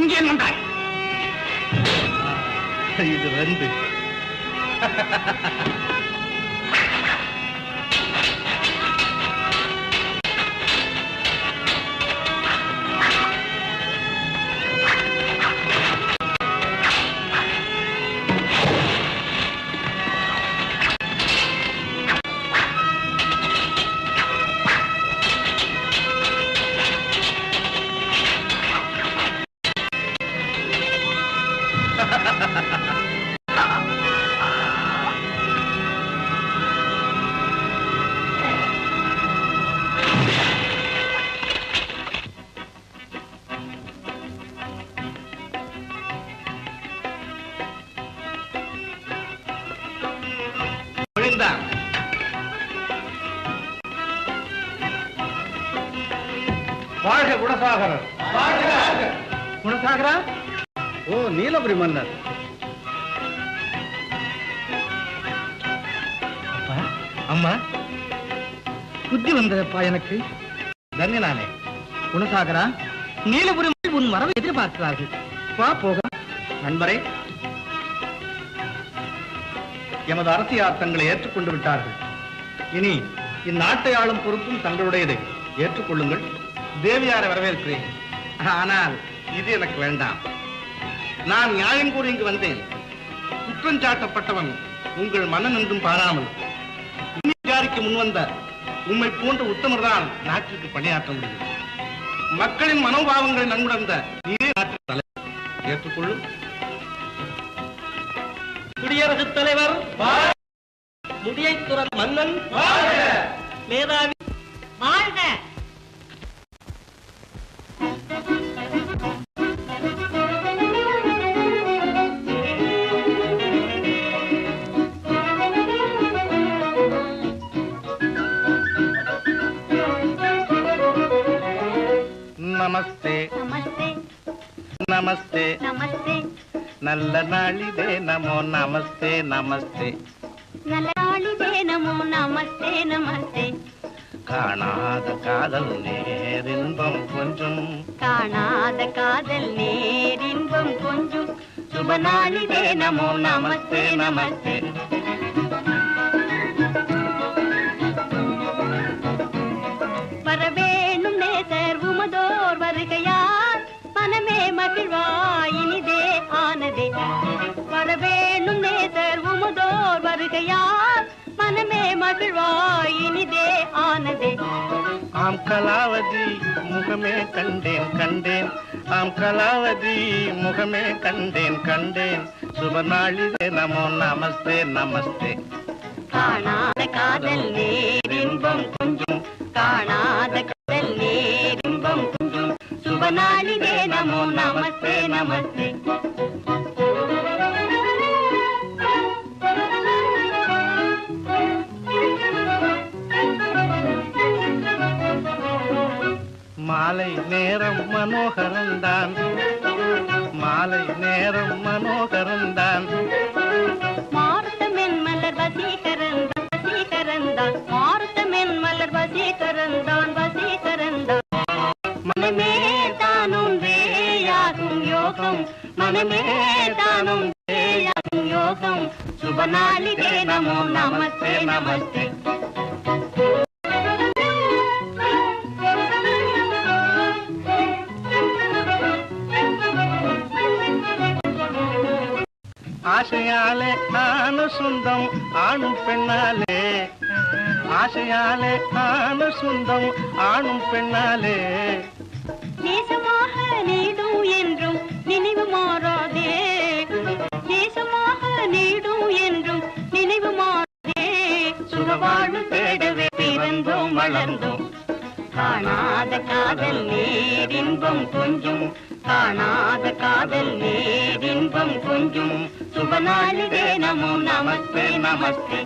இங்கே வந்தாய். இது வந்து நீந்தான். வாழ்க குணசாகரர். குணசாகரா? ஓ, நீலபுரி மன்னர். அம்மா, புத்தி வந்ததப்பா எனக்கு. தன்யனானே. குணசாகரா, நீலபுரி உன் வரவை எதிர்பார்க்கிறார்கள். வா போக. நண்பரே, எமது அரசியார் தங்களை ஏற்றுக்கொண்டு விட்டார்கள். இனி இந்நாட்டை ஆளும் பொறுப்பும் தங்களுடையதை ஏற்றுக்கொள்ளுங்கள். தேவியாரை வரவேற்கிறேன். ஆனால் இது எனக்கு வேண்டாம். நான் நியாயம் கூறி இங்கு வந்தேன். குற்றம் சாட்டப்பட்டவன் உங்கள் மன்னன் என்றும் பாராமல் விசாரிக்க முன்வந்த உம்மை போன்ற உத்தமர்தான் நாட்டிற்கு பணியாற்ற முடியும். மக்களின் மனோபாவங்களை நன்குணர்ந்த நீரே நாட்டின் தலைவர். ஏற்றுக்கொள்ளும். குடியரசுத் தலைவர் முடியைத்துறன் மன்னன் மேதாவி வாழ்க. நமஸ்தே நமஸ்தே நமஸ்தே நமஸ்தே நல்ல நாளிதே நமோ நமஸ்தே நமஸ்தே நல்ல நாளிதே நமோ நமஸ்தே நமஸ்தே காணாத காதல் நேரின்பம் கொஞ்சம் காணாத காதல் நேரின்பம் கொஞ்சம் சுப நாளிதே நமோ நமஸ்தே நமஸ்தே வரவேணும் நேசர் உமதோர் வருகையார் மனமே மகிழ்வாய் இனிதே ஆனதே வரவேணும் நேசர் உமதோர் வருகையார் மனமே மகிழ்வாய் இனிதே ஆனதே ஆம் கலாவதி முகமே கண்டேன் கண்டேன் ஆம் கலாவதி முகமே கண்டேன் கண்டேன் சுப நாளிதே நமோ நமஸ்தே நமஸ்தே காணாத காதல் நேரின்பம் கொஞ்சம் காணாத காதல் நேரின்பம் கொஞ்சம் சுப நாளிதே நமோ நமஸ்தே நமஸ்தே மாலை நேரம் மனோகரந்தான் மாலை நேரம் மனோகரந்தான் மாருத்தமென் மலர் வசீகரந்தான் வசீகரந்தான் மாருத்தமென் மலர் வசீகரந்தான் வசீகரந்தான் மனமே தானும் வேயாகும் யோகம் மனமே தானும் வேயாகும் யோகம் சுப நாளிதே நமோ நமஸ்தே நமஸ்தே ஆசையாலே நானு சொந்தம் ஆணும் பெண்ணாலே ஆசையாலே நானு சொந்தம் ஆணும் பெண்ணாலே நேசமாக நீடும் என்றும் நினைவு மாறாதே நேசமாக நீடும் என்றும் நினைவு மாறாதே சுகவாழ்வு தேடவே பிறந்தோம் வளர்ந்தோம் காணாத காதல் நேரின்பம் கொஞ்சம் காணாத காதல் நேரின்பம் கொஞ்சம் சுப நாளிதே நமோ நமஸ்தே நமஸ்தே